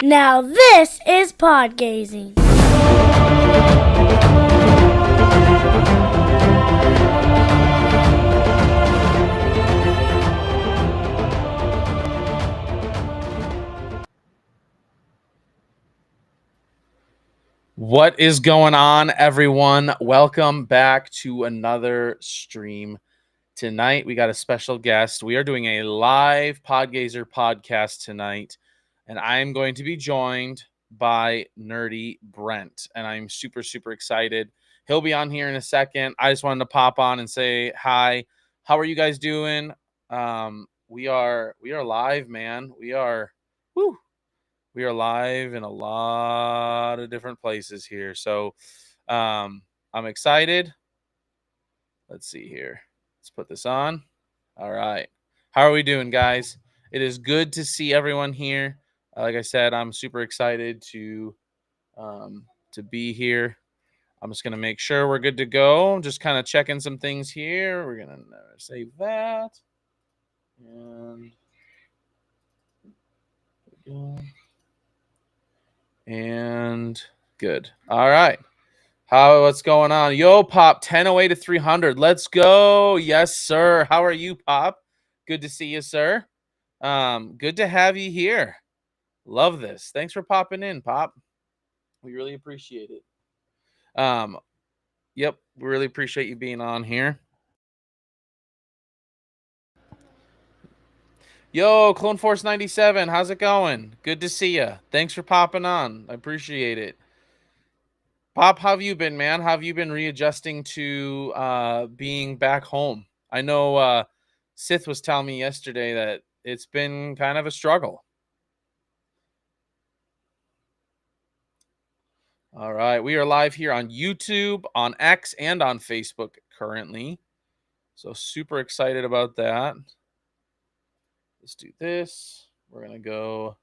Now this is podgazing. What is going on, everyone? Welcome back to another stream. Tonight, we got a special guest. We are doing a live Podgazer podcast tonight, and I am going to be joined by Nerdy Brent, and I'm super, super excited. He'll be on here in a second. I just wanted to pop on and say hi. How are you guys doing? We are live, man. We are live in a lot of different places here. So I'm excited. Let's see here. Let's put this on. All right. How are we doing, guys? It is good to see everyone here. Like I said, I'm super excited to be here. I'm just gonna make sure we're good to go. Just kind of checking some things here. We're gonna save that. And there we go. And good. All right. What's going on? Yo, Pop, 10 away to 300. Let's go. Yes, sir. How are you, Pop? Good to see you, sir. Good to have you here. Love this. Thanks for popping in, Pop. We really appreciate it. Yep, we really appreciate you being on here. Yo, Clone Force 97, how's it going? Good to see you. Thanks for popping on. I appreciate it. Pop, how have you been, man? How have you been readjusting to being back home? I know Sith was telling me yesterday that it's been kind of a struggle. All right, we are live here on YouTube, on X, and on Facebook currently. So super excited about that. Let's do this. We're going to go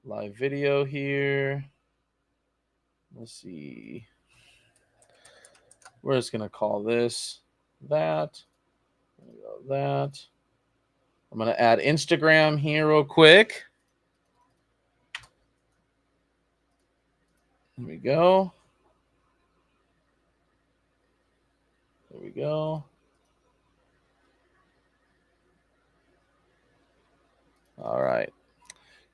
live video here. Let's see. We're just going to call this that. That. I'm going to add Instagram here real quick. There we go. There we go. All right.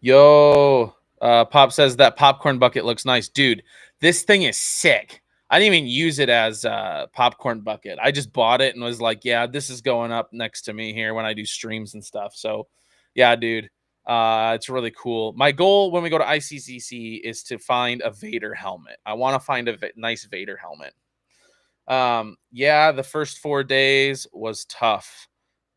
Yo, Pop says that popcorn bucket looks nice. Dude, this thing is sick. I didn't even use it as a popcorn bucket. I just bought it and was like, yeah, this is going up next to me here when I do streams and stuff. So, yeah, dude, it's really cool. My goal when we go to ICCC is to find a Vader helmet. I want to find a nice Vader helmet. Yeah, the first 4 days was tough.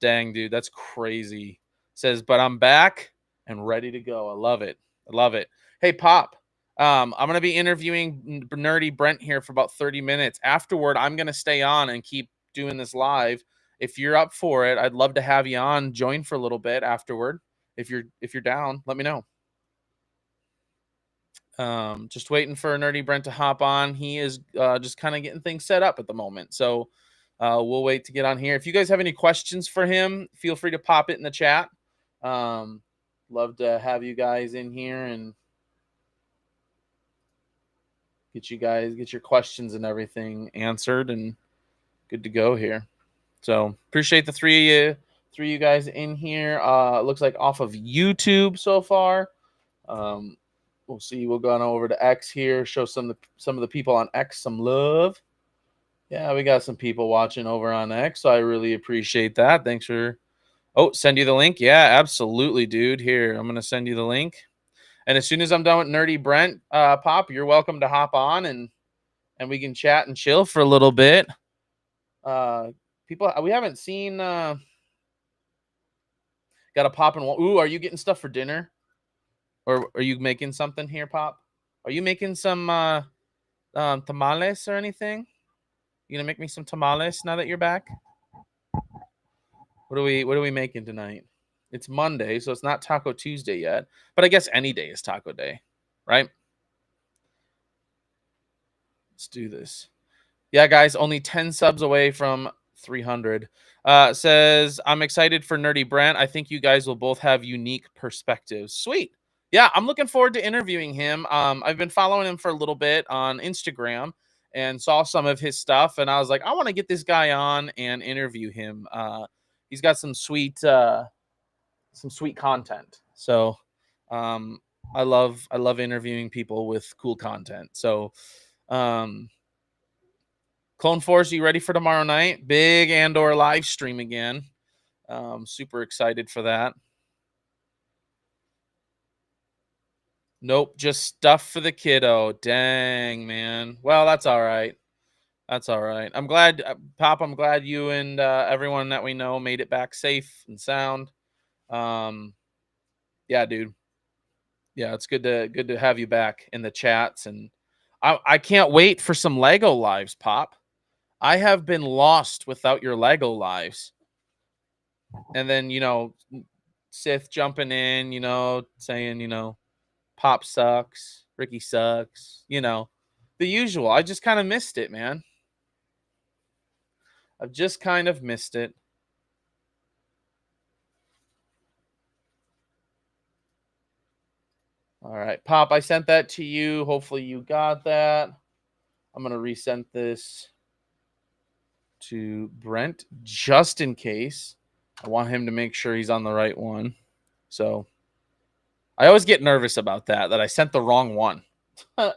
Dang, dude, that's crazy. Says, but I'm back and ready to go. I love it. I love it. Hey, Pop. I'm going to be interviewing Nerdy Brent here for about 30 minutes. Afterward, I'm going to stay on and keep doing this live. If you're up for it, I'd love to have you on. Join for a little bit afterward. If you're down, let me know. Just waiting for Nerdy Brent to hop on. He is just kind of getting things set up at the moment. So we'll wait to get on here. If you guys have any questions for him, feel free to pop it in the chat. Love to have you guys in here and get your questions and everything answered and good to go here. So appreciate the three of you guys in here. It looks like off of YouTube so far. We'll see. We'll go on over to X here, show some of the people on X some love. Yeah, we got some people watching over on X, so I really appreciate that. Thanks for send you the link. Yeah, absolutely, dude. Here, I'm gonna send you the link. And as soon as I'm done with Nerdy Brent, Pop, you're welcome to hop on and we can chat and chill for a little bit. People, we haven't seen. Got a Pop and ooh, are you getting stuff for dinner? Or are you making something here, Pop? Are you making some tamales or anything? You gonna make me some tamales now that you're back? What are we making tonight? It's Monday, so it's not Taco Tuesday yet. But I guess any day is Taco Day, right? Let's do this. Yeah, guys, only 10 subs away from 300. Says, I'm excited for Nerdy Brent. I think you guys will both have unique perspectives. Sweet. Yeah, I'm looking forward to interviewing him. I've been following him for a little bit on Instagram and saw some of his stuff, and I was like, I want to get this guy on and interview him. He's got some sweet content. So, um, I love interviewing people with cool content. So, um, Clone Force, you ready for tomorrow night? Big Andor live stream again. Super excited for that. Nope, just stuff for the kiddo. Dang, man. Well, that's all right. That's all right. I'm glad, Pop. I'm glad you and everyone that we know made it back safe and sound. Um, yeah, dude. Yeah, it's good to have you back in the chats, and I can't wait for some Lego lives, Pop. I have been lost without your Lego lives, and then Sith jumping in, saying Pop sucks, Ricky sucks, the usual. I just kind of missed it, man. I've just kind of missed it. All right, Pop, I sent that to you. Hopefully you got that. I'm going to resend this to Brent just in case. I want him to make sure he's on the right one. So I always get nervous about that I sent the wrong one. That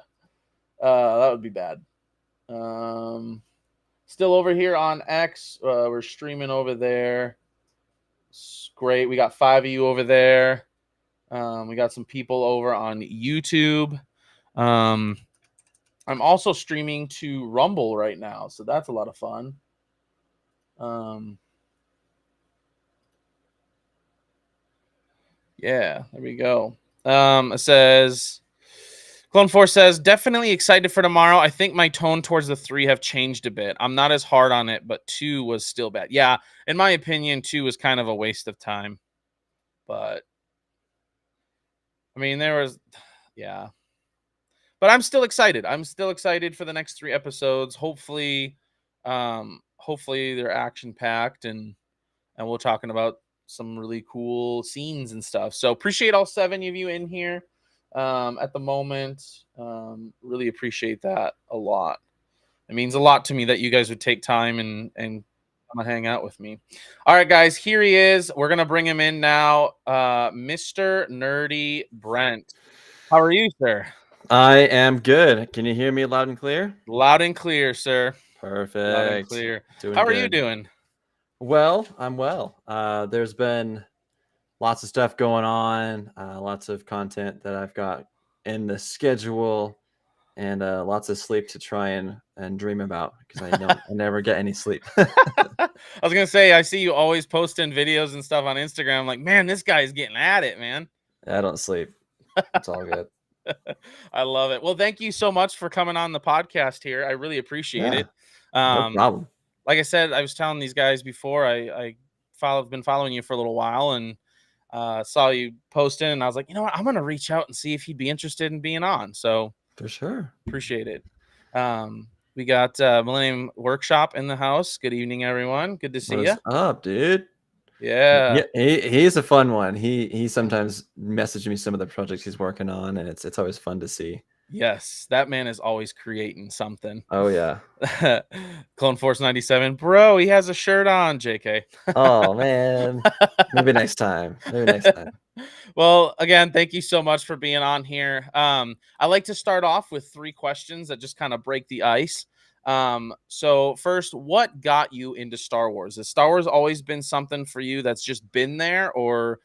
would be bad. Still over here on X. We're streaming over there. It's great. We got 5 of you over there. We got some people over on YouTube. I'm also streaming to Rumble right now, so that's a lot of fun. Yeah, there we go. It says Clone Force says definitely excited for tomorrow. I think my tone towards the 3 have changed a bit. I'm not as hard on it, but 2 was still bad. Yeah, in my opinion, 2 was kind of a waste of time. But I mean, yeah. But I'm still excited. I'm still excited for the next 3 episodes. Hopefully they're action packed and we're talking about some really cool scenes and stuff. So appreciate all 7 of you in here at the moment. Really appreciate that a lot. It means a lot to me that you guys would take time and come and hang out with me. All right, guys, here he is. We're gonna bring him in now. Mr. Nerdy Brent. How are you, sir? I am good. Can you hear me loud and clear? Loud and clear, sir. Perfect. Loud and clear. Doing How are good. you doing? Well, I'm well. There's been lots of stuff going on, lots of content that I've got in the schedule, and lots of sleep to try and dream about because I never get any sleep. I was gonna say, I see you always posting videos and stuff on Instagram. Like, man, this guy's getting at it, man. I don't sleep. It's all good. I love it. Well, thank you so much for coming on the podcast here. I really appreciate it. No problem. Like I said, I was telling these guys before, been following you for a little while and saw you posting, and I was like, you know what, I'm gonna reach out and see if he'd be interested in being on. So For sure. appreciate it. We got Millennium Workshop in the house. Good evening, everyone. Good to see you. What's up, dude? Yeah. He's a fun one. He sometimes messages me some of the projects he's working on, and it's always fun to see. Yes, that man is always creating something. Oh yeah. Clone Force 97, bro. He has a shirt on. JK. Oh man. Maybe next time. Well, again, thank you so much for being on here. I like to start off with 3 questions that just kind of break the ice. So first, what got you into Star Wars? Has Star Wars always been something for you that's just been there, or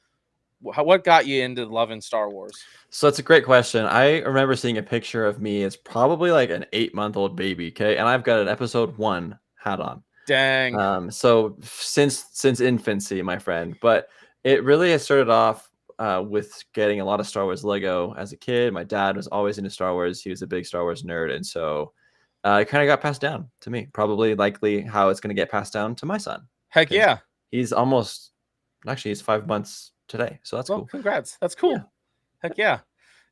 what got you into loving Star Wars? So it's a great question. I remember seeing a picture of me as probably like an 8-month-old baby, okay? And I've got an episode 1 hat on. Dang. So since infancy, my friend. But it really has started off with getting a lot of Star Wars Lego as a kid. My dad was always into Star Wars. He was a big Star Wars nerd. And so it kind of got passed down to me. Probably likely how it's going to get passed down to my son. Heck yeah. He's 5 months today. So that's cool. Congrats. That's cool. Yeah. Heck yeah.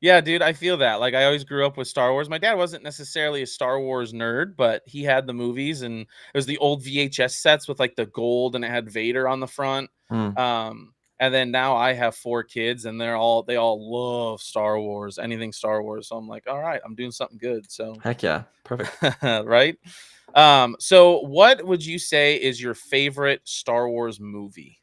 Yeah, dude, I feel that. Like, I always grew up with Star Wars. My dad wasn't necessarily a Star Wars nerd, but he had the movies, and it was the old VHS sets with like the gold, and it had Vader on the front. And And then now I have 4 kids, and they all love Star Wars, anything Star Wars. So I'm like, all right, I'm doing something good. So Heck yeah, perfect. right. So what would you say is your favorite Star Wars movie?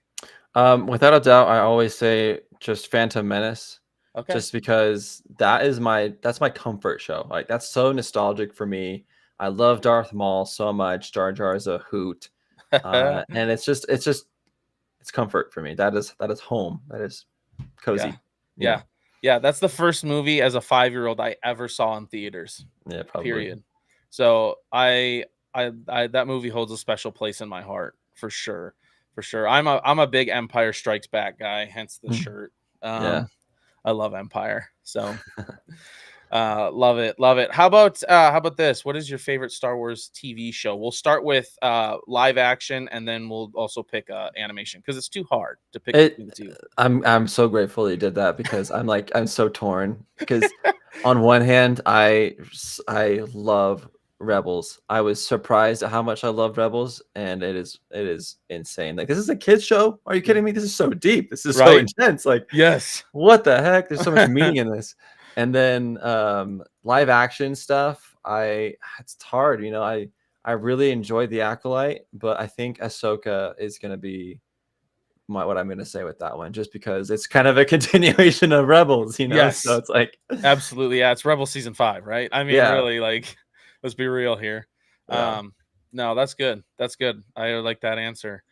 Without a doubt, I always say just Phantom Menace, Okay. just because that's my comfort show. Like that's so nostalgic for me. I love Darth Maul so much. Jar Jar is a hoot, and it's comfort for me. That is home. That is Yeah. cozy. You Yeah. know. Yeah. That's the first movie as a 5-year-old I ever saw in theaters. Yeah, probably. Period. So I that movie holds a special place in my heart for sure. For sure. I'm a big Empire Strikes Back guy, hence the Mm. shirt. Yeah. I love Empire. So love it. Love it. How about this? What is your favorite Star Wars TV show? We'll start with live action, and then we'll also pick animation because it's too hard to pick It between the two. I'm so grateful you did that because I'm so torn because on one hand I love Rebels. I was surprised at how much I love Rebels, and it is insane. Like this is a kids show. Are you Yeah. kidding me? This is so deep. This is so Right? intense. Like Yes. what the heck? There's so much meaning in this. And then live action stuff. It's hard. I really enjoyed the Acolyte, but I think Ahsoka is gonna be what I'm going to say with that one, just because it's kind of a continuation of Rebels, So Yes. it's like, Absolutely. Yeah, it's Rebel season 5, right? I mean, yeah, really, like, let's be real here. yeah. No, that's good. That's good. I like that answer.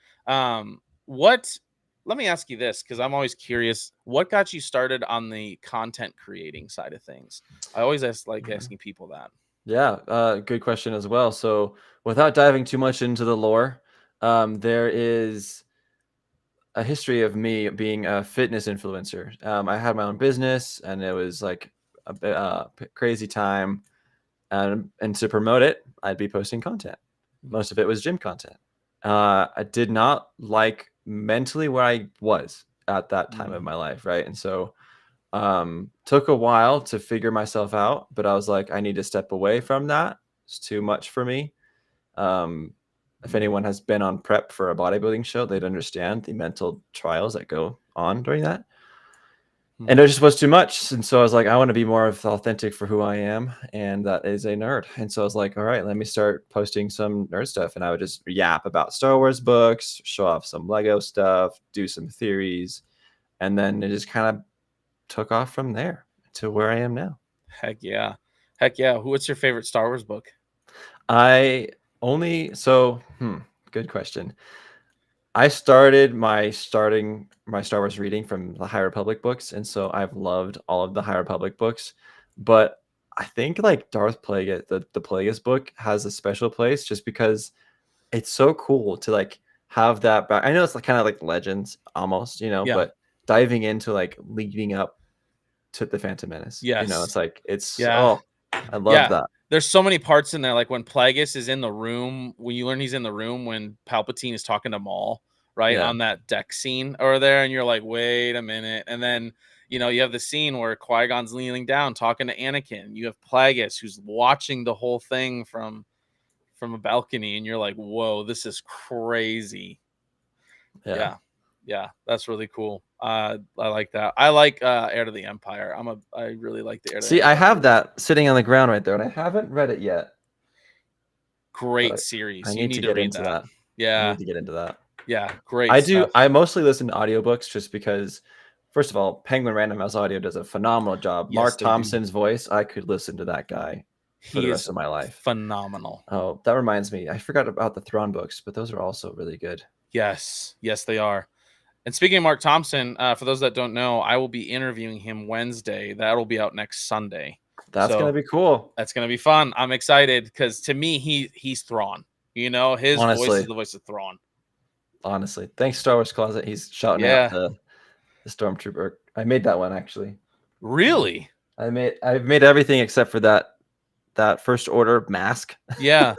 What let me ask you this, because I'm always curious, what got you started on the content creating side of things? I always like Mhm. asking people that. Yeah, good question as well. So, without diving too much into the lore, there is a history of me being a fitness influencer. I had my own business, and it was like a bit, crazy time. And to promote it, I'd be posting content. Most of it was gym content. I did not like mentally where I was at that time of Mm, my life, right? And so took a while to figure myself out, but I was like, I need to step away from that. It's too much for me. Um, if anyone has been on prep for a bodybuilding show, they'd understand the mental trials that go on during that. And mm. it just was too much. And so I was like, I want to be more authentic for who I am. And that is a nerd. And so I was like, all right, let me start posting some nerd stuff. And I would just yap about Star Wars books, show off some Lego stuff, do some theories. And then it just kind of took off from there to where I am now. Heck yeah. Heck yeah. What's your favorite Star Wars book? I so good question. I started starting my Star Wars reading from the High Republic books, and so I've loved all of the High Republic books. But I think like Darth Plagueis, the Plagueis book has a special place just because it's so cool to like have that back. I know it's like kind of like Legends almost, Yeah. but diving into like leading up to the Phantom Menace, Yes. it's like it's Yeah. oh, I love Yeah. that. There's so many parts in there, like when Plagueis is in the room, when you learn he's in the room when Palpatine is talking to Maul, right? Yeah, On that deck scene over there, and you're like, wait a minute. And then, you have the scene where Qui-Gon's kneeling down talking to Anakin. You have Plagueis who's watching the whole thing from a balcony, and you're like, whoa, this is crazy. yeah. Yeah. Yeah, that's really cool. I like that. I like Heir to the Empire. I really like the Heir to the See, I Empire. have that sitting on the ground right there, and I haven't read it yet, but Great I series. You need need to to get read into that. that. I Yeah. need to get into that. Yeah. Great I do. stuff. I mostly listen to audiobooks just because, first of all, Penguin Random House Audio does a phenomenal job. Yes, Mark they do. Thompson's voice, I could listen to that guy for He the is rest of my life. phenomenal. Oh, that reminds me. I forgot about the Thrawn books, but those are also really good. Yes. Yes, they are. And speaking of Mark Thompson, for those that don't know, I will be interviewing him Wednesday. That'll be out next Sunday. That's gonna So be cool. that's gonna be fun. I'm excited because to me, he's Thrawn. His voice is Honestly, the voice of Thrawn. honestly. Thanks, Star Wars Closet. He's shouting out Yeah. the Stormtrooper. I made that one actually. Really? I've made everything except for that First Order mask. Yeah.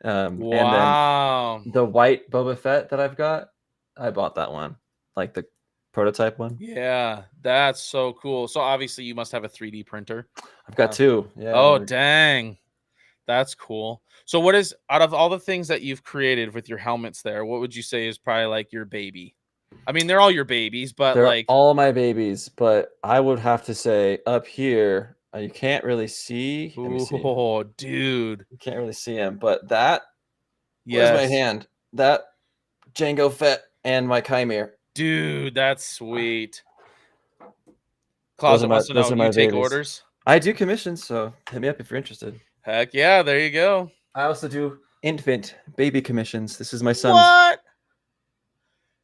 And then Wow. the white Boba Fett that I've got, I bought that one, like the prototype one. Yeah, that's so cool. So obviously you must have a 3D printer. I've got Uh, two. Yeah, oh, dang. That's cool. So what is out of all the things that you've created with your helmets there, what would you say is probably like your baby? I mean, they're all your babies, but They're like, all my babies, but I would have to say up here, you can't really see. Let me see. oh, dude. You can't really see him, but that, where's my Yes. hand? That Django Fett and my Chimere. Dude, that's sweet. Closet wants to Those know, are you my take babies. orders? I do commissions, so hit me up if you're interested. Heck yeah, there you go. I also do infant baby commissions. This is my son's. What?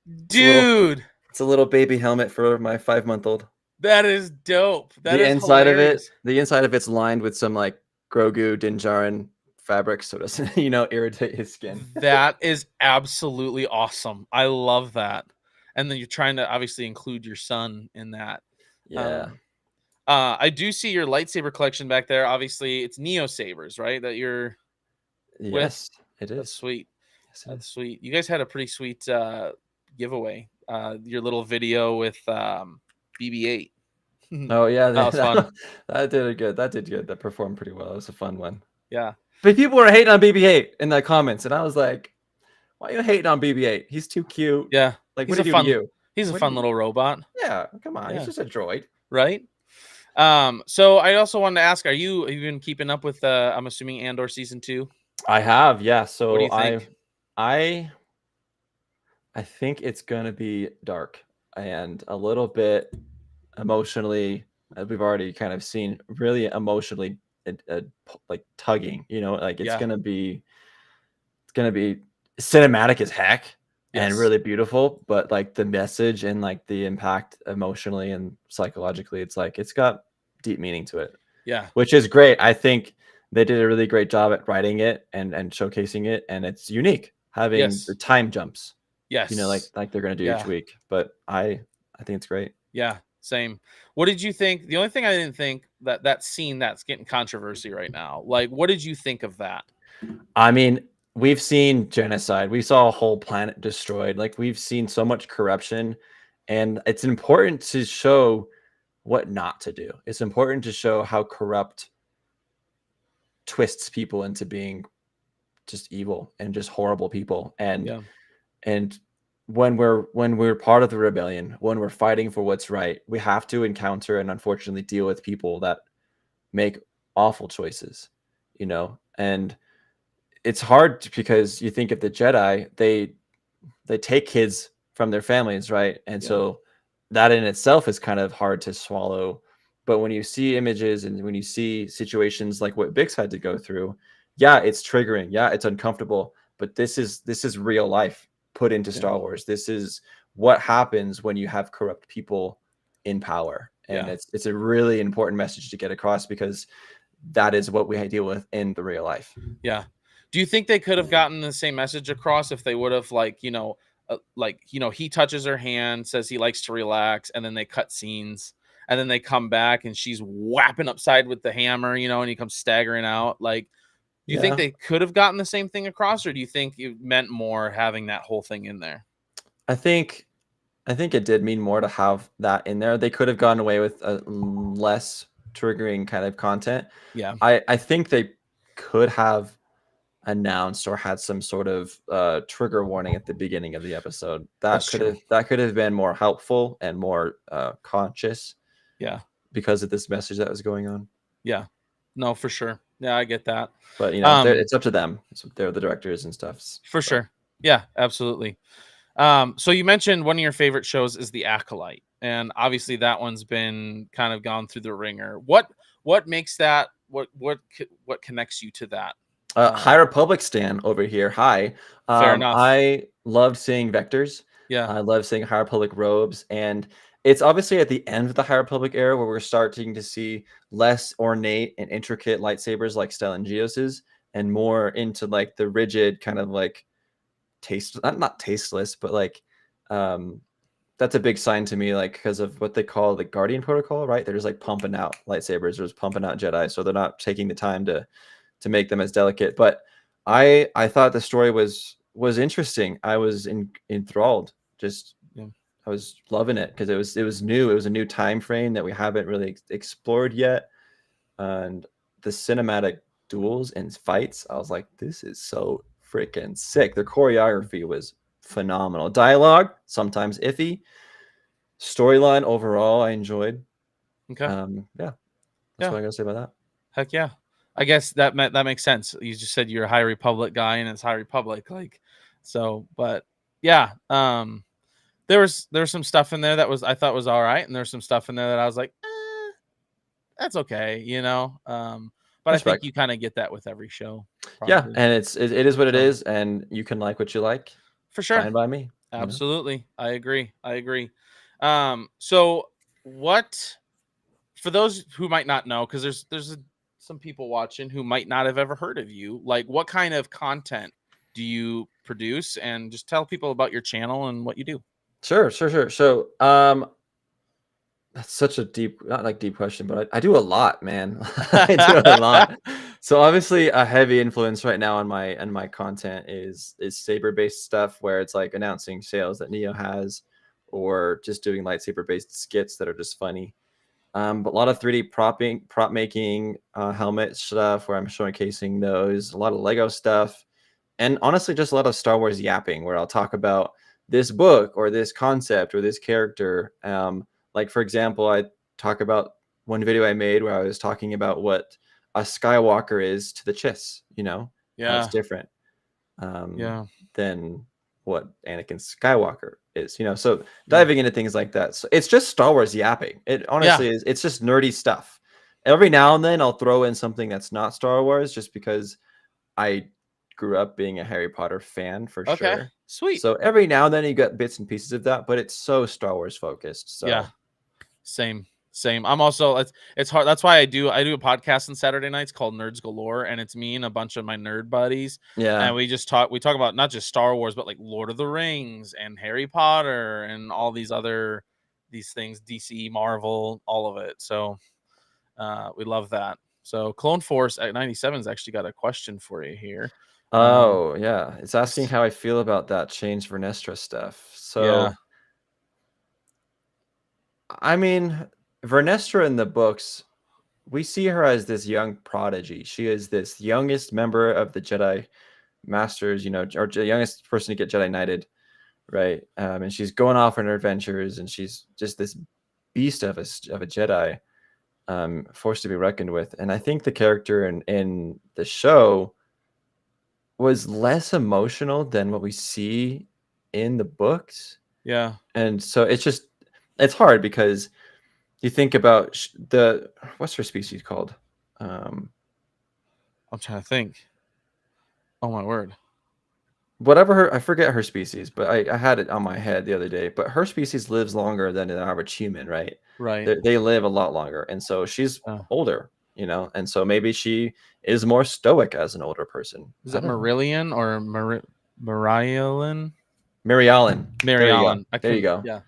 It's a little Dude, it's a little baby helmet for my 5-month-old. that is dope. That The is inside of it, hilarious. the inside of it's lined with some like Grogu Dinjarin fabric so it doesn't, irritate his skin. That is absolutely awesome. I love that. And then you're trying to obviously include your son in that. Yeah. I do see your lightsaber collection back there. Obviously, it's Neo sabers, right? That you're with. Yes, it is. That's sweet. Yes, it That's is. sweet. You guys had a pretty sweet giveaway. Your little video with BB-8. Oh yeah, That was fun. that did good. That did good. That performed pretty well. It was a fun one. Yeah. But people were hating on BB-8 in the comments, and I was like, "Why are you hating on BB-8? He's too cute. Yeah. Like, He's what a did he do to fun you? he's a What did fun he- little robot, Yeah, come on. Yeah. He's just a droid." right? So I also wanted to ask, have you been keeping up with I'm assuming Andor season 2? I have, yeah. So What do you think? I think it's gonna be dark and a little bit emotionally, as we've already kind of seen, really emotionally, like tugging. Like Yeah. it's gonna be cinematic as heck and Yes. really beautiful. But like the message and like the impact emotionally and psychologically, it's like it's got deep meaning to it, Yeah. which is great. I think they did a really great job at writing it and showcasing it, and it's unique having Yes. the time jumps. Yes. Like they're gonna do Yeah. each week. But I think it's great. Yeah, same. What did you think? The only thing I didn't think that scene that's getting controversy right now. Like, what did you think of that? I mean, we've seen genocide. We saw a whole planet destroyed. Like we've seen so much corruption, and it's important to show what not to do. It's important to show how corrupt twists people into being just evil and just horrible people. Yeah. And when we're part of the rebellion, when we're fighting for what's right, we have to encounter and unfortunately deal with people that make awful choices, and it's hard because you think of the Jedi, they take kids from their families, right? And Yeah. so that in itself is kind of hard to swallow. But when you see images and when you see situations like what Bix had to go through, yeah, it's triggering. Yeah, it's uncomfortable. But this is real life put into Yeah. Star Wars. This is what happens when you have corrupt people in power. And Yeah. it's a really important message to get across because that is what we deal with in the real life. Yeah. Do you think they could have gotten the same message across if they would have he touches her hand, says he likes to relax, and then they cut scenes, and then they come back and she's whapping upside with the hammer, and he comes staggering out. Like, do you think they could have gotten the same thing across, or do you think it meant more having that whole thing in there? I think it did mean more to have that in there. They could have gone away with a less triggering kind of content. Yeah. I think they could have announced or had some sort of trigger warning at the beginning of the episode. That could have been more helpful and more conscious. Yeah. Because of this message that was going on. Yeah. No, for sure. Yeah, I get that. But it's up to them. They're the directors and stuff. For sure. Yeah, absolutely. So you mentioned one of your favorite shows is The Acolyte, and obviously that one's been kind of gone through the ringer. What makes that? What connects you to that? High Republic stan over here. Hi. Fair enough. I loved seeing vectors. Yeah. I love seeing High Republic robes, and it's obviously at the end of the High Republic era where we're starting to see less ornate and intricate lightsabers like Stellan Gios's, and more into like the rigid kind of like not tasteless, but like that's a big sign to me, like because of what they call the Guardian Protocol, right? They're just like pumping out lightsabers, or just pumping out Jedi, so they're not taking the time to make them as delicate. But I thought the story was interesting. I was enthralled. Just I was loving it because it was new. It was a new time frame that we haven't really explored yet, and the cinematic duels and fights, I was like, this is so freaking sick. The choreography was phenomenal. Dialogue, sometimes iffy. Storyline overall, I enjoyed. Okay. Yeah, that's Yeah. what I gotta say about that. Heck yeah. I guess that makes sense. You just said you're a High Republic guy, and it's High Republic, like so. But yeah, there was some stuff in there that I thought was all right, and there's some stuff in there that I was like, that's okay, you know. But I think Respect. you kind of get that with every show, Yeah, probably. and it is what it So, is, and you can like what you like. for sure. Fine by me. You know? Absolutely. I agree. So what, for those who might not know, because some people watching who might not have ever heard of you, like what kind of content do you produce? And just tell people about your channel and what you do. Sure. So, that's such a not like deep question, but I do a lot, man. I do a lot. So obviously a heavy influence right now on my content is saber based stuff where it's like announcing sales that Neo has, or just doing lightsaber based skits that are just funny. But a lot of 3D prop making, helmet stuff where I'm showcasing those, a lot of Lego stuff, and honestly just a lot of Star Wars yapping where I'll talk about this book or this concept or this character. Like for example, I talk about one video I made where I was talking about what a Skywalker is to the Chiss, how it's Yeah. different Yeah. than what Anakin Skywalker is, so Yeah. diving into things like that. So it's just Star Wars yapping. It honestly is. It's just nerdy stuff. Every now and then I'll throw in something that's not Star Wars just because I grew up being a Harry Potter fan for Okay. sure. Sweet. So every now and then you get bits and pieces of that, but it's so Star Wars focused. So Yeah. Same. I'm also, it's hard. That's why I do a podcast on Saturday nights called Nerds Galore, and it's me and a bunch of my nerd buddies. yeah. And we talk about not just Star Wars, but like Lord of the Rings and Harry Potter and all these things, DC, Marvel, all of it. So we love that. So Clone Force at 97's actually got a question for you here. Oh, yeah. It's asking how I feel about that change Vernestra stuff. Yeah. So I mean, Vernestra in the books, we see her as this young prodigy. She is this youngest member of the Jedi Masters, or the youngest person to get Jedi Knighted, right? And she's going off on her adventures, and she's just this beast of a Jedi, forced to be reckoned with. And I think the character in the show was less emotional than what we see in the books. Yeah. And so it's hard because you think about what's her species called? I'm trying to think. Oh my word. Whatever I forget her species, but I had it on my head the other day. But her species lives longer than an average human, right? Right. They live a lot longer, and so she's Oh. older, and so maybe she is more stoic as an older person. Is it Marillion or Marialyn? Mary Allen. There you go. There you go. Yeah.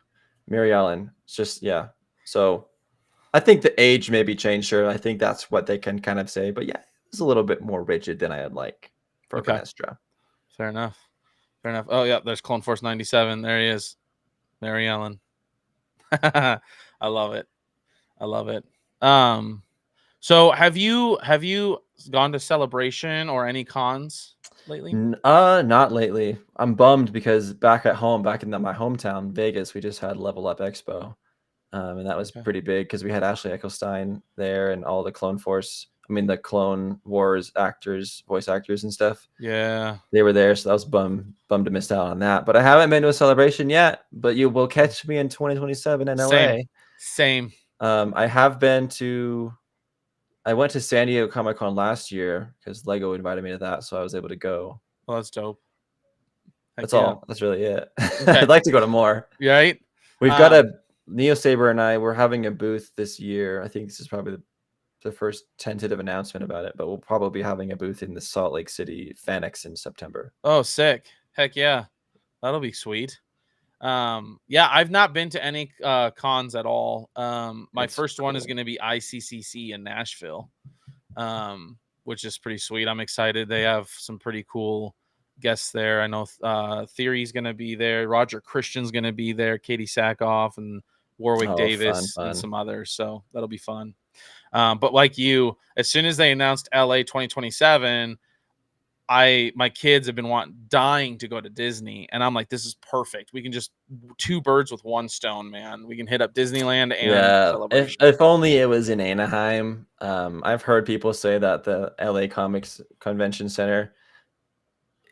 Mary Allen. It's just So I think the age maybe changed her. I think that's what they can kind of say. But yeah, it's a little bit more rigid than I'd like for Vernestra. Fair enough. Oh yeah, there's Clone Force 97. There he is. Mary Ellen. I love it. So have you gone to Celebration or any cons lately? Not lately. I'm bummed because back at home, back in my hometown, Vegas, we just had Level Up Expo. And that was pretty big because we had Ashley Ecclestein there and all the the Clone Wars voice actors and stuff. Yeah. They were there, so that was bummed to miss out on that. But I haven't been to a Celebration yet, but you will catch me in 2027 in LA. Same. I went to San Diego Comic-Con last year because Lego invited me to that, so I was able to go. Well, that's dope. That's all. That's really it. Okay. I'd like to go to more. Right? We've got Neo Saber and we're having a booth this year. I think this is probably the first tentative announcement about it, but we'll probably be having a booth in the Salt Lake City Fanex in September. Oh, sick. Heck yeah. That'll be sweet. Yeah, I've not been to any cons at all. My first one is going to be ICCC in Nashville, which is pretty sweet. I'm excited. They have some pretty cool guests there. I know Theory's going to be there. Roger Christian's going to be there. Katie Sackhoff and Warwick Davis fun. and some others. So that'll be fun. But like you, as soon as they announced LA 2027, my kids have been dying to go to Disney, and I'm like, this is perfect. We can just two birds with one stone, man. We can hit up Disneyland and Yeah, Celebration. if only it was in Anaheim. I've heard people say that the LA Comics Convention Center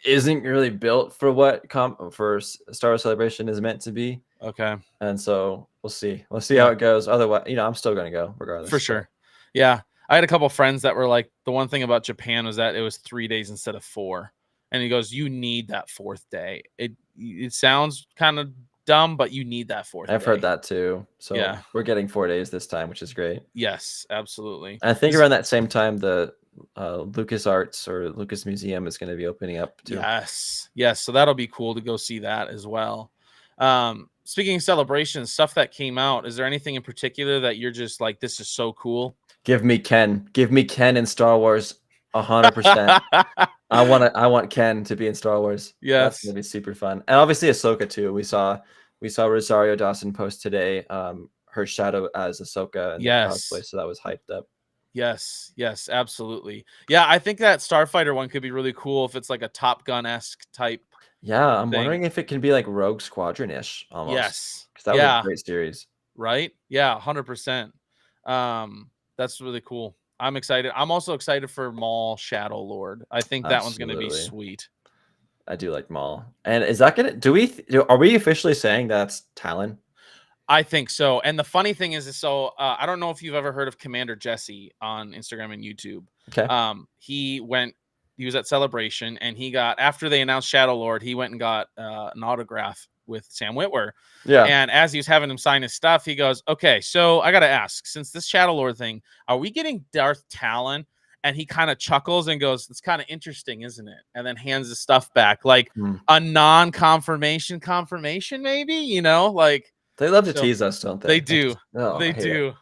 isn't really built for what Star Wars Celebration is meant to be. Okay. And so we'll see. We'll see how it goes. Otherwise, I'm still gonna go regardless. For sure. Yeah. I had a couple friends that were like, the one thing about Japan was that it was 3 days instead of 4. And he goes, you need that 4th day. It sounds kind of dumb, but you need that 4th day. I've heard that too. So yeah, we're getting 4 days this time, which is great. Yes, absolutely. I think around that same time, the Lucas Arts or Lucas Museum is going to be opening up too. Yes. So that'll be cool to go see that as well. Speaking of celebrations, stuff that came out, is there anything in particular that you're just like, this is so cool? Give me Ken in Star Wars 100%. I want Ken to be in Star Wars. Yes. That's gonna be super fun. And obviously Ahsoka too. We saw Rosario Dawson post today her shadow as Ahsoka and cosplay, so that was hyped up. Yes, absolutely. Yeah, I think that Starfighter one could be really cool if it's like a Top Gun-esque type. Yeah, I'm wondering if it can be like Rogue Squadron-ish almost. Yes. Because that was a great series. Right? Yeah, 100%. That's really cool. I'm excited. I'm also excited for Maul Shadow Lord. I think that one's going to be sweet. I do like Maul. And is that going to are we officially saying that's Talon? I think so. And the funny thing is I don't know if you've ever heard of Commander Jesse on Instagram and YouTube. Okay. He was at Celebration, and he got, after they announced Shadow Lord, he went and got an autograph with Sam Witwer. Yeah. And as he was having him sign his stuff, he goes, okay, so I got to ask, since this Shadow Lord thing, are we getting Darth Talon? And he kind of chuckles and goes, it's kind of interesting, isn't it? And then hands his stuff back, like a non-confirmation maybe, like. They love to tease us, don't they? They do. They do.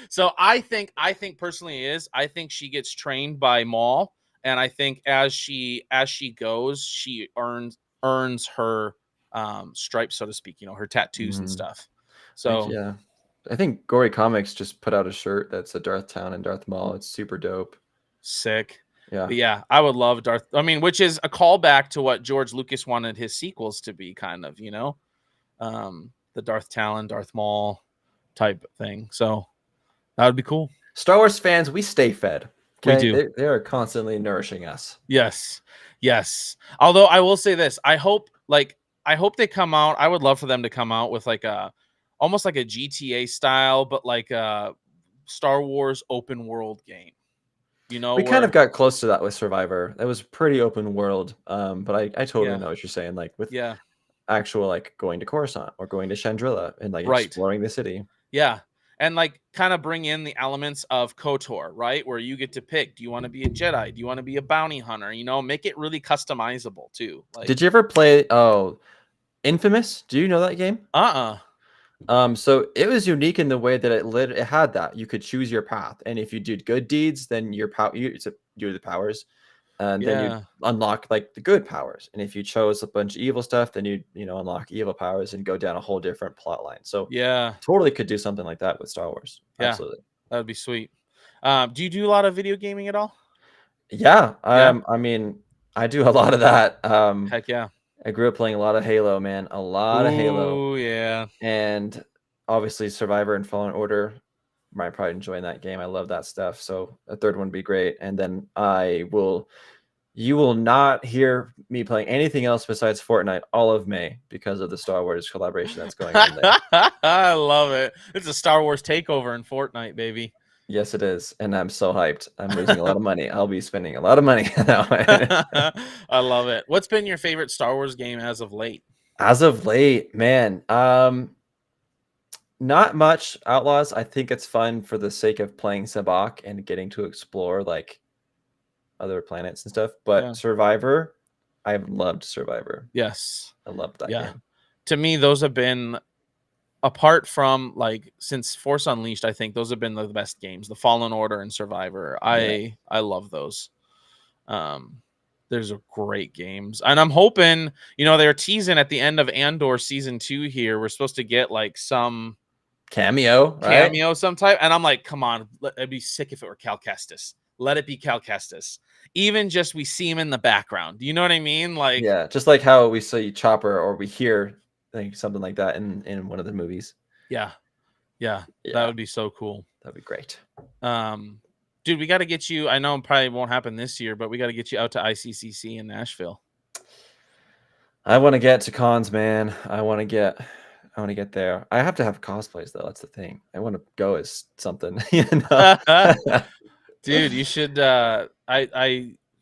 So I think personally I think she gets trained by Maul, and I think as she goes, she earns her stripes, so to speak, her tattoos and stuff. So yeah, I think Gory Comics just put out a shirt that's a Darth Talon and Darth Maul. It's super dope. Sick. Yeah. But yeah, I would love Darth. I mean, which is a callback to what George Lucas wanted his sequels to be, kind of, the Darth Talon, Darth Maul type thing. So that would be cool. Star Wars fans, we stay fed. Okay? We do. They are constantly nourishing us. Yes. Although I will say this, I hope they come out. I would love for them to come out with almost like a GTA style, but like a Star Wars open world game. We kind of got close to that with Survivor. That was pretty open world. But I totally know what you're saying. Like with actual like going to Coruscant or going to Chandrilla and like exploring the city. Yeah. And like kind of bring in the elements of KOTOR, right? Where you get to pick, do you want to be a Jedi? Do you want to be a bounty hunter? Make it really customizable too. Like, did you ever play Infamous? Do you know that game? So it was unique in the way that it had that you could choose your path, and if you did good deeds, then you're the powers, and then you unlock like the good powers. And if you chose a bunch of evil stuff, then you unlock evil powers and go down a whole different plot line. So totally could do something like that with Star Wars. Absolutely, that would be sweet. Do you do a lot of video gaming at all? I mean, I do a lot of that. Heck yeah. I grew up playing a lot of Halo, man. A lot of Halo. Oh yeah. And obviously Survivor and Fallen Order. I'm probably enjoying that game. I love that stuff. So a third one would be great. And then you will not hear me playing anything else besides Fortnite all of May because of the Star Wars collaboration that's going on there. I love it. It's a Star Wars takeover in Fortnite, baby. Yes, it is. And I'm so hyped. I'm losing a lot of money. I'll be spending a lot of money that way. I love it. What's been your favorite Star Wars game as of late? As of late, man. Not much. Outlaws. I think it's fun for the sake of playing Sabacc and getting to explore like other planets and stuff. But Survivor, I've loved Survivor. Yes. I loved that game. To me, those have been, apart from like since Force Unleashed, I think those have been the best games. The Fallen Order and Survivor. I love those. There's great games, and I'm hoping, they're teasing at the end of Andor season 2 here. We're supposed to get like some cameo, some type, and I'm like, come on, it'd be sick if it were Cal Kestis. let it be Cal Kestis. Even just we see him in the background. You know what I mean? Like, Yeah, just like how we see Chopper or we hear like something like that in one of the movies. yeah, that Yeah, would be so cool. that'd be great. Dude, we got to get you. I know it probably won't happen this year, but we got to get you out to ICCC in Nashville. I want to get to cons, man. I want to get there. I have to have cosplays though. That's the thing. I want to go as something, you know. Dude, you should. I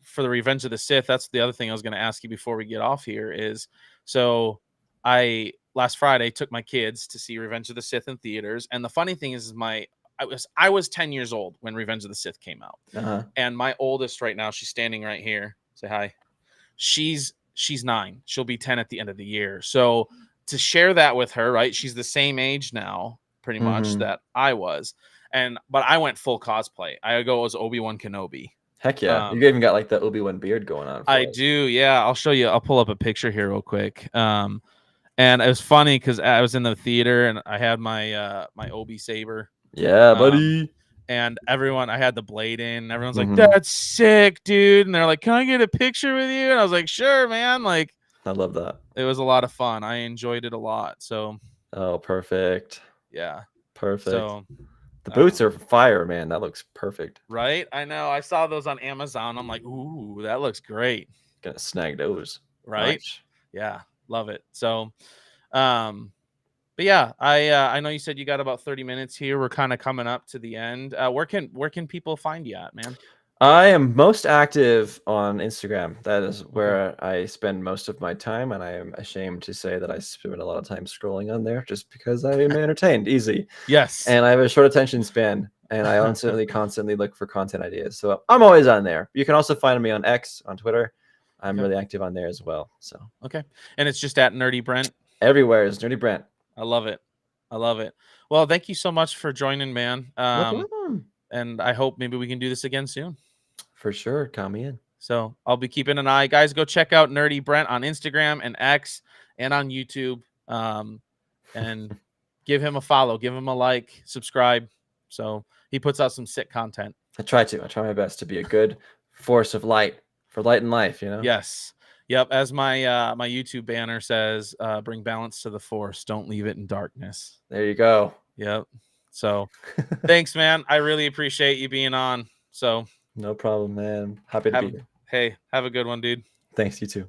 for the Revenge of the Sith. That's the other thing I was going to ask you before we get off here. Is so I last Friday took my kids to see Revenge of the Sith in theaters, and the funny thing is I was 10 years old when Revenge of the Sith came out, and my oldest right now, she's standing right here. Say hi. She's 9. She'll be 10 at the end of the year. So to share that with her, right? She's the same age now, pretty much that I was. But I went full cosplay. I go as Obi-Wan Kenobi. Heck yeah. You even got like the Obi-Wan beard going on. I do. Yeah. I'll show you. I'll pull up a picture here real quick. And it was funny because I was in the theater and I had my my Obi saber. Yeah, buddy. And I had the blade in. Everyone's like, "That's sick, dude!" And they're like, "Can I get a picture with you?" And I was like, "Sure, man." Like, I love that. It was a lot of fun. I enjoyed it a lot. So, oh, perfect. Yeah, perfect. So, the boots are fire, man. That looks perfect. Right? I know. I saw those on Amazon. I'm like, "Ooh, that looks great." Gonna snag those. Right? Nice. Yeah, love it. So, but yeah, I know you said you got about 30 minutes here. We're kind of coming up to the end. Where can people find you at, man? I am most active on Instagram. That is where I spend most of my time, and I am ashamed to say that I spend a lot of time scrolling on there just because I am entertained easy. Yes. And I have a short attention span, and I constantly look for content ideas. So I'm always on there. You can also find me on X, on Twitter. I'm really active on there as well. So okay. And it's just at Nerdy Brent? Everywhere is Nerdy Brent. I love it. I love it. Well, thank you so much for joining, man. No problem. And I hope maybe we can do this again soon. For sure. Count me in. So I'll be keeping an eye. Guys, go check out Nerdy Brent on Instagram and X and on YouTube. And give him a follow. Give him a like. Subscribe. So he puts out some sick content. I try my best to be a good force of light for light and life, you know? Yes. Yep. As my my YouTube banner says, bring balance to the force. Don't leave it in darkness. There you go. Yep. So thanks, man. I really appreciate you being on. So no problem, man. Happy to be here. Hey, have a good one, dude. Thanks, you too.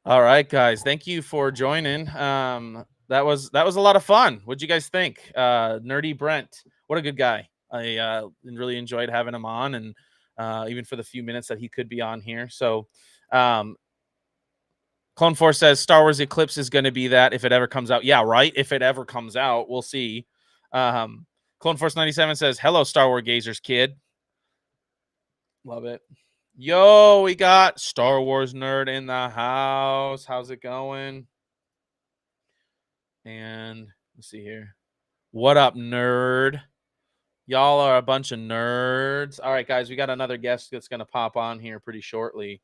All right, guys. Thank you for joining. That was a lot of fun. What'd you guys think? Nerdy Brent. What a good guy. I really enjoyed having him on, and even for the few minutes that he could be on here. So Clone Force says Star Wars Eclipse is going to be that if it ever comes out. Yeah, right. If it ever comes out, we'll see. Clone Force 97 says, hello, Star Wars Gazers, kid. Love it. Yo, we got Star Wars Nerd in the house. How's it going? And let's see here. What up, nerd? Y'all are a bunch of nerds. All right, guys, we got another guest that's going to pop on here pretty shortly.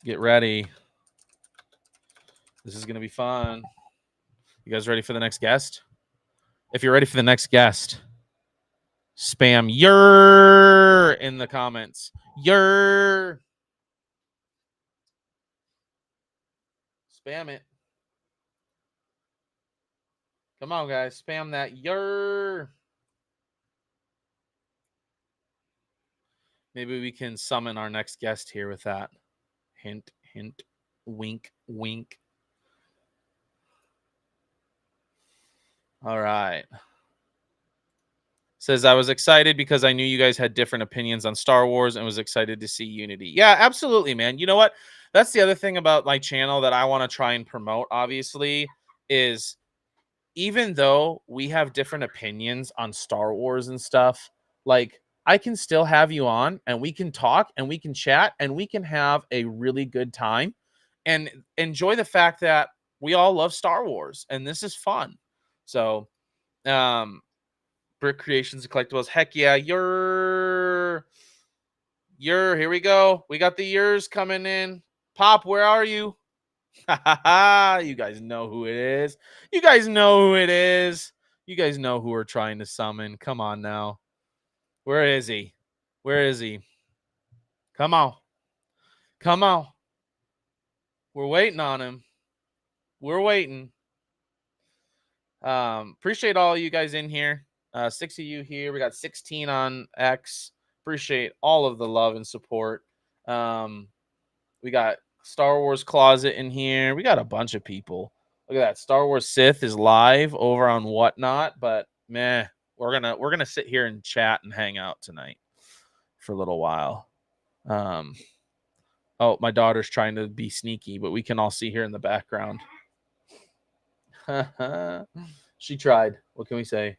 Get ready. This is going to be fun. You guys ready for the next guest? If you're ready for the next guest, spam your in the comments. Your. Spam it. Come on, guys. Spam that your. Maybe we can summon our next guest here with that. Hint, hint, wink, wink. All right. Says, I was excited because I knew you guys had different opinions on Star Wars and was excited to see unity. Yeah, absolutely, man. You know what? That's the other thing about my channel that I want to try and promote, obviously, is even though we have different opinions on Star Wars and stuff, like, I can still have you on and we can talk and we can chat and we can have a really good time and enjoy the fact that we all love Star Wars and this is fun. So, Brick Creations and Collectibles. Heck yeah. Here we go. We got the yours coming in. Pop, where are you? You guys know who it is. You guys know who it is. You guys know who we're trying to summon. Come on now. Where is he? Where is he? Come on. Come on. We're waiting on him. We're waiting. Appreciate all you guys in here. 6 of you here. We got 16 on X. Appreciate all of the love and support. We got Star Wars Closet in here. We got a bunch of people. Look at that. Star Wars Sith is live over on Whatnot, but we're gonna sit here and chat and hang out tonight for a little while. Oh, my daughter's trying to be sneaky, but we can all see her in the background. She tried. What can we say?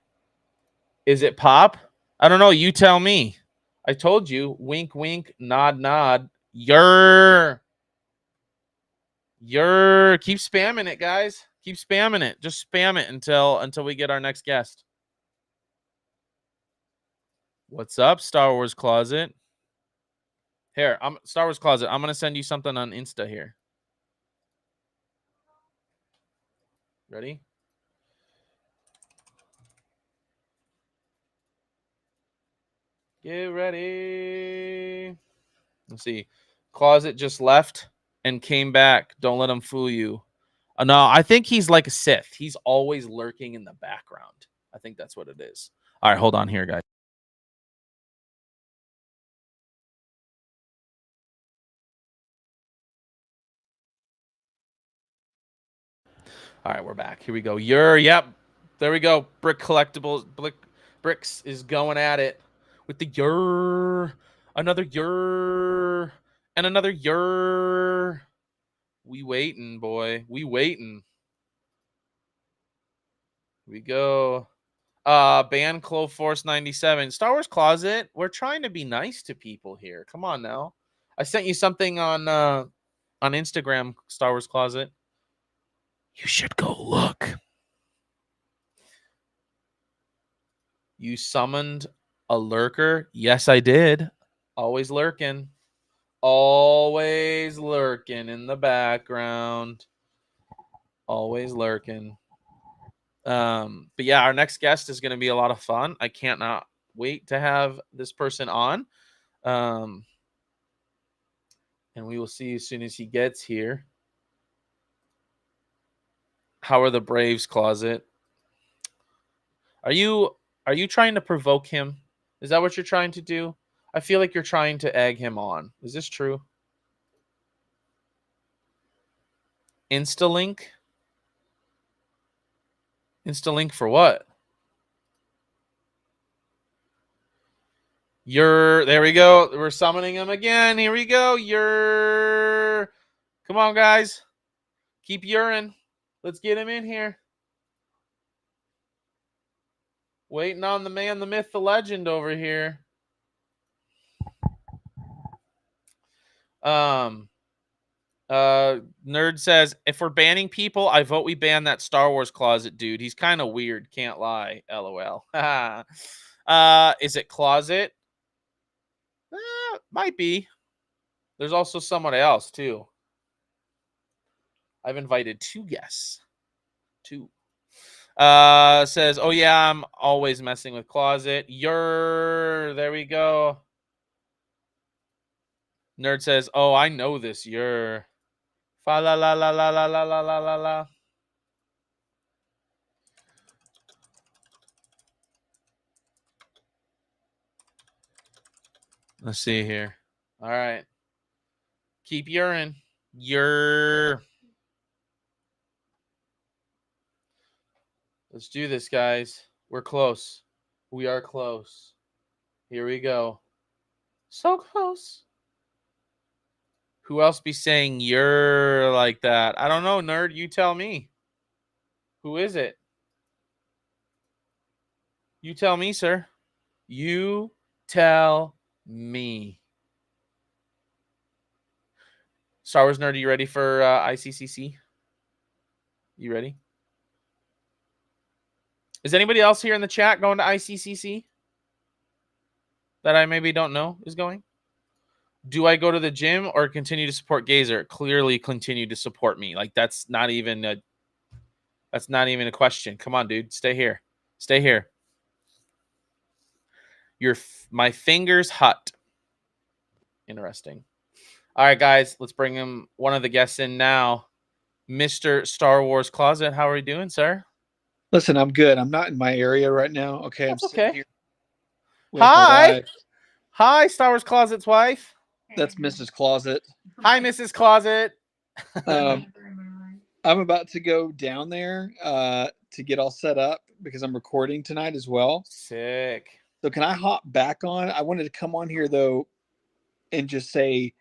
Is it pop? I don't know. You tell me. I told you. Wink, wink, nod, nod. Keep spamming it, guys. Keep spamming it. Just spam it until we get our next guest. What's up, Star Wars Closet? Here, Star Wars Closet. I'm gonna send you something on Insta here. Ready? Get ready. Let's see. Closet just left and came back. Don't let him fool you. No, I think he's like a Sith. He's always lurking in the background. I think that's what it is. All right, hold on here, guys. All right, we're back. Here we go. Yep. There we go. Brick Collectibles. Bricks is going at it with the another and another We waiting, boy. We waiting. Here we go. Ban Clove Force 97. Star Wars Closet. We're trying to be nice to people here. Come on now. I sent you something on Instagram, Star Wars Closet. You should go look. You summoned a lurker? Yes, I did. Always lurking. Always lurking in the background. Always lurking. But yeah, our next guest is going to be a lot of fun. I can't not wait to have this person on. And we will see as soon as he gets here. How are the Braves, Closet? Are you trying to provoke him? Is that what you're trying to do? I feel like you're trying to egg him on. Is this true? Instalink? Instalink for what? There we go. We're summoning him again. Here we go. Come on, guys. Keep urine. Let's get him in here. Waiting on the man, the myth, the legend over here. Nerd says, if we're banning people, I vote we ban that Star Wars Closet dude. He's kind of weird. Can't lie. LOL. Is it Closet? Might be. There's also someone else too. I've invited 2 guests. 2. Says, oh yeah, I'm always messing with Closet. There we go. Nerd says, oh, I know this. Fa la la la la la la la la la la. Let's see here. All right. Keep urine. Let's do this, guys. We're close. We are close. Here we go. So close. Who else be saying you're like that? I don't know, nerd. You tell me. Who is it? You tell me, sir. You tell me. Star Wars nerd, are you ready for ICCC? You ready? Is anybody else here in the chat going to ICCC that I maybe don't know is going? Do I go to the gym or continue to support Gazer? Clearly continue to support me. Like that's not even a question. Come on, dude. Stay here. Stay here. My fingers hut. Interesting. All right, guys, let's bring him one of the guests in now. Mr. Star Wars Closet. How are you doing, sir? Listen, I'm good. I'm not in my area right now. Okay, That's I'm sitting okay. here with my Hi. wife. Hi, Star Wars Closet's wife. That's Mrs. Closet. Hi, Mrs. Closet. I'm about to go down there to get all set up because I'm recording tonight as well. Sick. So can I hop back on? I wanted to come on here though and just say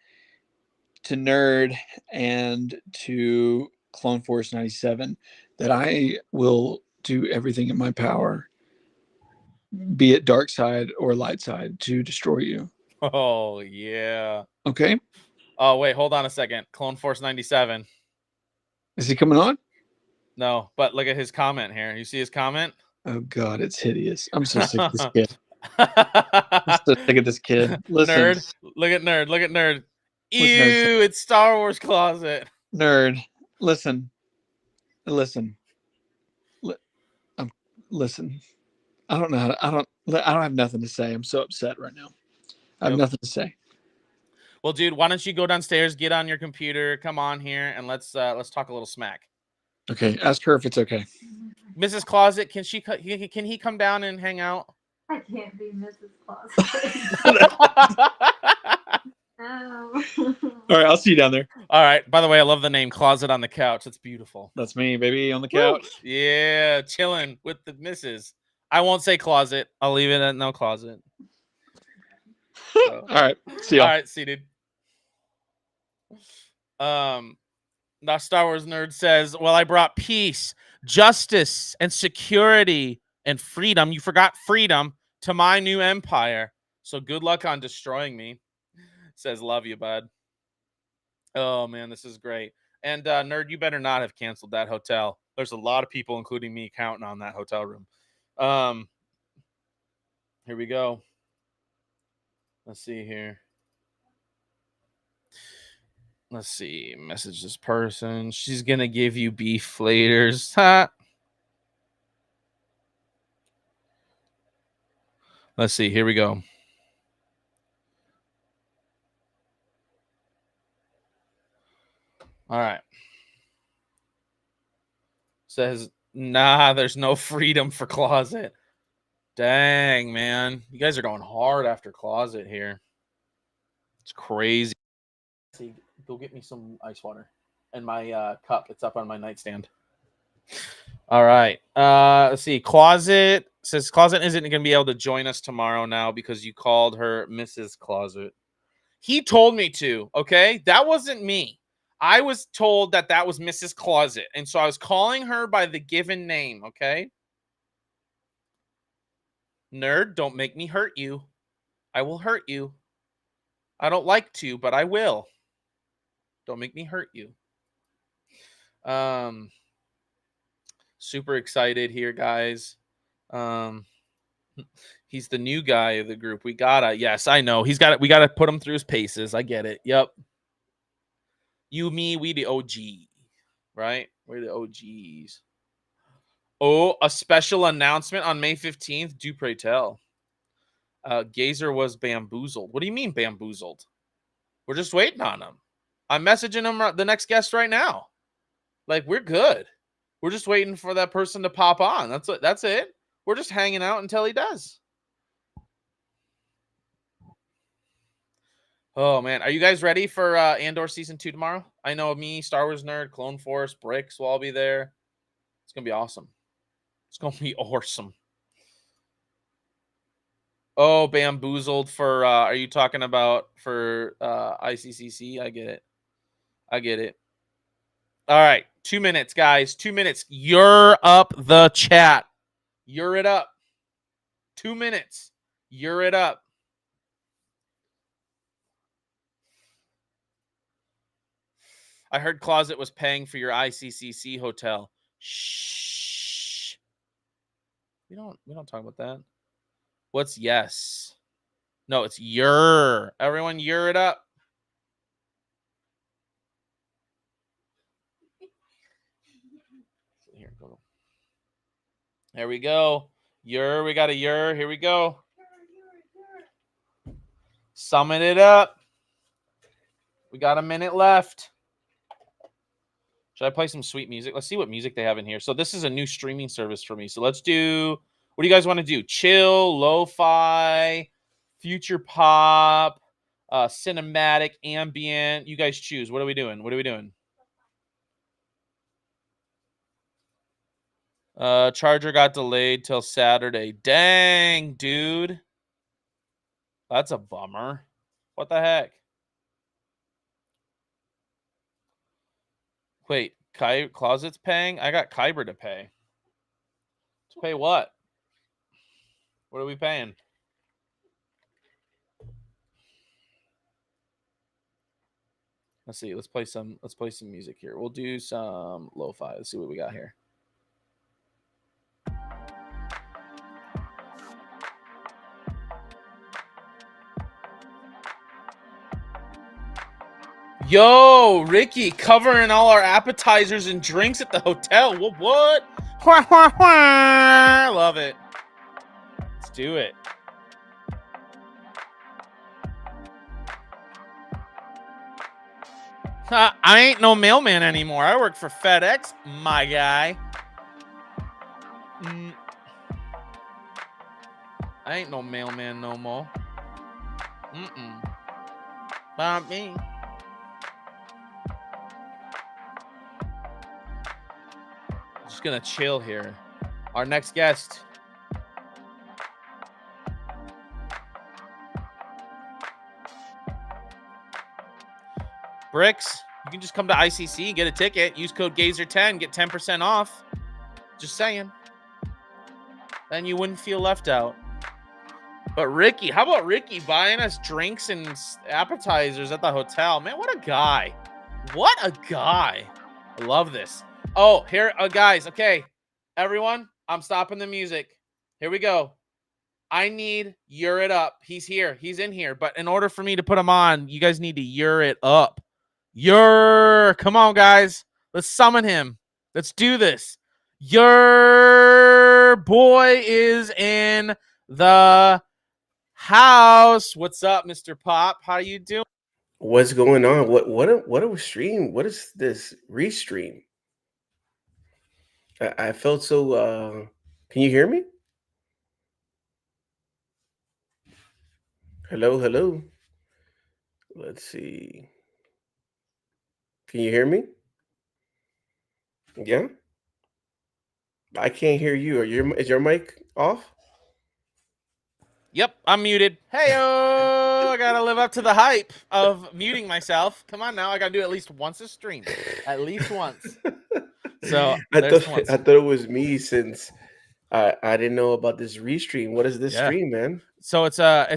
to Nerd and to Clone Force 97 that I will do everything in my power, be it dark side or light side, to destroy you. Oh, yeah. Okay? Oh, wait, hold on a second. Clone Force 97. Is he coming on? No, but look at his comment here. You see his comment? Oh God, it's hideous. I'm so sick of this kid. I'm so sick of this kid. Listen, Nerd. Look at Nerd. Look at Nerd. What's Nerd say? Ew, it's Star Wars Closet. Nerd. Listen. Listen. I don't know how to, I don't have nothing to say. I'm so upset right now. I have Yep. nothing to say. Well, dude, why don't you go downstairs, get on your computer, come on here, and let's talk a little smack. Okay, ask her if it's okay. Mrs. Closet, can he come down and hang out? I can't be Mrs. Closet. All right, I'll see you down there. All right. By the way, I love the name Closet on the Couch. It's beautiful. That's me, baby, on the couch. Woo! Yeah, chilling with the missus. I won't say closet. I'll leave it at no closet. So. All right, see y'all. All right, see, dude. Now Star Wars Nerd says, well, I brought peace, justice, and security and freedom. You forgot freedom to my new empire. So good luck on destroying me. Says, love you, bud. Oh, man, this is great. And Nerd, you better not have canceled that hotel. There's a lot of people, including me, counting on that hotel room. Here we go. Let's see here. Let's see. Message this person. She's going to give you beef flaters. Ha. Let's see. Here we go. All right. Says, nah, there's no freedom for Closet. Dang, man. You guys are going hard after Closet here. It's crazy. See, go get me some ice water and my cup. It's up on my nightstand. All right. Let's see. Closet says Closet isn't going to be able to join us tomorrow now because you called her Mrs. Closet. He told me to. Okay. That wasn't me. I was told that was Mrs. Closet. And so I was calling her by the given name. Okay. Nerd, don't make me hurt you. I will hurt you. I don't like to, but I will. Don't make me hurt you. Super excited here, guys. He's the new guy of the group. Yes, I know. We gotta put him through his paces. I get it. Yep. You, me, we the OG. Right? We're the OGs. Oh, a special announcement on May 15th. Do pray tell. Gazer was bamboozled. What do you mean bamboozled? We're just waiting on him. I'm messaging him the next guest right now. Like, we're good. We're just waiting for that person to pop on. That's it. We're just hanging out until he does. Oh, man. Are you guys ready for Andor Season 2 tomorrow? I know me, Star Wars Nerd, Clone Force, Bricks will all be there. It's going to be awesome. It's going to be awesome. Oh, bamboozled for, are you talking about for ICCC? I get it. All right. 2 minutes, guys. 2 minutes. You're up the chat. You're it up. 2 minutes. You're it up. I heard Closet was paying for your ICCC hotel. Shh. We don't talk about that. What's yes? No, it's your. Everyone, you're it up. Here, go. There we go. We got a Here we go. Summon it up. We got a minute left. Should I play some sweet music? Let's see what music they have in here. So this is a new streaming service for me. So let's do, what do you guys want to do? Chill, lo-fi, future pop, cinematic, ambient. You guys choose. What are we doing? Charger got delayed till Saturday. Dang, dude. That's a bummer. What the heck? Wait, Closet's paying? I got Kyber to pay. To pay what? What are we paying? Let's see. Let's play some music here. We'll do some lo-fi. Let's see what we got here. Yo, Ricky, covering all our appetizers and drinks at the hotel. What? I love it. Let's do it. I ain't no mailman anymore. I work for FedEx, my guy. I ain't no mailman no more. Not me. Just gonna chill here. Our next guest. Bricks, you can just come to ICC, get a ticket, use code GAZER10, get 10% off. Just saying. Then you wouldn't feel left out. But Ricky, how about Ricky buying us drinks and appetizers at the hotel? Man, what a guy. What a guy. I love this. Oh, here, guys, okay. Everyone, I'm stopping the music. Here we go. I need Yur It Up. He's here. He's in here. But in order for me to put him on, you guys need to Yur It Up. Come on, guys. Let's summon him. Let's do this. Your boy is in the house. What's up, Mr. Pop? How you doing? What's going on? What a stream? What is this restream? I felt so. Can you hear me? Hello. Let's see. Can you hear me? Yeah. I can't hear you. Is your mic off? Yep, I'm muted. Hey-o! I gotta live up to the hype of muting myself. Come on now, I gotta do at least once a stream. At least once. So I thought it was me since I didn't know about this restream. What is this stream, man? So it's a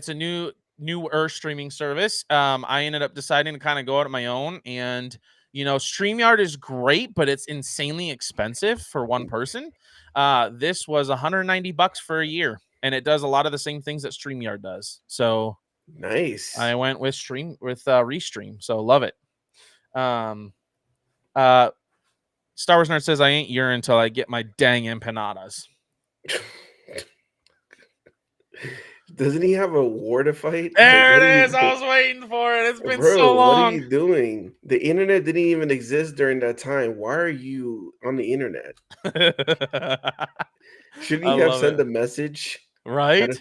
newer streaming service. I ended up deciding to kind of go out on my own, and StreamYard is great, but it's insanely expensive for one person. This was $190 for a year, and it does a lot of the same things that StreamYard does. So nice. I went with Restream, so love it. Star Wars Nerd says I ain't Yur until I get my dang empanadas. Doesn't he have a war to fight? There it is. I was waiting for it. It's been so long. What are you doing? The internet didn't even exist during that time. Why are you on the internet? Shouldn't you have sent a message? Right?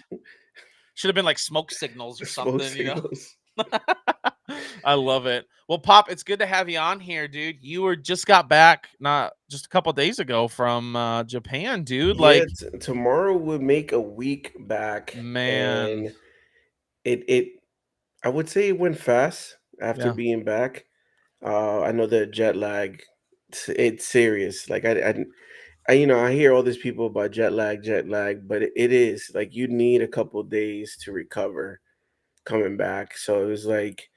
Should have been like smoke signals or something, I love it. Well, Pop, it's good to have you on here, dude. You just got back not just a couple days ago from Japan, dude. Yeah, tomorrow would make a week back. Man. And it I would say it went fast after being back. I know the jet lag, it's serious. Like I I hear all these people about jet lag, but it is like you need a couple days to recover coming back. So it was like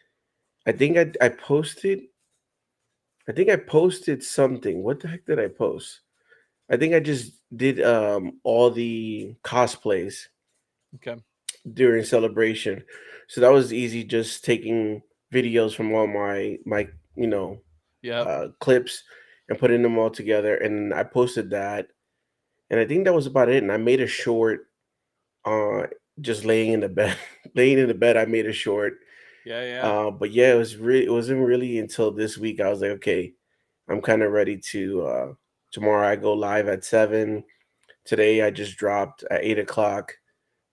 I think I posted something. What the heck did I post? I think I just did all the cosplays during celebration. So that was easy, just taking videos from all my clips and putting them all together. And I posted that, and I think that was about it. And I made a short, uh, just laying in the bed, laying in the bed. I made a short. Yeah. But yeah, it wasn't really until this week I was like, okay, I'm kind of ready to. Tomorrow I go live at 7. Today I just dropped at 8 o'clock,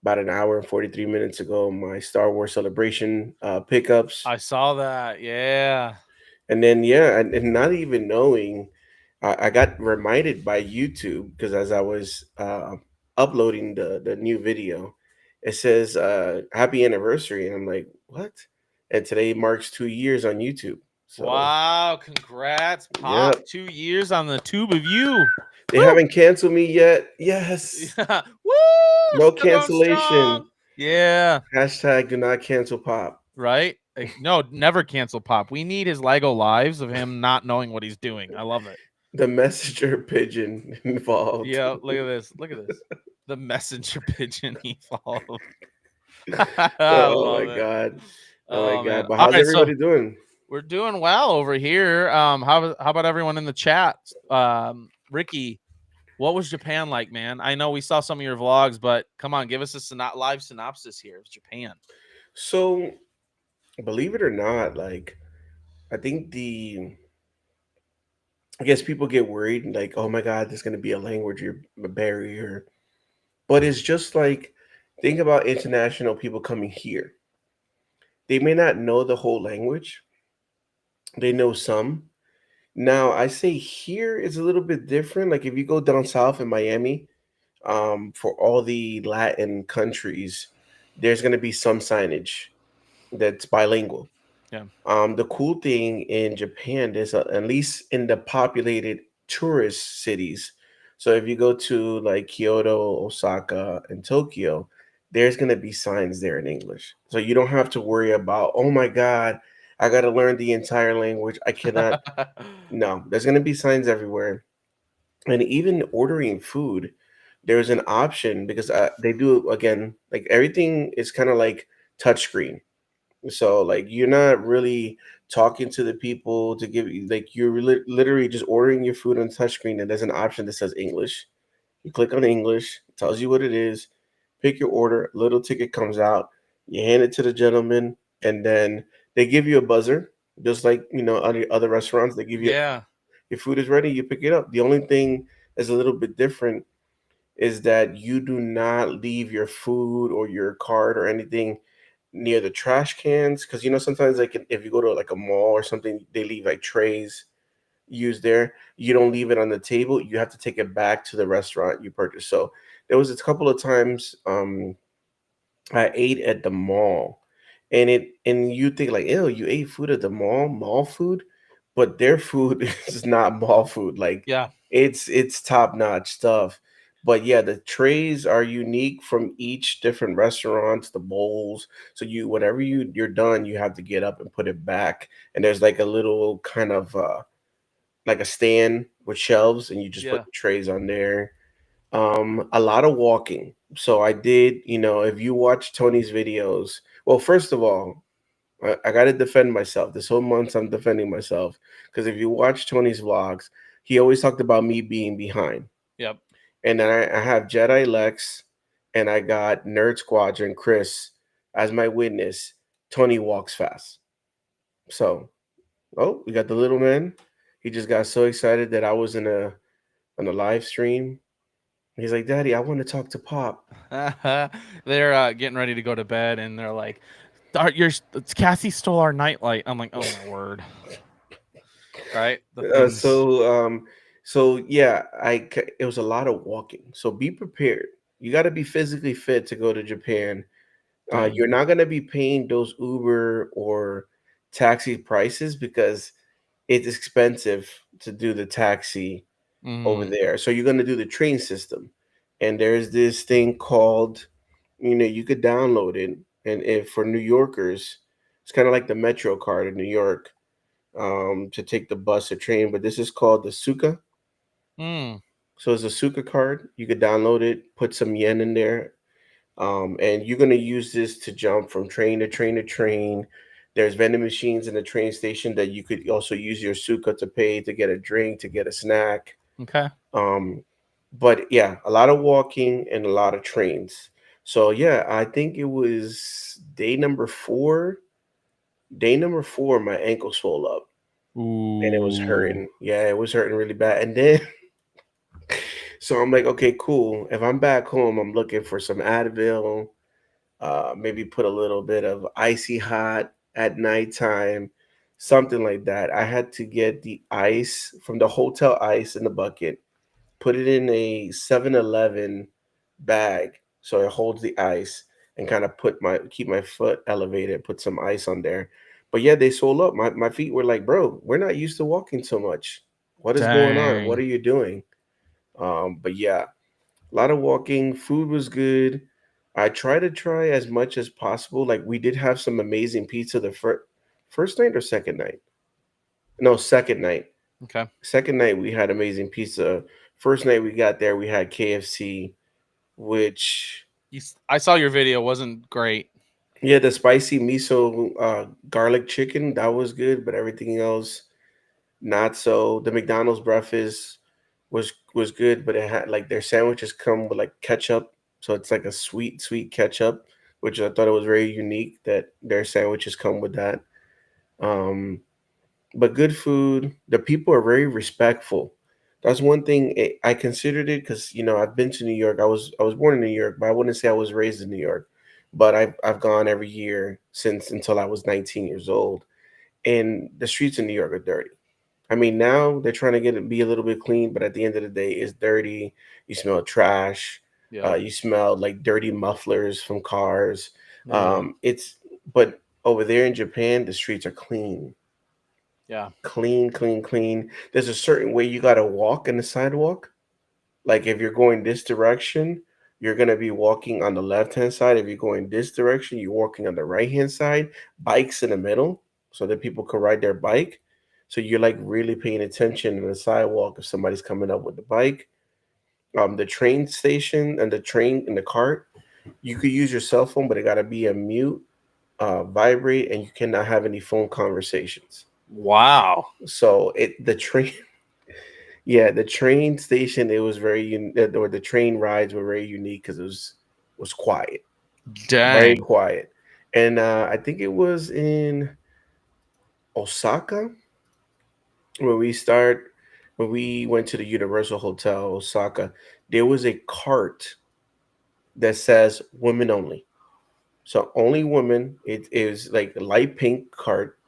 about an hour and 43 minutes ago, my Star Wars Celebration pickups. I saw that. Yeah. And then yeah, and not even knowing, I got reminded by YouTube because as I was uploading the new video, it says happy anniversary, and I'm like, what? And today marks 2 years on YouTube. So Wow. Congrats, yeah, Pop. 2 years on the tube of you. they Woo! haven't canceled me yet. Yes, Yeah. Woo! no Still going cancellation. strong. Yeah. Hashtag do not cancel Pop. Right? No, never cancel Pop. We need his Lego lives of him not knowing what he's doing. I love it. The messenger pigeon involved. Yeah, look at this. Look at this. The messenger pigeon evolved. I Oh my love it. god. Oh my Oh man. god. But All how's right, so everybody doing? we're doing well over here. How about everyone in the chat? Ricky, what was Japan like, man? I know we saw some of your vlogs, but come on, give us a live synopsis here of Japan. So, believe it or not, like I think I guess people get worried like, oh my god, there's gonna be a language barrier. But it's just like think about international people coming here. They may not know the whole language. They know some. Now I say here is a little bit different. Like if you go down south in Miami, for all the Latin countries, there's gonna be some signage that's bilingual. Yeah. The cool thing in Japan is at least in the populated tourist cities. So if you go to like Kyoto, Osaka, and Tokyo, there's gonna be signs there in English. So you don't have to worry about, oh my God, I gotta learn the entire language. I cannot. No, there's gonna be signs everywhere. And even ordering food, there's an option because they do again, like everything is kind of like touchscreen, so like you're not really talking to the people to give you like you're literally just ordering your food on touchscreen, and there's an option that says English. You click on English, it tells you what it is, pick your order, little ticket comes out, you hand it to the gentleman, and then they give you a buzzer, just like other restaurants. They give you Yeah. your food is ready, you pick it up. The only thing that's a little bit different is that you do not leave your food or your card or anything near the trash cans, because sometimes like if you go to like a mall or something, they leave like trays used there. You don't leave it on the table, you have to take it back to the restaurant you purchased. So there was a couple of times I ate at the mall, and you think like, ew, you ate food at the mall food, but their food is not mall food. Like Yeah. it's top notch stuff. But yeah, the trays are unique from each different restaurants, the bowls. So you whenever you're done, you have to get up and put it back. And there's like a little kind of like a stand with shelves, and you just put Yeah. the trays on there. A lot of walking. So I did, if you watch Tony's videos, well, first of all, I got to defend myself. This whole month, I'm defending myself because if you watch Tony's vlogs, he always talked about me being behind. Yep. And then I have Jedi Lex, and I got Nerd Squadron Chris as my witness. Tony walks fast. So, oh, we got the little man. He just got so excited that I was on a live stream. He's like, Daddy, I want to talk to Pop. They're getting ready to go to bed, and they're like, Cassie stole our nightlight." I'm like, "Oh my word!" Right? The things. So yeah, it was a lot of walking. So be prepared. You got to be physically fit to go to Japan. Dang. You're not gonna be paying those Uber or taxi prices because it's expensive to do the taxi over Mhm. there. So you're gonna do the train system, and there's this thing called, you could download it, and if for New Yorkers, it's kind of like the Metro card in New York, to take the bus or train, but this is called the Suka. Mm. So it's a Suka card. You could download it, put some yen in there, and you're gonna use this to jump from train to train to train. There's vending machines in the train station that you could also use your suka to pay to get a drink, to get a snack. Okay. But yeah, a lot of walking and a lot of trains. So yeah, I think it was day number 4. Day number 4, my ankle swelled up and it was Ooh. hurting. Yeah, it was hurting really bad. And then so I'm like, okay, cool. If I'm back home, I'm looking for some Advil, maybe put a little bit of icy hot at nighttime, something like that. I had to get the ice from the hotel ice in the bucket, put it in a 7-Eleven bag so it holds the ice and kind of keep my foot elevated, put some ice on there. But yeah, they swelled up. My feet were like, bro, we're not used to walking so much. What is going on? What Dang. are you doing? But yeah, a lot of walking. Food was good. I try as much as possible. Like we did have some amazing pizza the first night or second night. No, second night. Okay. Second night we had amazing pizza. First night we got there, we had KFC, which I saw your video. Wasn't great. yeah, the spicy miso garlic chicken that was good, but everything else not so. The McDonald's breakfast was good, but it had like their sandwiches come with like ketchup, so it's like a sweet ketchup, which I thought it was very unique that their sandwiches come with that. Um, but good food. The people are very respectful. That's one thing I considered it because I've been to New York. I was born in New York, but I wouldn't say I was raised in New York. But I've gone every year since until I was 19 years old, and the streets in New York are dirty. I mean, now they're trying to get it be a little bit clean, but at the end of the day, it's dirty. You smell trash. Yeah. You smell like dirty mufflers from cars. Yeah. It's but over there in Japan, the streets are clean, Yeah. clean, clean, clean. There's a certain way you got to walk in the sidewalk. Like if you're going this direction, you're gonna be walking on the left hand side. If you're going this direction, you're walking on the right hand side. Bikes in the middle, so that people can ride their bike. So you're like really paying attention in the sidewalk if somebody's coming up with the bike. The train station and the train in the cart, you could use your cell phone, but it gotta be a mute, vibrate, and you cannot have any phone conversations. Wow. So the train yeah, the train station, it was or the train rides were very unique because it was quiet, very Dang. quiet. And I think it was in Osaka when we went to the Universal Hotel Osaka. There was a cart that says women only, so only women. It is like a light pink cart.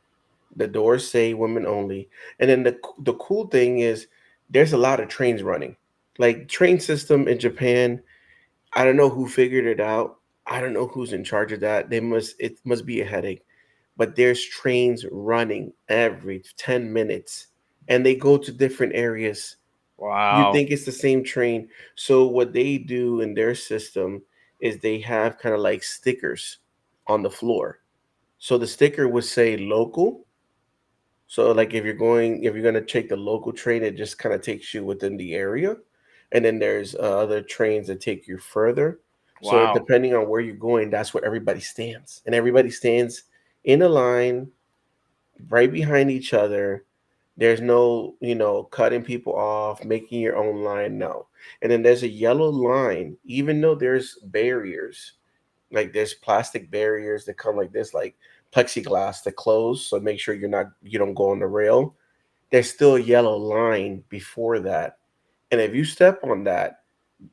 The doors say women only, and then the cool thing is there's a lot of trains running. Like train system in Japan, I don't know who figured it out. I don't know who's in charge of that. It must be a headache. But there's trains running every 10 minutes and they go to different areas. You Wow. think it's the same train. So what they do in their system is they have kind of like stickers on the floor. So the sticker would say local. So like if you're gonna take the local train, it just kind of takes you within the area, and then there's other trains that take you further. So Wow. depending on where you're going, that's where everybody stands, and everybody stands in a line right behind each other. There's no cutting people off, making your own line. No, and then there's a yellow line, even though there's barriers, like there's plastic barriers that come like this, like plexiglass that close, so make sure you don't go on the rail. There's still a yellow line before that. And if you step on that,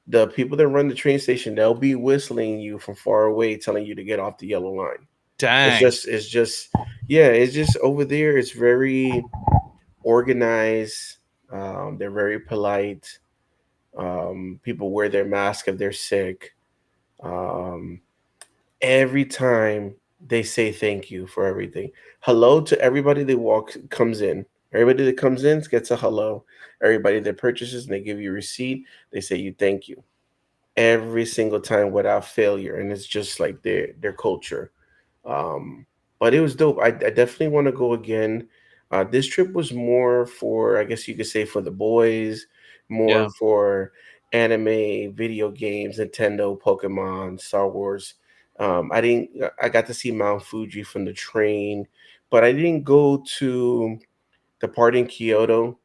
the people that run the train station, they'll be whistling you from far away, telling you to get off the yellow line. Dang. Yeah, it's just over there. It's very organized. They're very polite. People wear their mask if they're sick. Um, every time they say thank you for everything. Hello to everybody that walks comes in. Everybody that comes in gets a hello. Everybody that purchases and they give you a receipt, they say you thank you every single time without failure, and it's just like their culture. Um, but it was dope. I definitely want to go again. This trip was more for, I guess you could say, for the boys, more Yeah. for anime, video games, Nintendo, Pokemon, Star Wars. I got to see Mount Fuji from the train, but I didn't go to the part in Kyoto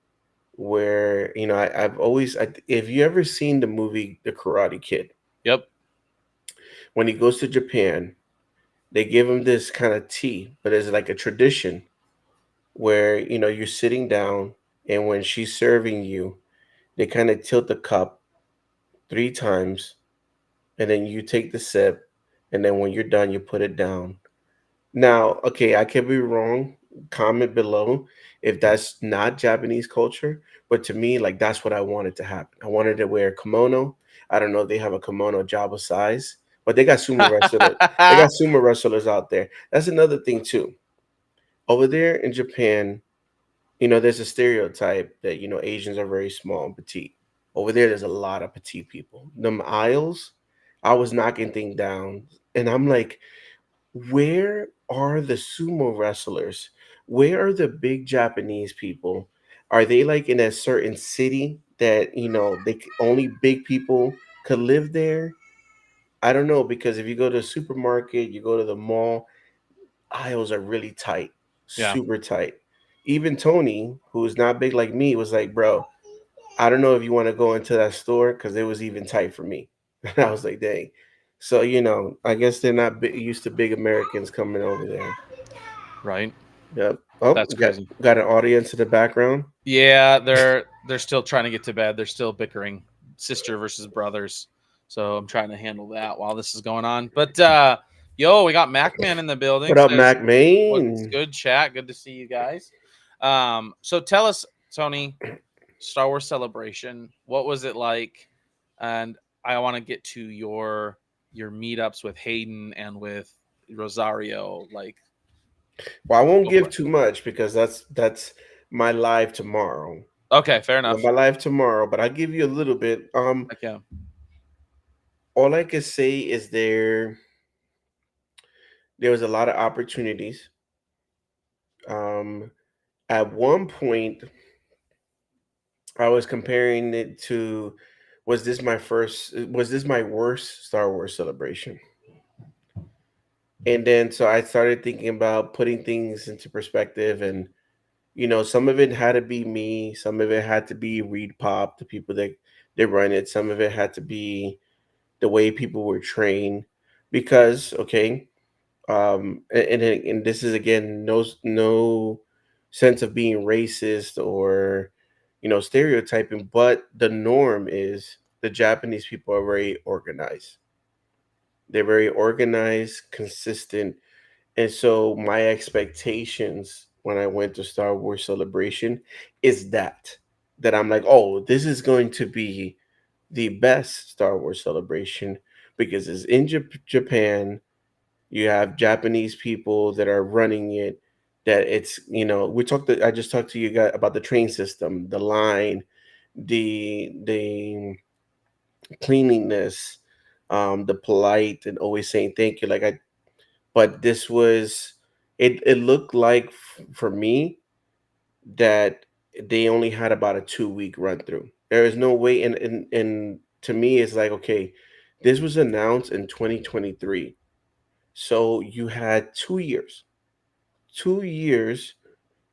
where I've always. If you ever seen the movie The Karate Kid, Yep. when he goes to Japan, they give him this kind of tea, but it's like a tradition where you're sitting down, and when she's serving you, they kind of tilt the cup 3 times, and then you take the sip, and then when you're done, you put it down. Now, okay, I could be wrong. Comment below if that's not Japanese culture, but to me, like that's what I wanted to happen. I wanted to wear a kimono. I don't know if they have a kimono Java size, but they got sumo wrestlers. They got sumo wrestlers out there. That's another thing too. Over there in Japan, there's a stereotype that Asians are very small and petite. Over there's a lot of petite people. Them aisles, I was knocking things down, and I'm like, where are the sumo wrestlers? Where are the big Japanese people? Are they like in a certain city that only big people could live there? I don't know, because if you go to a supermarket, you go to the mall, aisles are really tight, Yeah. super tight. Even Tony, who's not big like me, was like, "Bro, I don't know if you want to go into that store because it was even tight for me." And I was like, "Dang." So I guess they're not used to big Americans coming over there. Right. Yep. Oh, That's crazy. got an audience in the background. Yeah, they're still trying to get to bed. They're still bickering, sister versus brothers. So I'm trying to handle that while this is going on. But yo, we got MacMan in the building. What up, Says, Mac "What's Main? good, chat? Good to see you guys." So tell us, Tony, Star Wars Celebration. What was it like? And I want to get to your meetups with Hayden and with Rosario. Like, Well, I won't go for give it. too much because that's my live tomorrow. Okay, fair enough. My live tomorrow, but I'll give you a little bit. Okay. All I can say is there was a lot of opportunities. Um, at one point, I was comparing it to, was this my worst Star Wars celebration? And then so I started thinking about putting things into perspective, and some of it had to be me, some of it had to be Reed Pop, the people that they run it, some of it had to be the way people were trained. Because okay, and this is again no sense of being racist or stereotyping, but the norm is the Japanese people are very organized. They're very organized, consistent. And so my expectations when I went to Star Wars Celebration is that I'm like, oh, this is going to be the best Star Wars Celebration because it's in Japan. You have Japanese people that are running it. That it's I just talked to you guys about the train system, the line, the cleanliness, the polite and always saying thank you. But this was it looked like for me that they only had about a 2 week run through. There is no way, and to me it's like, okay, this was announced in 2023. So you had 2 years, 2 years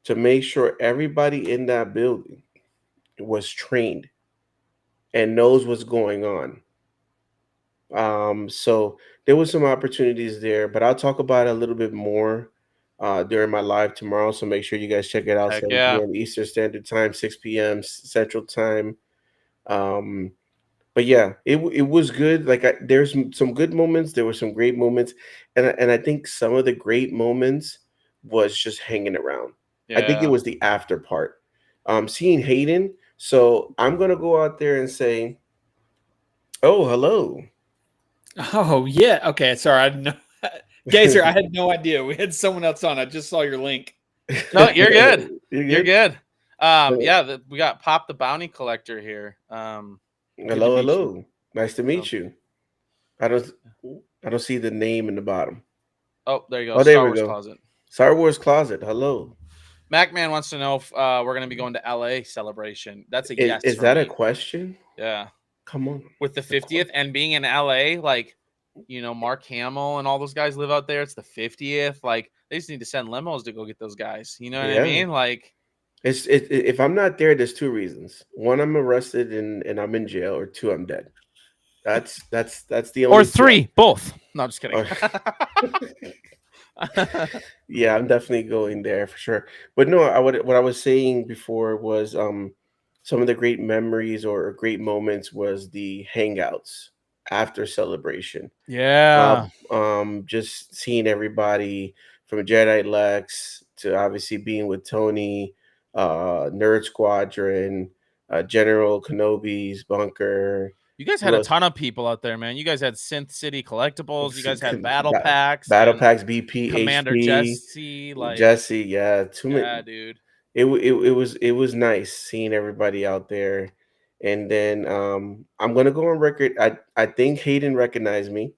to make sure everybody in that building was trained and knows what's going on. So there was some opportunities there, but I'll talk about it a little bit more during my live tomorrow. So make sure you guys check it out, Heck 7 yeah. p.m. Eastern Standard Time, 6 p.m. Central Time. Um, but yeah, it was good. Like there's some good moments, there were some great moments, and I think some of the great moments was just hanging around. I think it Yeah. was the after part. Seeing Hayden. So I'm gonna go out there and say, oh, hello. Oh yeah. Okay. Sorry, I didn't know. Gazer, I had no idea. We had someone else on. I just saw your link. No, you're good. You're You're good. good. Yeah, we got Pop the Bounty Collector here. Good to Hello, meet you. hello. Nice to So, meet you. I don't I don't see the name in the bottom. oh, there you go. Oh, there Star we Wars go. Closet. Star Wars Closet. Hello. MacMan wants to know if we're going to be going to LA celebration. That's a yes Is for that a me. question? Yeah. Come on. With the 50th and being in LA, like Mark Hamill and all those guys live out there. It's the 50th. Like, they just need to send limos to go get those guys. You know what I Yeah. mean? Like, If I'm not there, there's two reasons. One, I'm arrested and I'm in jail, or two, I'm dead. That's the only or three, both. No, just kidding. Yeah, I'm definitely going there for sure. But no, what I was saying before was some of the great memories or great moments was the hangouts after celebration. Yeah. Just seeing everybody from Jedi Lex to obviously being with Tony, Nerd Squadron, General Kenobi's bunker. You guys had Who a else? ton of people out there, man. You guys had Synth City collectibles. You guys had battle Ba- packs. Battle and Packs, BP, Commander HP, Jesse. Like, Jesse. Yeah, too many. yeah, dude. It was nice seeing everybody out there. And then I'm gonna go on record. I think Hayden recognized me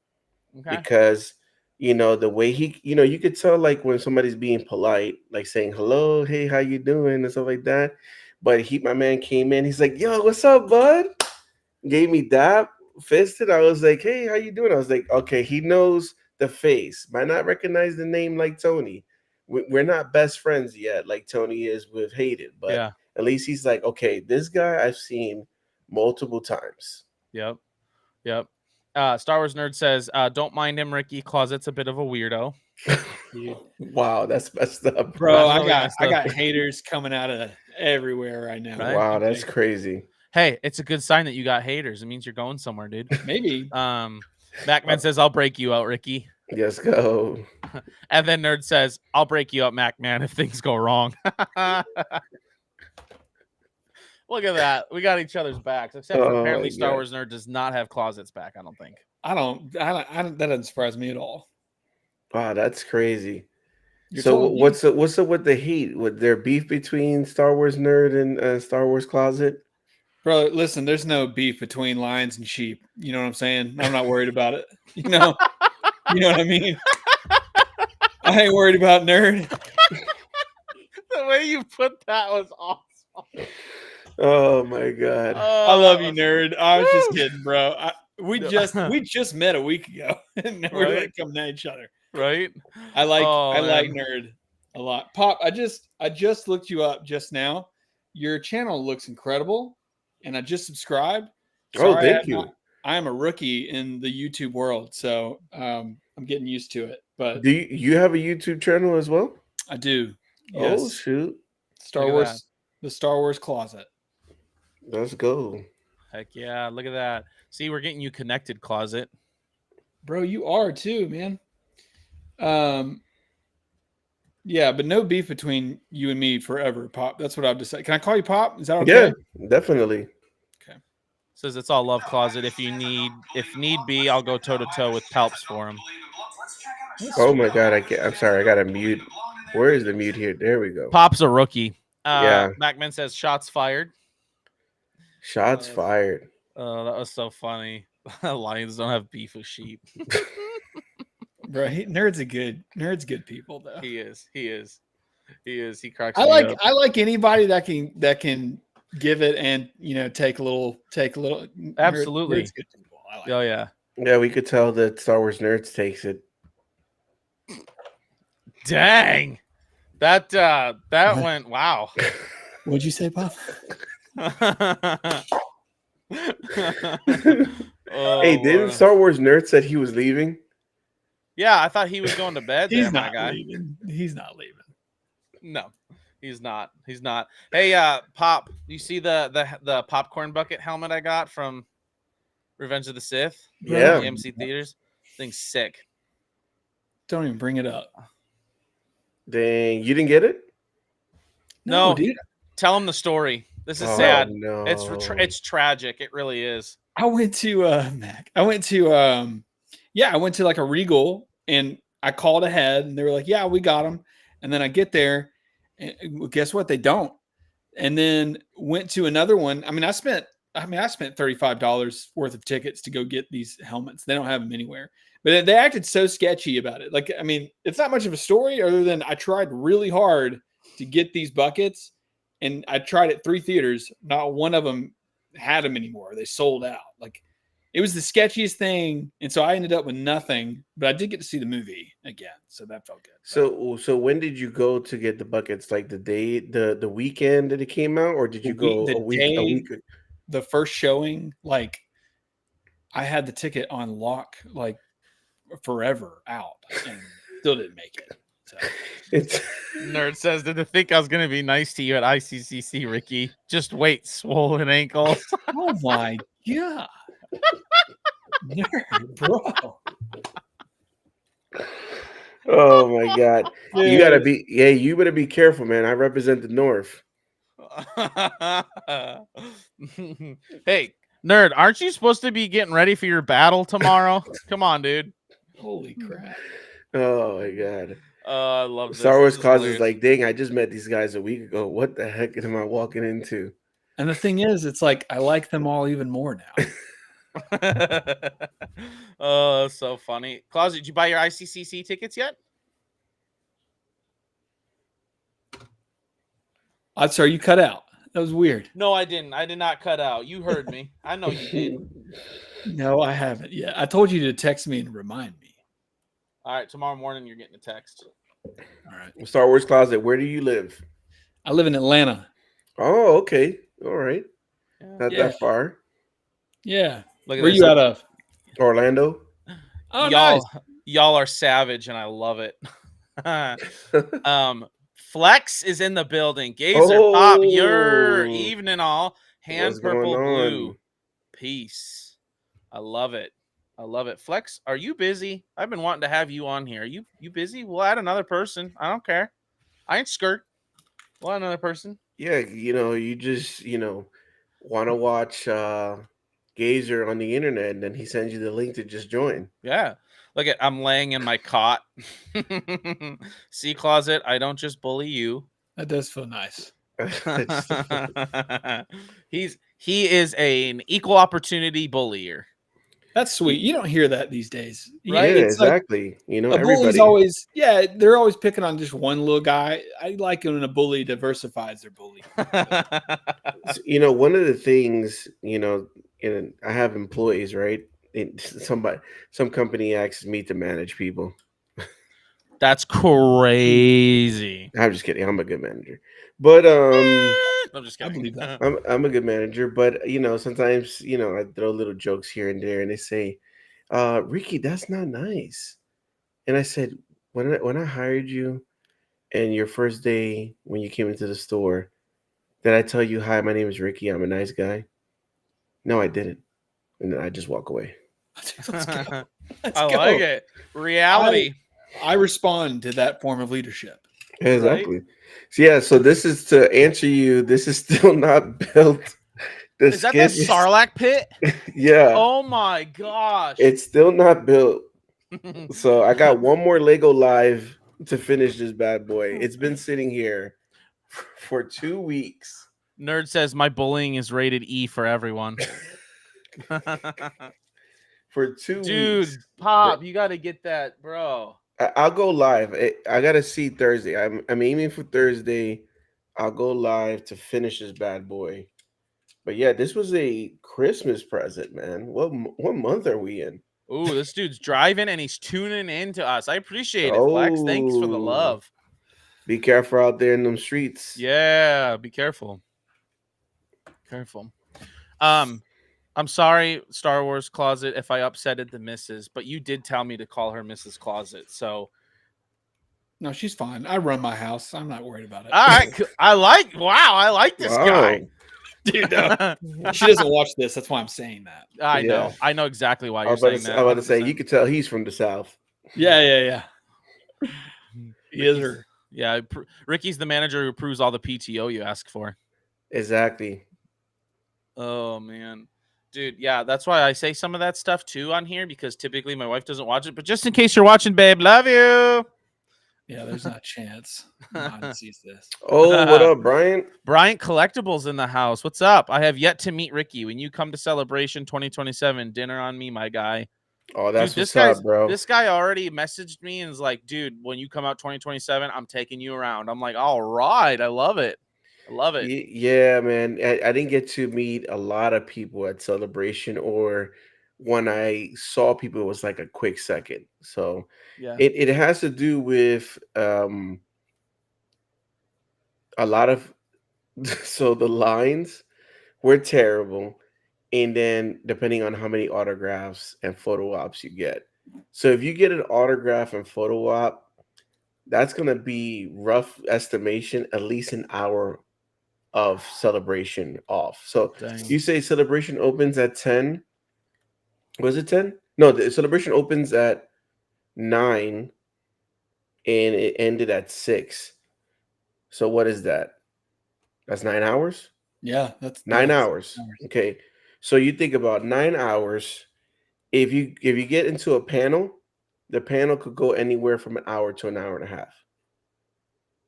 Okay. because the way he, you could tell like when somebody's being polite, like saying hello, hey, how you doing, and stuff like that. But my man came in, he's like, yo, what's up, bud? Gave me that fisted. I was like, hey, how you doing? I was like, okay, he knows the face. Might not recognize the name like Tony. We're not best friends yet, like Tony is with Hayden, but Yeah. at least he's like, okay, this guy I've seen multiple times. Yep. Star Wars Nerd says, don't mind him, Ricky. Closet's a bit of a weirdo. Dude. Wow, that's messed up, Bro, That's I really got messed I up. got haters coming out of everywhere right now. Right? Wow, Okay. that's crazy. Hey, it's a good sign that you got haters. It means you're going somewhere, dude. Maybe. Macman says, I'll break you out, Ricky. Let's go. And then Nerd says, I'll break you up, Macman, if things go wrong. Look at that. We got each other's backs, except for Oh, apparently Star yeah. Wars Nerd does not have closets back, I don't think. I don't that doesn't surprise me at all. Wow, that's crazy. You're So telling me. what's up with the hate? With there beef between Star Wars Nerd and Star Wars Closet? Bro, listen, there's no beef between lions and sheep. You know what I'm saying? I'm not worried about it. You know what I mean? I ain't worried about Nerd. The way you put that was awesome. Oh my god. I love you, Nerd. I was just kidding, bro. We just met a week ago, and now we're Right. like coming at each other. Right? I like man. Nerd a lot. Pop, I just looked you up just now. Your channel looks incredible, and I just subscribed. Oh, thank you. I am a rookie in the YouTube world, so I'm getting used to it. But Do you have a YouTube channel as well? I do. Oh Yes. shoot. Star Look at Wars, the Star Wars Closet. Let's go. Heck yeah, look at that. See, we're getting you connected, Closet. Bro, you are too, man. Yeah, but no beef between you and me forever, Pop. That's what I've decided. Can I call you Pop? Is that okay? Yeah, definitely. Says it's all love, Closet. If need be, I'll go toe to toe with Palps for him. Oh my god, I'm sorry, I gotta mute. Where is the mute here? There we go. Pop's a rookie. Yeah. Macman says shots fired. Shots fired. Oh, that was so funny. Lions don't have beef with sheep. Bro, Nerd's good people though. He is. He cracks I me like up. I like anybody that can give it and take a little. Absolutely. Nerd's good people. I like Oh yeah. Yeah, we could tell that Star Wars Nerds takes it. Dang. That went wow. What'd you say, Pop? Hey, didn't Star Wars Nerd said he was leaving? Yeah, I thought he was going to bed. He's there, my not guy. leaving. He's not leaving. No, he's not. He's not. Hey, Pop, you see the popcorn bucket helmet I got from Revenge of the Sith? Yeah. The MC Theaters. Thing's sick. Don't even bring it up. Dang, you didn't get it? No, dude. Tell him the story. This is Oh, sad. no. It's tragic. It really is. I went to Mac. I went to like a Regal, and I called ahead, and they were like, "Yeah, we got them." And then I get there, and guess what? They don't. And then went to another one. I spent $35 worth of tickets to go get these helmets. They don't have them anywhere. But they acted so sketchy about it. Like, it's not much of a story other than I tried really hard to get these buckets, and I tried at 3 theaters. Not one of them had them anymore. They sold out. Like, it was the sketchiest thing, and so I ended up with nothing. But I did get to see the movie again, so that felt good. So when did you go to get the buckets? Like the weekend that it came out, or did you go the a week? day, the first showing, like I had the ticket on lock, like forever out, and still didn't make it. So It's Nerd says, did they think I was going to be nice to you at ICCC, Ricky? Just wait, swollen ankles. oh my god, nerd, bro. oh my god. You gotta Dude. you better be careful, man. I represent the North. Hey, Nerd, aren't you supposed to be getting ready for your battle tomorrow? Come on, dude. Holy crap. Oh my god. I love this. Star Wars This is Closet is hilarious. like, dang, I just met these guys a week ago. What the heck am I walking into? And the thing is, it's like I like them all even more now. Oh, so funny. Closet, did you buy your ICCC tickets yet? I'm sorry, you cut out. That was weird. No, I didn't. I did not cut out. You heard me. I know you did. No, I haven't yet. I told you to text me and remind me. All right, tomorrow morning you're getting a text. All right. Star Wars Closet, where do you live? I live in Atlanta. Oh, okay. All right. Not Yeah. that far. Yeah. Look at Where this. you out of? Orlando. Oh, y'all are savage, and I love it. Flex is in the building. Gazer Pop, your evening all. Hand What's going purple on? blue. Peace. I love it. I love it. Flex, are you busy? I've been wanting to have you on here. You busy? We'll add another person. I don't care. I ain't skirt. We'll add another person. Yeah, you just, want to watch Gazer on the internet, and then he sends you the link to just join. Yeah. Look at I'm laying in my cot. See, Closet, I don't just bully you. That does feel nice. He is an equal opportunity bullier. That's sweet. You don't hear that these days. Right? Yeah, It's like exactly. a bully's Everybody. always, they're always picking on just one little guy. I like when a bully diversifies their bully. One of the things, and I have employees, right? And some company asks me to manage people. That's crazy. I'm just kidding. I'm a good manager, but I'm just kidding. I believe that. I'm a good manager. But sometimes I throw little jokes here and there, and they say, "Ricky, that's not nice." And I said, when I hired you, and your first day when you came into the store, did I tell you, "Hi, my name is Ricky. I'm a nice guy"? No, I didn't. And then I just walk away. Let's go. I like it. Reality. I respond to that form of leadership. Exactly. Right? So this is to answer you. This is still not built. Is that the Sarlacc pit? Yeah. Oh my gosh. It's still not built. So I got one more Lego live to finish this bad boy. It's been sitting here for 2 weeks. Nerd says my bullying is rated E for everyone. For 2 weeks. Dude, Pop, you got to get that, bro. I'll go live. I got to see Thursday. I'm aiming for Thursday. I'll go live to finish this bad boy. But yeah, this was a Christmas present, man. What month are we in? Ooh, this dude's driving and he's tuning in to us. I appreciate it, Flex. Thanks for the love. Be careful out there in them streets. Yeah, be careful. Careful. I'm sorry, Star Wars Closet, if I upsetted the missus, but you did tell me to call her Mrs. Closet. So no, she's fine. I run my house. I'm not worried about it. All right. I like this guy. Dude, no. She doesn't watch this. That's why I'm saying that. I know. I know exactly why you're saying that. I was about to say, you could tell he's from the South. Yeah. He is her. Yeah, Ricky's the manager who approves all the PTO you ask for. Exactly. Oh, man. Dude, yeah, that's why I say some of that stuff, too, on here, because typically my wife doesn't watch it. But just in case you're watching, babe, love you. Yeah, there's not a chance. Mom sees this. Oh, what up, Brian? Bryant Collectibles in the house. What's up? I have yet to meet Ricky. When you come to Celebration 2027, dinner on me, my guy. Oh, that's dude, what's up, bro. This guy already messaged me and is like, dude, when you come out 2027, I'm taking you around. I'm like, all right. I love it. I love it. Yeah, man. I didn't get to meet a lot of people at Celebration or when I saw people, it was like a quick second. So Yeah. it has to do with a lot of so the lines were terrible, and then depending on how many autographs and photo ops you get. So if you get an autograph and photo op, that's gonna be rough estimation at least an hour of celebration off. So Dang. you say celebration opens at 10. Was it 10? No, the celebration opens at 9 and it ended at 6. So what is that? That's 9 hours? Yeah, that's 9 hours. hours. Okay. So you think about 9 hours. If you get into a panel, the panel could go anywhere from an hour to an hour and a half.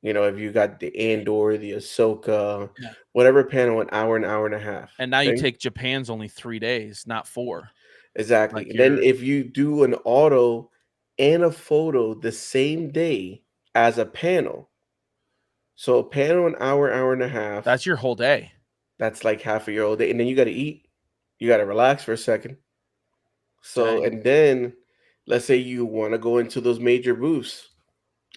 If you got the Andor, the Ahsoka, Yeah. whatever panel, an hour and a half. And now you Okay? take Japan's only 3 days, not 4. Exactly. Like And then you're if you do an auto and a photo the same day as a panel, so a panel an hour and a half, that's your whole day. that's like half of your whole day. And then you got to eat, you got to relax for a second. So, Dang. and then let's say you want to go into those major booths,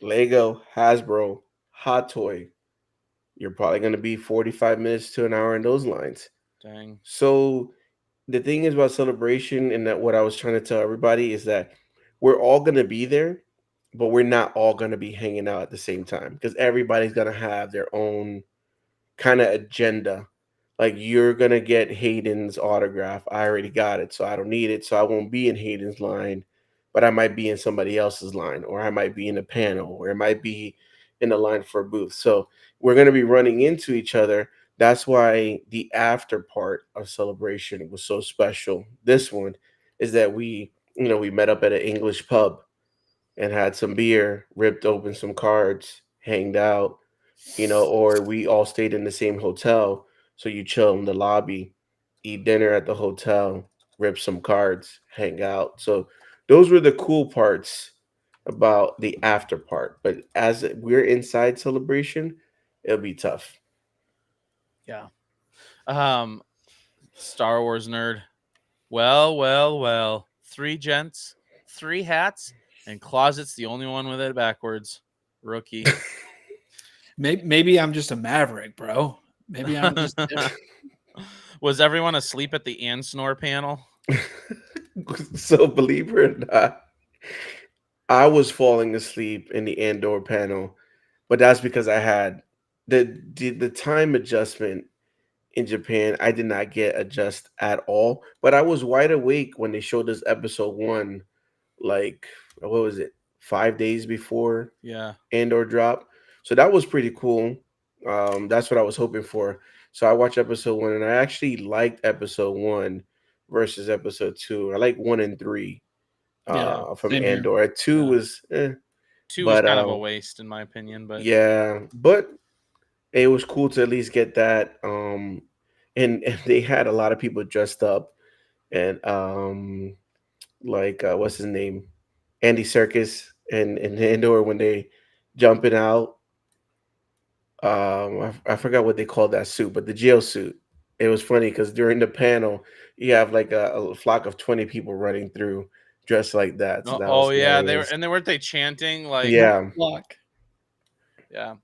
Lego, Hasbro, Hot Toy, you're probably going to be 45 minutes to an hour in those lines. Dang. So the thing is about celebration, and that what I was trying to tell everybody is that we're all going to be there, but we're not all going to be hanging out at the same time because everybody's going to have their own kind of agenda. Like you're going to get Hayden's autograph. I already got it, so I don't need it. So I won't be in Hayden's line, but I might be in somebody else's line, or I might be in a panel, or it might be in a line for a booth. So we're going to be running into each other. That's why the after part of celebration was so special. This one is that we met up at an English pub and had some beer, ripped open some cards, hanged out, or we all stayed in the same hotel. So you chill in the lobby, eat dinner at the hotel, rip some cards, hang out. So those were the cool parts about the after part. But as we're inside celebration, it'll be tough. Yeah. Star Wars nerd. Well. 3 gents, 3 hats, and closet's the only one with it backwards. Rookie. Maybe I'm just a maverick, bro. Maybe I'm just different. Was everyone asleep at the Ansnor panel? So believe it or not, I was falling asleep in the Andor panel, but that's because I had the time adjustment in Japan. I did not get adjust at all, but I was wide awake when they showed us episode one. Like what was it, 5 days before Yeah. Andor drop? So that was pretty cool. That's what I was hoping for. So I watched episode one, and I actually liked episode one versus episode two. I like 1 and 3 Yeah, from same here. Andor. Two Yeah. was 2 was but kind of a waste in my opinion, but yeah, but it was cool to at least get that. And they had a lot of people dressed up, and like what's his name, Andy Serkis and Andor when they jumping out. I forgot what they called that suit, but the jail suit. It was funny because during the panel, you have like a flock of 20 people running through dressed like that. So that oh was yeah, hilarious. weren't they chanting like Yeah. Luck. yeah.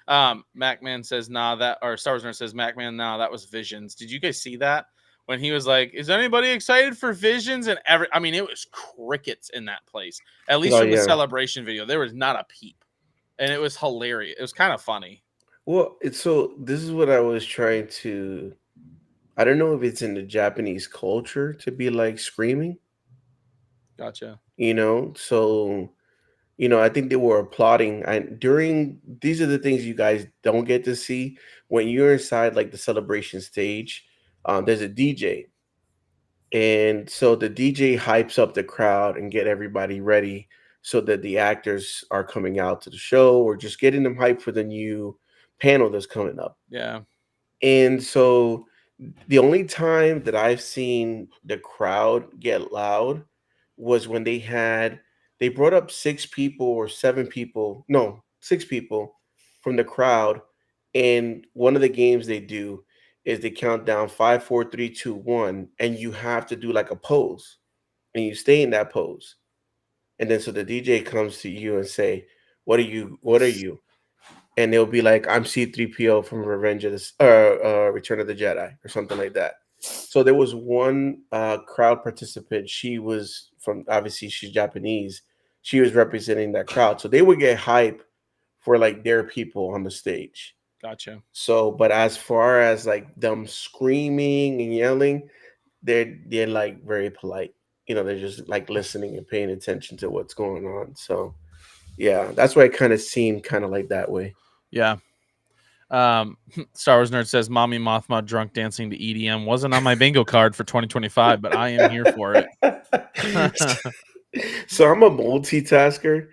Macman says nah that or Star Wars Nerd says Macman nah that was Visions. Did you guys see that? When he was like, is anybody excited for Visions? And it was crickets in that place. At least Oh from the yeah. celebration video. There was not a peep. And it was hilarious. It was kind of funny. Well, so this is what I was trying to. I don't know if it's in the Japanese culture to be like screaming, Gotcha. So I think they were applauding. And during these are the things you guys don't get to see when you're inside like the celebration stage. There's a DJ, and so the DJ hypes up the crowd and get everybody ready so that the actors are coming out to the show or just getting them hyped for the new panel that's coming up. Yeah. And so the only time that I've seen the crowd get loud was when they brought up 6 people or 7 people, no, 6 people from the crowd. And one of the games they do is they count down 5, 4, 3, 2, 1, and you have to do like a pose, and you stay in that pose, and then so the DJ comes to you and say, "What are you? What are you?" And they'll be like, "I'm C-3PO from Return of the Jedi," or something like that. So there was one crowd participant. She was from, obviously she's Japanese. She was representing that crowd, so they would get hype for like their people on the stage. Gotcha. So, but as far as like them screaming and yelling, they're like very polite. They're just like listening and paying attention to what's going on. So, yeah, that's why it kind of seemed kind of like that way. Yeah. Star Wars Nerd says, "Mommy Mothma drunk dancing to EDM wasn't on my bingo card for 2025, but I am here for it." So I'm a multitasker.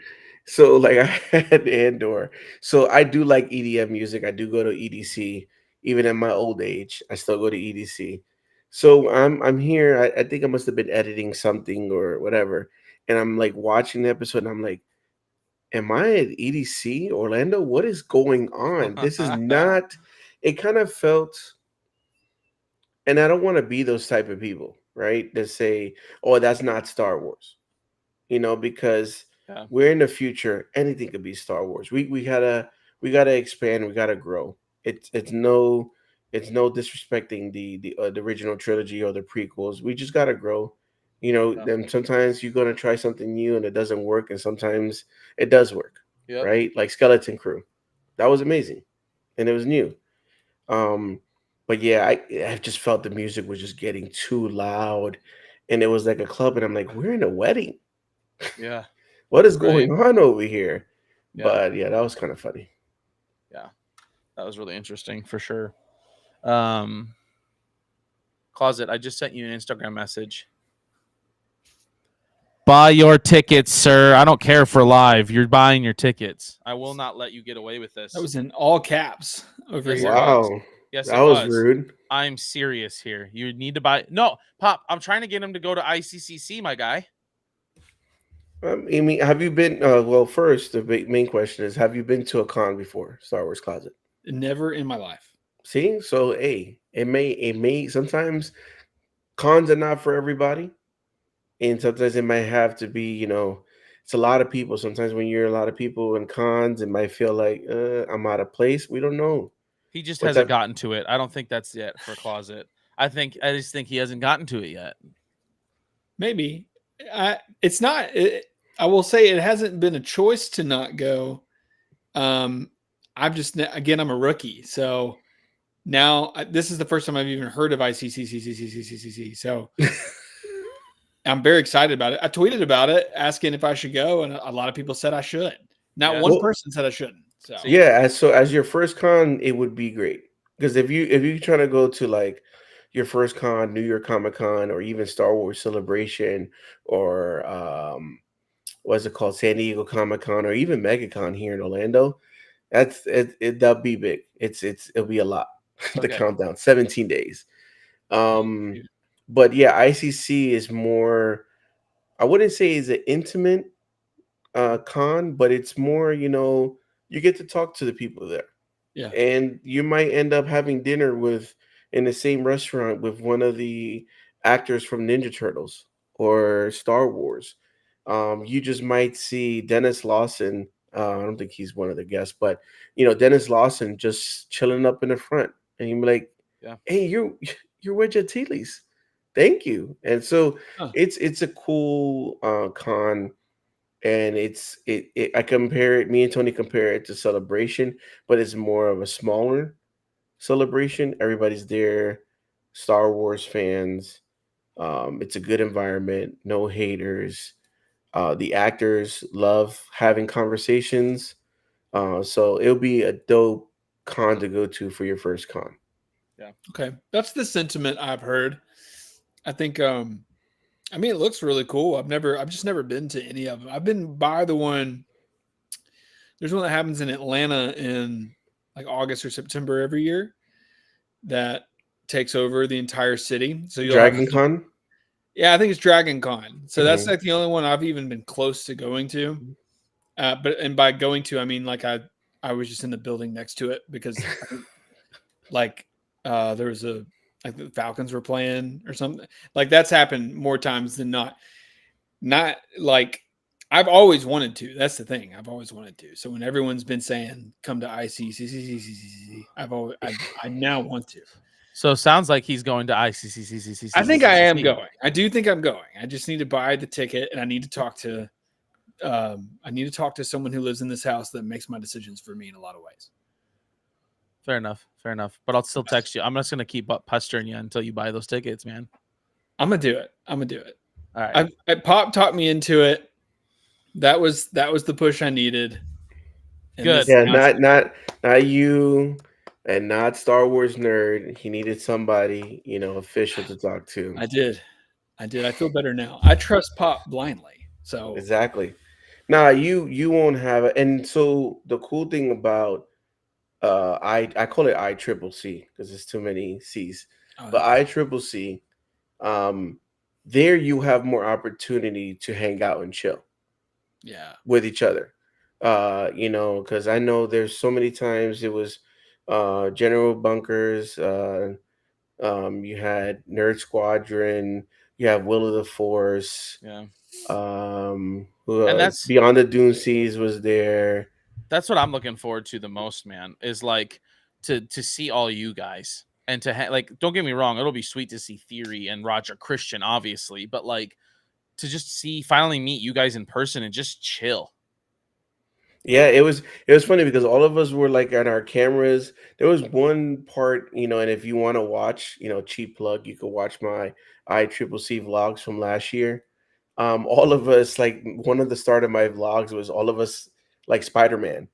So like I had Andor. So I do like EDM music. I do go to EDC. Even in my old age, I still go to EDC. So I'm here. I think I must have been editing something or whatever. And I'm like watching the episode and I'm like, am I at EDC Orlando? What is going on? This is not, it kind of felt, and I don't want to be those type of people, right? That say, oh, that's not Star Wars, because Yeah. we're in the future. Anything could be Star Wars. We gotta expand. We gotta grow. It's no disrespecting the original trilogy or the prequels. We just gotta grow. Yeah. Then sometimes you're gonna try something new and it doesn't work, and sometimes it does work. Yep. Right? Like Skeleton Crew, that was amazing, and it was new. But yeah, I just felt the music was just getting too loud, and it was like a club, and I'm like, we're in a wedding. Yeah. What is Right. going on over here? Yeah. But yeah, that was kind of funny. Yeah. That was really interesting for sure. Closet, I just sent you an Instagram message. Buy your tickets, sir. I don't care for live. You're buying your tickets. I will not let you get away with this. That was in all caps over Yes, here. it was. Wow, Yes, that it was was. rude. I'm serious here. You need to buy. No, Pop, I'm trying to get him to go to ICCC, my guy. I mean, have you been? Well, first, the main question is: have you been to a con before? Star Wars Closet. Never in my life. See, so hey, it may sometimes cons are not for everybody, and sometimes it might have to be. It's a lot of people. Sometimes when you're a lot of people in cons, it might feel like I'm out of place. We don't know. He just What hasn't type- gotten to it. I don't think that's yet for Closet. I just think he hasn't gotten to it yet. Maybe. It's not. I will say it hasn't been a choice to not go. I've just again I'm a rookie, so now this is the first time I've even heard of ICCCCCCCCC. So I'm very excited about it. I tweeted about it, asking if I should go, and a lot of people said I should. Not Yeah. one Well- person said I shouldn't. So Yeah, as your first con, it would be great because if you try to go to like your first con, New York Comic Con, or even Star Wars Celebration, or what's it called, San Diego Comic Con, or even MegaCon here in Orlando, that'll be big. It'll be a lot. The Okay. countdown, 17 days. But yeah, ICC is more. I wouldn't say is an intimate con, but it's more, you get to talk to the people there. Yeah. And you might end up having dinner in the same restaurant with one of the actors from Ninja Turtles or Star Wars. You just might see Dennis Lawson. I don't think he's one of the guests, but Dennis Lawson just chilling up in the front, and you're like, Yeah. "Hey, you're Wedge Antilles. Thank you." And so Huh. it's a cool con, and I compare it. Me and Tony compare it to Celebration, but it's more of a smaller celebration. Everybody's there, Star Wars fans. It's a good environment, no haters. The actors love having conversations. So it'll be a dope con to go to for your first con. Okay, that's the sentiment I've heard. I think. I mean, it looks really cool. I've just never been to any of them. I've been by the one. There's one that happens in Atlanta in like August or September every year that takes over the entire city. So you'll Dragon have, Con. yeah, I think it's Dragon Con. So that's Mhm. like the only one I've even been close to going to. But by going to, I mean like I was just in the building next to it because like There was like the Falcons were playing or something. Like that's happened more times than not. Not like I've always wanted to. That's the thing. I've always wanted to. So when everyone's been saying come to ICCCCCC, I now want to. So it sounds like he's going to ICCCCCC. I think I am going. I do think I'm going. I just need to buy the ticket and I need to talk to someone who lives in this house that makes my decisions for me in a lot of ways. Fair enough. But I'll still text you. I'm just gonna keep up pestering you until you buy those tickets, man. I'm gonna do it. All right. Pop talked me into it. That was the push I needed. And Good. Yeah, not you, and not Star Wars nerd. He needed somebody, official to talk to. I did. I feel better now. I trust Pop blindly. So Exactly. Nah, you won't have it. And so the cool thing about I call it ICCC because there's too many C's. But ICCC, there you have more opportunity to hang out and chill. Yeah. With each other. Because I know there's so many times it was General Bunkers, you had Nerd Squadron, you have Will of the Force, Yeah. and that's Beyond the Dune Seas was there. That's what I'm looking forward to the most, man, is like to see all you guys and to like, don't get me wrong, it'll be sweet to see Theory and Roger Christian, obviously, but like to just finally meet you guys in person and just chill. Yeah, it was funny because all of us were like on our cameras. There was one part, and if you want to watch, cheap plug, you could watch my ICCC vlogs from last year. All of us, like one of the start of my vlogs was all of us like Spider-Man.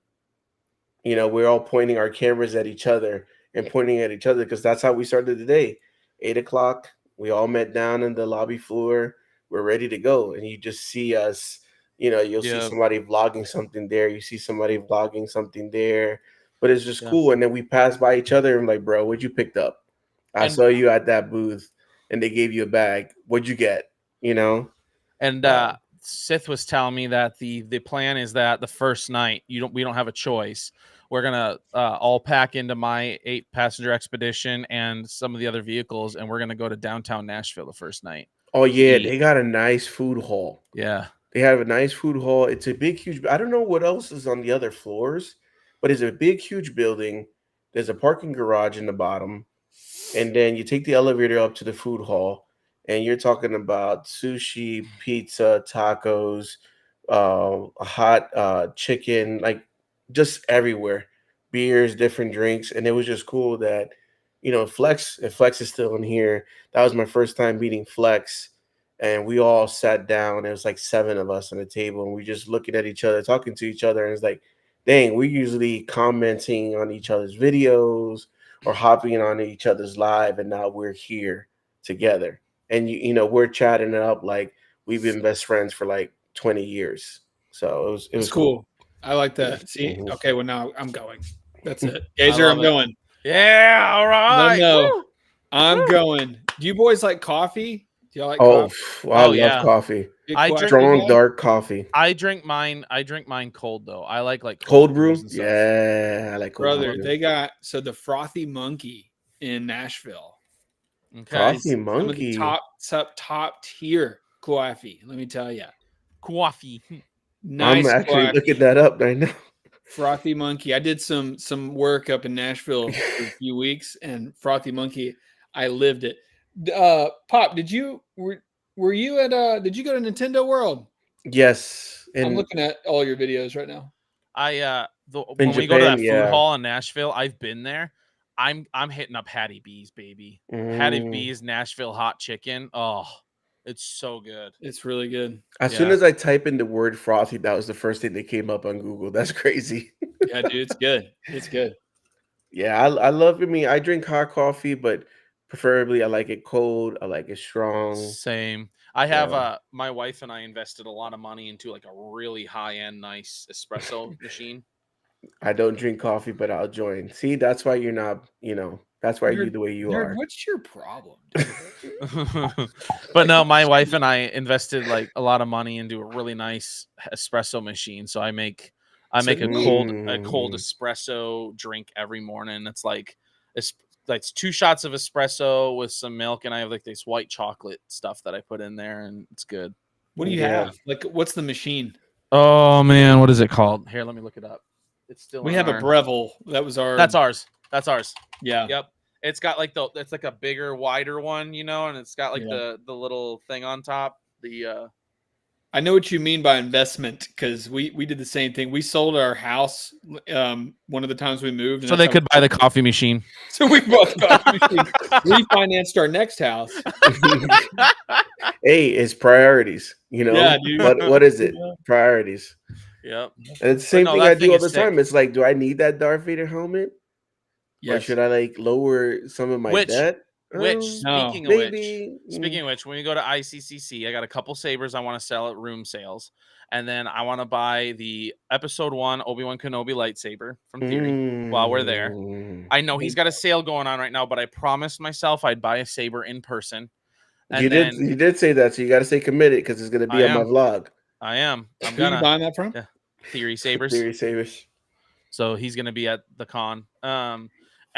We're all pointing our cameras at each other and pointing at each other because that's how we started the day. 8:00, we all met down in the lobby floor. We're ready to go, and you just see us. You'll see somebody vlogging something there. You see somebody vlogging something there, but it's just cool. And then we pass by each other and like, bro, what'd you picked up? I saw you at that booth, and they gave you a bag. What'd you get? And Sith was telling me that the plan is that the first night we don't have a choice. We're gonna all pack into my 8-passenger expedition and some of the other vehicles, and we're gonna go to downtown Nashville the first night. Oh yeah, they got a nice food hall. Yeah, they have a nice food hall. It's a big, huge. I don't know what else is on the other floors, but it's a big, huge building. There's a parking garage in the bottom, and then you take the elevator up to the food hall, and you're talking about sushi, pizza, tacos, hot chicken, like just everywhere, beers, different drinks, and it was just cool that Flex. If Flex is still in here, that was my first time meeting Flex, and we all sat down. It was like 7 of us on the table, and we just looking at each other, talking to each other, and it's like, dang, we're usually commenting on each other's videos or hopping on each other's live, and now we're here together, and we're chatting it up like we've been best friends for like 20 years. So it was cool. I like that. See, okay, well now I'm going. That's it. Gazer, I'm going. Yeah, all right. No, I'm going. Do you boys like coffee? Do y'all like coffee? I love coffee. I drink strong dark coffee. I drink mine cold though. I like cold brew. And stuff. Yeah, I like cold brew. brew. They got the Frothy Monkey in Nashville. Okay. Frothy Monkey. Some of the top tier coffee. Let me tell you. Coffee. Nice. I'm actually looking that up right now. Frothy Monkey. I did some work up in Nashville for a few weeks, and Frothy Monkey, I lived it. Pop, were you at did you go to Nintendo World? Yes. I'm looking at all your videos right now. When we go to that food hall in Nashville, I've been there. I'm hitting up Hattie B's, baby. Hattie B's Nashville hot chicken. Oh, it's so good. It's really good. As soon as I type in the word frothy, that was the first thing that came up on Google. That's crazy. Yeah, dude, it's good. It's good. Yeah, I love it. I drink hot coffee, but preferably I like it cold. I like it strong. Same. I have my wife and I invested a lot of money into like a really high-end, nice espresso machine. I don't drink coffee, but I'll join. See, that's why you're not, that's why you're the way you are. What's your problem? But no, my wife and I invested like a lot of money into a really nice espresso machine. So I make a cold espresso drink every morning. It's like it's like 2 shots of espresso with some milk, and I have like this white chocolate stuff that I put in there, and it's good. What do you Yeah. have? Like, what's the machine? Oh man, what is it called? Here, let me look it up. It's still We in have a our- Breville. That was our. That's ours. That's ours. Yeah. Yep. It's got like it's like a bigger, wider one, you know, and it's got like Yeah. the little thing on top. The I know what you mean by investment because we did the same thing. We sold our house one of the times we moved. And so that's they how could buy the coffee machine. So we bought the coffee machine. Refinanced our next house. Hey, it's priorities. You know, Yeah, dude. what is it? Yeah. Priorities. Yep. And it's the same no, thing that I thing do all is the time. sick. It's like, do I need that Darth Vader helmet, or Yes. should I like lower some of my Which- debt? Which No. speaking of which, maybe. speaking of which, when we go to ICCC, I got a couple sabers I want to sell at room sales, and then I want to buy the Episode 1 Obi-Wan Kenobi lightsaber from Theory while we're there. Mm. I know he's got a sale going on right now, but I promised myself I'd buy a saber in person. And You then did say that, so you got to stay committed because it's going to be I on my am. vlog. I'm Who you gonna buying that from? Yeah. Theory sabers. Theory Savers. So he's gonna be at the con.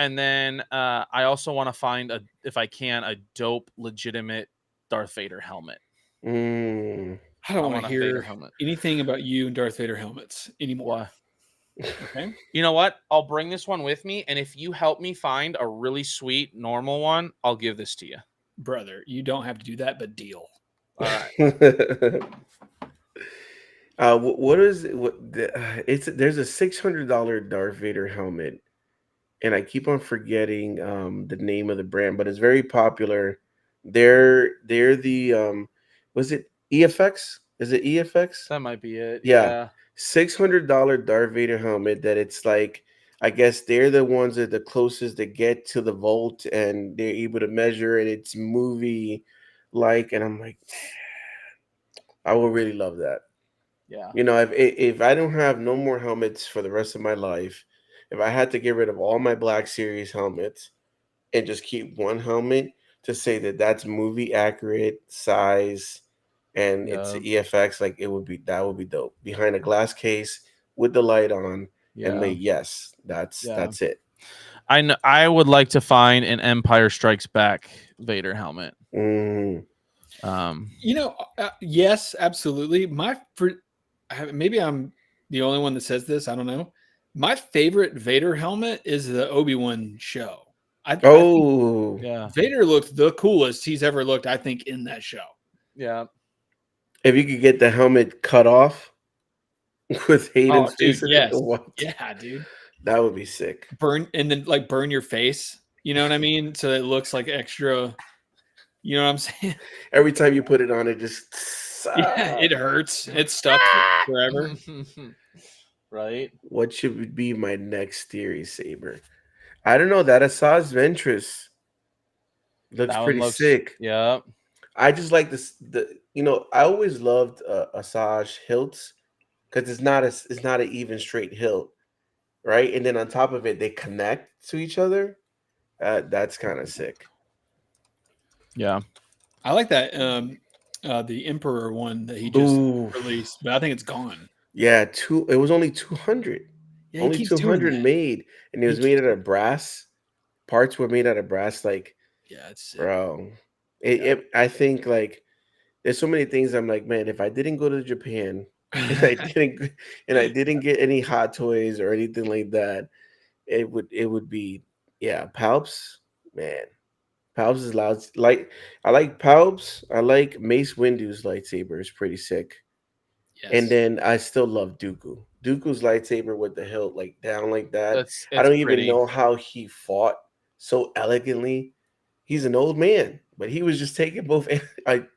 And then I also want to find if I can, a dope, legitimate Darth Vader helmet. Mm. I don't I want want to a Vader hear helmet. anything about you and Darth Vader helmets anymore. Why? Okay. You know what? I'll bring this one with me, and if you help me find a really sweet normal one, I'll give this to you. Brother, you don't have to do that, but deal. All right. What is it's there's a $600 Darth Vader helmet, and I keep on forgetting the name of the brand, but it's very popular. They're the was it EFX? Is it EFX? That might be it. Yeah. $600 Darth Vader helmet that it's like, I guess they're the ones that the closest to get to the vault and they're able to measure and it's movie like, and I'm like, I would really love that. Yeah. You know, if I don't have no more helmets for the rest of my life, if I had to get rid of all my Black Series helmets and just keep one helmet to say that that's movie accurate size and it's Yeah. EFX, like that would be dope. Behind a glass case with the light on, and Yeah. yes, that's it. I know. I would like to find an Empire Strikes Back Vader helmet. Mm. You know, yes, absolutely. Maybe I'm the only one that says this. I don't know. My favorite Vader helmet is the Obi-Wan show. I think Oh, Yeah. Vader looked the coolest he's ever looked, I think, in that show. Yeah. if you could get the helmet cut off with Hayden's dude, face in yes. it, what? Yeah, dude. That would be sick. Burn and then like burn your face. You know what I mean? So it looks like extra. You know what I'm saying? Every time you put it on, it just Yeah, it hurts. It's stuck forever. Right. What should be my next theory saber? I don't know. That Asajj Ventress looks That one pretty looks sick. Yeah. I just like this. I always loved Asajj hilts because it's not an even straight hilt, right? And then on top of it, they connect to each other. That's kind of sick. Yeah. I like that the Emperor one that he just Ooh, released, but I think it's gone. yeah. It was only 200. Yeah, he Only keeps doing 200 that. made, and it He was made keeps- out of brass. Parts were made out of brass. Like, Yeah, it's sick. bro, Yeah. I think like there's so many things. I'm like, man, if I didn't go to Japan and I didn't get any hot toys or anything like that, it would be, yeah, Palps, man. Palps is loud. Like, I like Palps. I like Mace Windu's lightsaber is pretty sick. Yes. And then I still love Dooku. Dooku's lightsaber with the hilt like down like that. It's I don't pretty. even know how he fought so elegantly. He's an old man, but he was just taking both like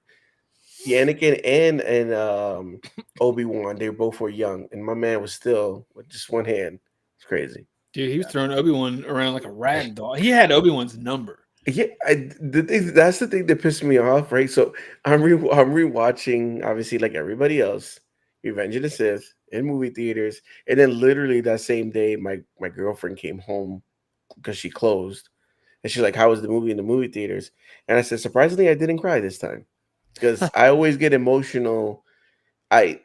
Anakin and Obi-Wan. They both were young, and my man was still with just one hand. It's crazy. Dude, he was throwing Obi-Wan around like a rag doll. He had Obi-Wan's number. Yeah, that's the thing that pissed me off, right? So I'm rewatching, obviously, like everybody else, Revenge of the Sith in movie theaters, and then literally that same day, my girlfriend came home because she closed, and she's like, "How was the movie in the movie theaters?" And I said, surprisingly, I didn't cry this time because I always get emotional. The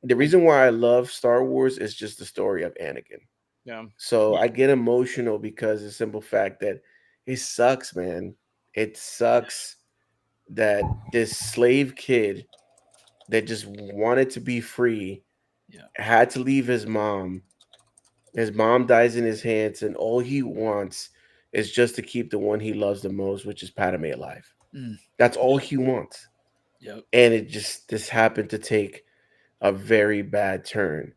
reason why I love Star Wars is just the story of Anakin. Yeah. So I get emotional because of the simple fact that It sucks, man. It sucks that this slave kid that just wanted to be free had to leave his mom. His mom dies in his hands, and all he wants is just to keep the one he loves the most, which is Padme, alive. Mm. That's all he wants. Yep. And this happened to take a very bad turn.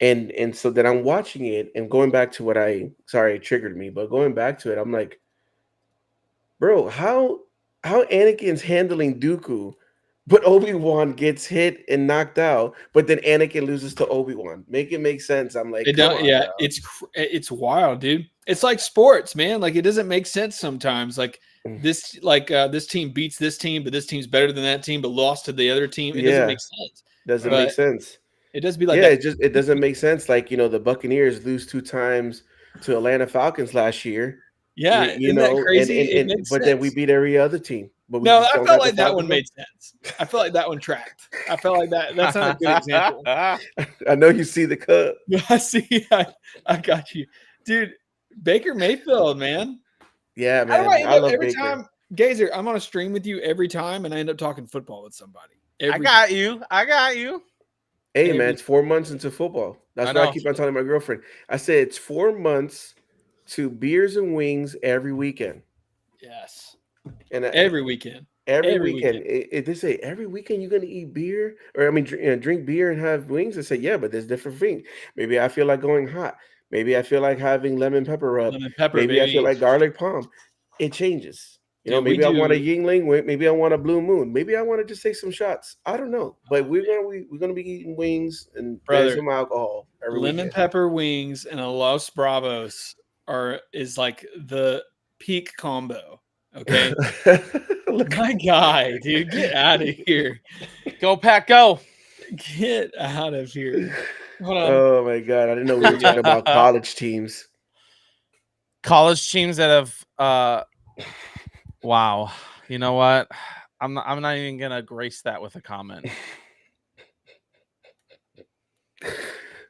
And so then I'm watching it and going back to what it triggered me, but going back to it, I'm like, bro, how Anakin's handling Dooku, but Obi-Wan gets hit and knocked out, but then Anakin loses to Obi-Wan. Make it make sense. I'm like, come on, Yeah, bro. it's wild, dude. It's like sports, man. Like it doesn't make sense sometimes. Like this team beats this team, but this team's better than that team, but lost to the other team. It doesn't make sense. Doesn't make sense. It does be like that. It doesn't make sense. Like, the Buccaneers lose 2 times to Atlanta Falcons last year. Yeah, you isn't know, that crazy? and but then we beat every other team. But we no, just I don't felt got like the that one Falcons. made sense. I felt like that one tracked. I felt like that's not a good example. I know you see the cut. I see. I got you, dude. Baker Mayfield, man. Yeah, How do man. I love every Baker. time, Gazer? I'm on a stream with you every time, and I end up talking football with somebody. I got you. Hey, man, it's 4 months into football. That's what I keep on telling my girlfriend. I say it's 4 months to beers and wings every weekend. Yes. And every weekend. Every weekend. If they say every weekend you're gonna eat beer, or drink beer and have wings, I say, yeah, but there's different things. Maybe I feel like going hot. Maybe I feel like having lemon pepper rub. Maybe I feel like garlic palm. It changes. Maybe I want a Yingling. Maybe I want a Blue Moon. Maybe I want to just take some shots. I don't know. But we're gonna be eating wings and some alcohol every lemon weekend. pepper wings and a Los Bravos is like the peak combo. Okay. My guy, dude, get out of here. Go, Pack, go. Get out of here. Hold on. Oh my god, I didn't know we were talking about college teams. College teams that have wow. You know what? I'm not even gonna grace that with a comment.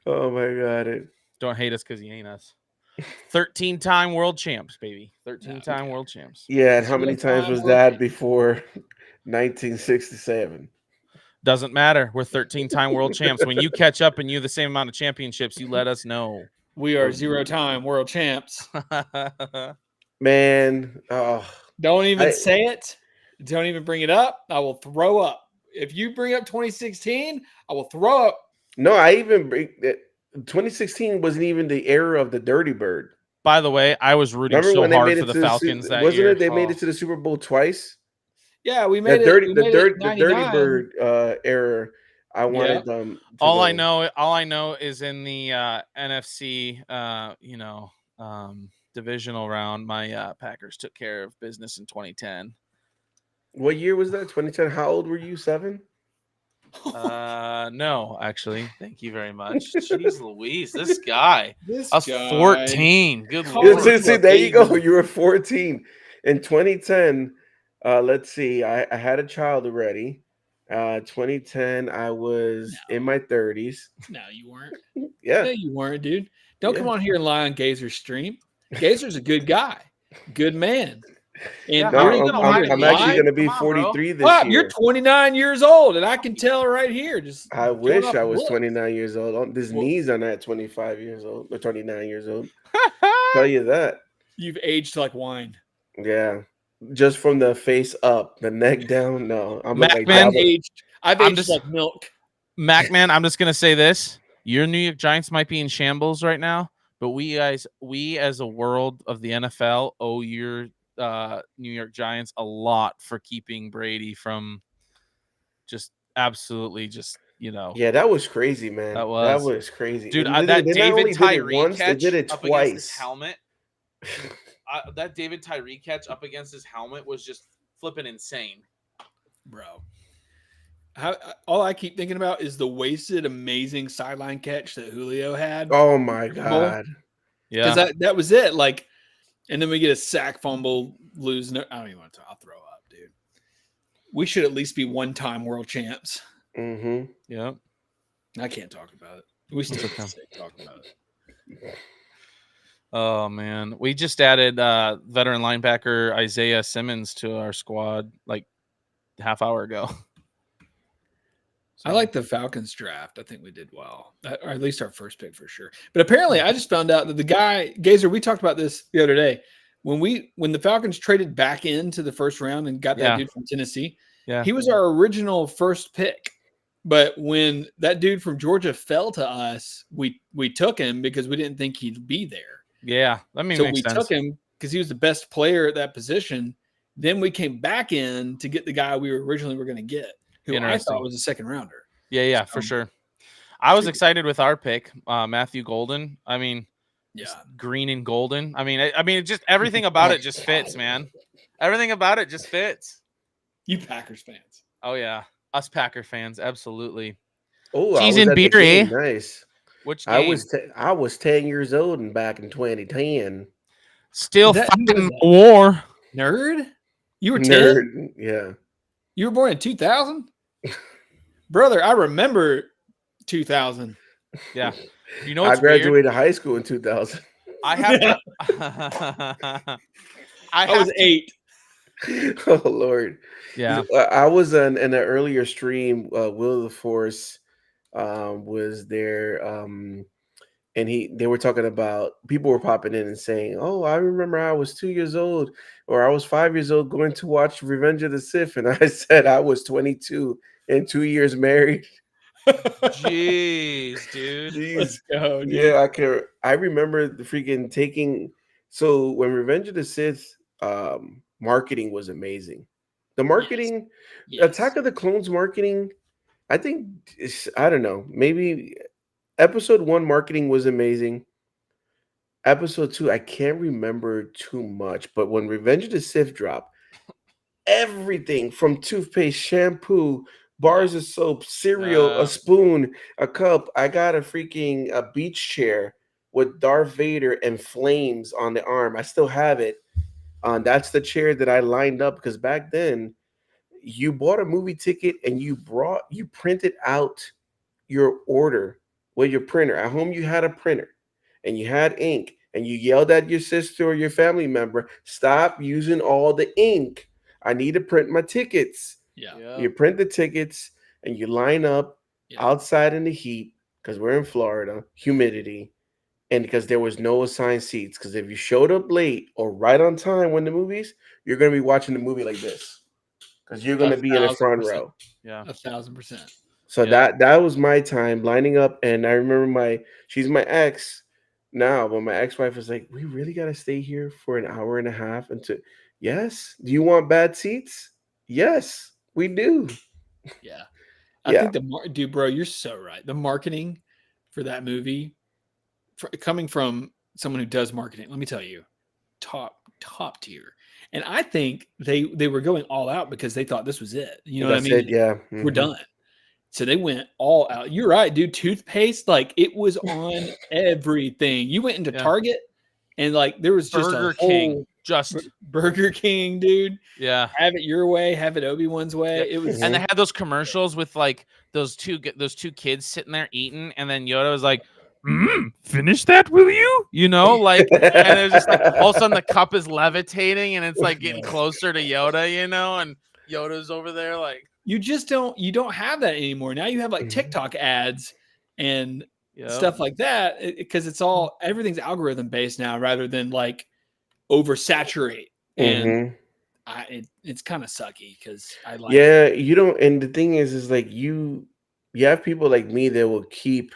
Oh my god. Don't hate us because you ain't us. 13-time world champs, baby. 13-time world champs. Yeah, and how many times was that before 1967? Doesn't matter. We're 13-time world champs. When you catch up and you have the same amount of championships, you let us know. We are 0-time world champs. Man, don't even say it. Don't even bring it up. I will throw up. If you bring up 2016, I will throw up. No, I even bring that. 2016 wasn't even the era of the Dirty Bird. By the way, I was rooting so hard for the Falcons that year. Wasn't it? They made it to the Super Bowl twice. Yeah, we made it. The Dirty Bird era. I wanted them. All I know is in the NFC, divisional round, my Packers took care of business in 2010. What year was that? 2010. How old were you? 7? No, actually. Thank you very much. Jeez Louise, this guy. I was 14. Good Lord. See, there you go. You were 14. In 2010, let's see. I had a child already. 2010, I was in my 30s. No, you weren't. Yeah. No, you weren't, dude. Don't come on here and lie on Gazer's stream. Gazer's a good guy. Good man. And I'm actually going to be 43 this year. You're 29 years old, and I can tell right here. I wish I was 29 years old. These knees are not 25 years old or 29 years old. Tell you that. You've aged like wine. Yeah. Just from the face up, the neck down. No, I've aged like milk. Macman, I'm just going to say this. Your New York Giants might be in shambles right now, but we as a world of the NFL owe your New York Giants a lot for keeping Brady from just absolutely just, Yeah, that was crazy, man. That was crazy. Dude, that David Tyree catch they did it up twice. Against his helmet. That David Tyree catch up against his helmet was just flipping insane. Bro. All I keep thinking about is the wasted, amazing sideline catch that Julio had. Oh my god! Yeah, because that was it. Like, and then we get a sack fumble, lose. I don't even want to. I'll throw up, dude. We should at least be 1-time world champs. Mm-hmm. Yeah, I can't talk about it. We still can't talk about it. Oh man, we just added veteran linebacker Isaiah Simmons to our squad like half hour ago. I like the Falcons draft. I think we did well, or at least our first pick for sure. But apparently, I just found out that the guy Gazer. We talked about this the other day when the Falcons traded back into the first round and got that dude from Tennessee. Yeah, He was our original first pick. But when that dude from Georgia fell to us, we took him because we didn't think he'd be there. Yeah, that makes sense. So we took him because he was the best player at that position. Then we came back in to get the guy we originally were going to get, who I thought was a second rounder. Yeah, for sure. I was excited with our pick, Matthew Golden. I mean, green and golden. I mean, just everything about it just fits, man. Everything about it just fits. You Packers fans. Oh yeah, us Packer fans, absolutely. Oh, cheese and beer, eh? Nice. Which game? I was 10 years old and back in 2010. Still fighting war. Nerd? You were 10? Nerd, yeah. You were born in 2000? Brother, I remember 2000. Yeah. You know, I graduated high school in 2000. I have to, I was 8. Oh Lord. Yeah. I was in an earlier stream. Will of the Force was there. And they were talking about, people were popping in and saying, "Oh, I remember I was 2 years old, or I was 5 years old going to watch Revenge of the Sith," and I said I was 22 and 2 years married. Jeez, dude. Let's go, dude. Yeah, I remember the freaking taking. So when Revenge of the Sith, marketing was amazing. The marketing, Attack of the Clones marketing, I think I don't know, maybe episode 1 marketing was amazing. Episode 2, I can't remember too much, but when Revenge of the Sith dropped, everything from toothpaste, shampoo, bars of soap, cereal, a spoon, a cup. I got a beach chair with Darth Vader and flames on the arm. I still have it. That's the chair that I lined up because back then you bought a movie ticket and you printed out your order with your printer. At home you had a printer and you had ink and you yelled at your sister or your family member, "Stop using all the ink. I need to print my tickets." Yeah. You print the tickets and you line up outside in the heat because we're in Florida, humidity, and because there was no assigned seats. Because if you showed up late or right on time when the movies, you're going to be watching the movie like this because you're going to be in the front row. Yeah, 1,000%. So that was my time lining up, and I remember she's my ex now, but my ex-wife was like, "We really got to stay here for an hour and a half yes. Do you want bad seats? Yes, we do." Yeah. I think dude, bro, you're so right. The marketing for that movie, coming from someone who does marketing, let me tell you, top tier. And I think they were going all out because they thought this was it. You know what I mean? Yeah. We're Mm-hmm. done. So they went all out. You're right, dude. Toothpaste, like it was on everything. You went into Target and like there was just Burger King. Burger King, dude. Yeah. Have it your way, have it Obi-Wan's way. Yeah. It was, and they had those commercials with like those two kids sitting there eating, and then Yoda was like, "Finish that, will you?" You know, like, and it was just like all of a sudden the cup is levitating and it's like getting closer to Yoda, you know, and Yoda's over there like. You don't have that anymore. Now you have like TikTok ads and stuff like that because everything's algorithm based now rather than like oversaturate. And it's kind of sucky because I like you don't. And the thing is like you have people like me that will keep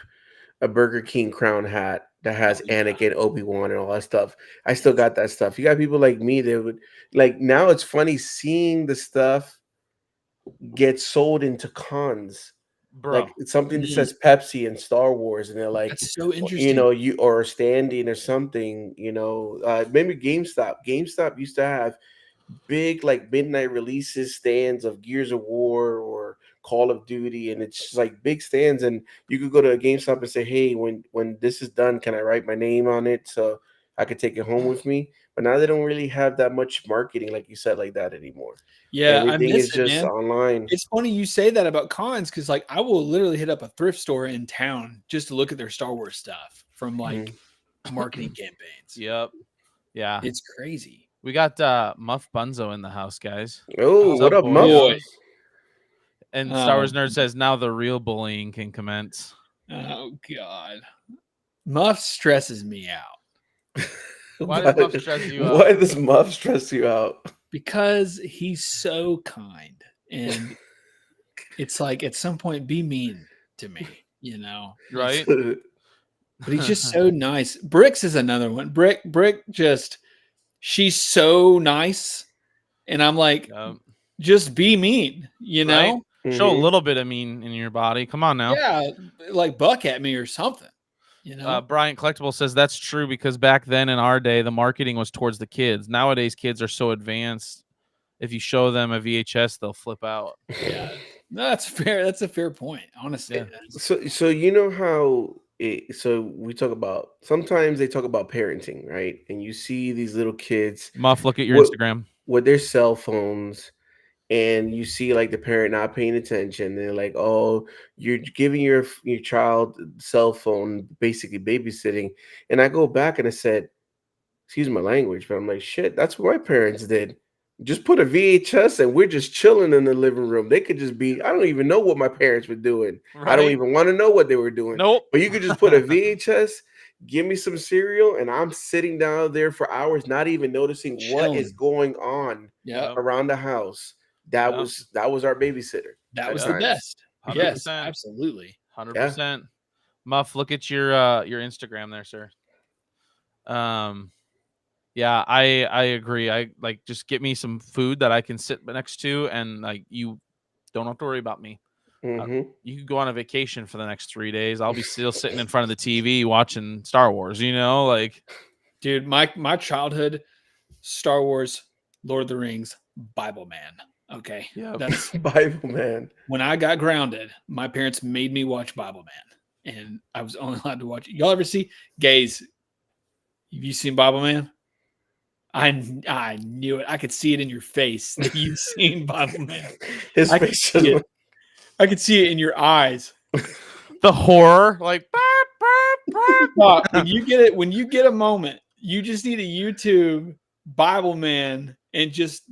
a Burger King crown hat that has Anakin, Obi-Wan, and all that stuff. I still got that stuff. You got people like me that would like. Now it's funny seeing the stuff get sold into cons, bro. Like something that says Pepsi and Star Wars, and they're like, "That's so interesting." You know, you or standing or something. You know, maybe GameStop. GameStop used to have big like midnight releases stands of Gears of War or Call of Duty, and it's just like big stands, and you could go to a GameStop and say, "Hey, when this is done, can I write my name on it so I could take it home with me?" But now they don't really have that much marketing, like you said, like that anymore. Yeah, everything is just online. It's funny you say that about cons because, like, I will literally hit up a thrift store in town just to look at their Star Wars stuff from like marketing campaigns. Yep. Yeah. It's crazy. We got Muff Bunzo in the house, guys. Oh, What's what up, Muff? boy? And Star Wars Nerd says now the real bullying can commence. Oh God, Muff stresses me out Why does Muff stress you out? Why does Muff stress you out? because he's so kind, and it's like at some point be mean to me, you know, Right? But he's just so nice. Bricks is another one. Brick just she's so nice, and I'm like, Yep. just be mean, you know. Right? Show a little bit of mean in your body. Come on now. Yeah, like buck at me or something, you know. Bryant Collectible says that's true because back then in our day, the marketing was towards the kids. Nowadays, kids are so advanced. If you show them a VHS, they'll flip out. Yeah, no, that's fair. That's a fair point, honestly. Yeah. So you know how so we talk about sometimes they talk about parenting, right? And you see these little kids Muff, look at your Instagram. with their cell phones, and you see like the parent not paying attention. They're like, "Oh, you're giving your child cell phone, basically babysitting." And I go back and I said, "Excuse my language," but I'm like, "Shit, that's what my parents did. Just put a VHS and we're just chilling in the living room. They could just be, I don't even know what my parents were doing. I don't Right? even want to know what they were doing. Nope. But you could just put a VHS, give me some cereal, and I'm sitting down there for hours, not even noticing what is going on Yeah, around the house. That Yep. was our babysitter. that was at the times. best. 100%. Yes, absolutely. 100%. Muff, look at your Instagram there, sir. Yeah, I agree. I like just get me some food that I can sit next to, and like you don't have to worry about me. Mhm. You could go on a vacation for the next 3 days. I'll be still sitting in front of the TV watching Star Wars. You know, like Dude, my childhood, Star Wars, Lord of the Rings, Bible Man. Okay, Yep. that's Bible man. when I got grounded. My parents made me watch Bible Man, and I was only allowed to watch it. Y'all ever see gays? Have you seen Bible Man? I knew it. I could see it in your face that you've seen Bible Man. His I could face see just it. I could see it in your eyes. the horror, like When you get a moment, you just need a YouTube Bible Man and just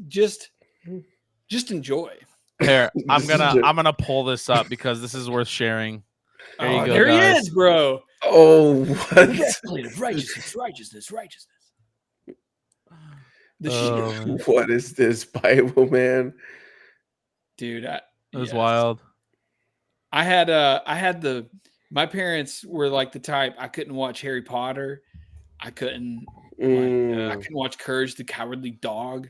enjoy. Here, I'm This is gonna pull this up because this is worth sharing. There you go, There guys. he is, bro. Oh, what? Breastplate of righteousness. The Oh, shield. man. What is this, Bible man? Dude, It was wild. I had my parents were like the type I couldn't watch Harry Potter. I couldn't watch Courage the Cowardly Dog.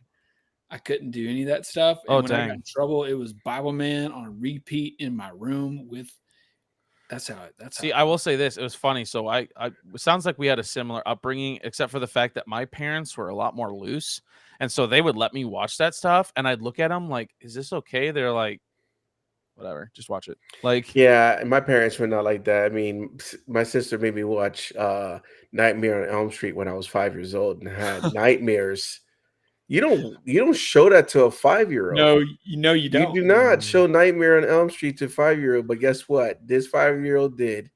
I couldn't do any of that stuff. And Oh, when I got dang. in trouble, it was Bible Man on a repeat in my room with See, I will say this. It was funny. So it sounds like we had a similar upbringing, except for the fact that my parents were a lot more loose. And so they would let me watch that stuff. And I'd look at them like, is this okay? They're like, whatever, just watch it. Like, Yeah, and my parents were not like that. I mean, my sister made me watch Nightmare on Elm Street when I was 5 years old and had nightmares. You don't show that to a 5-year-old. No, you You don't. do not show Nightmare on Elm Street to a 5-year-old. But guess what? This 5-year-old didn't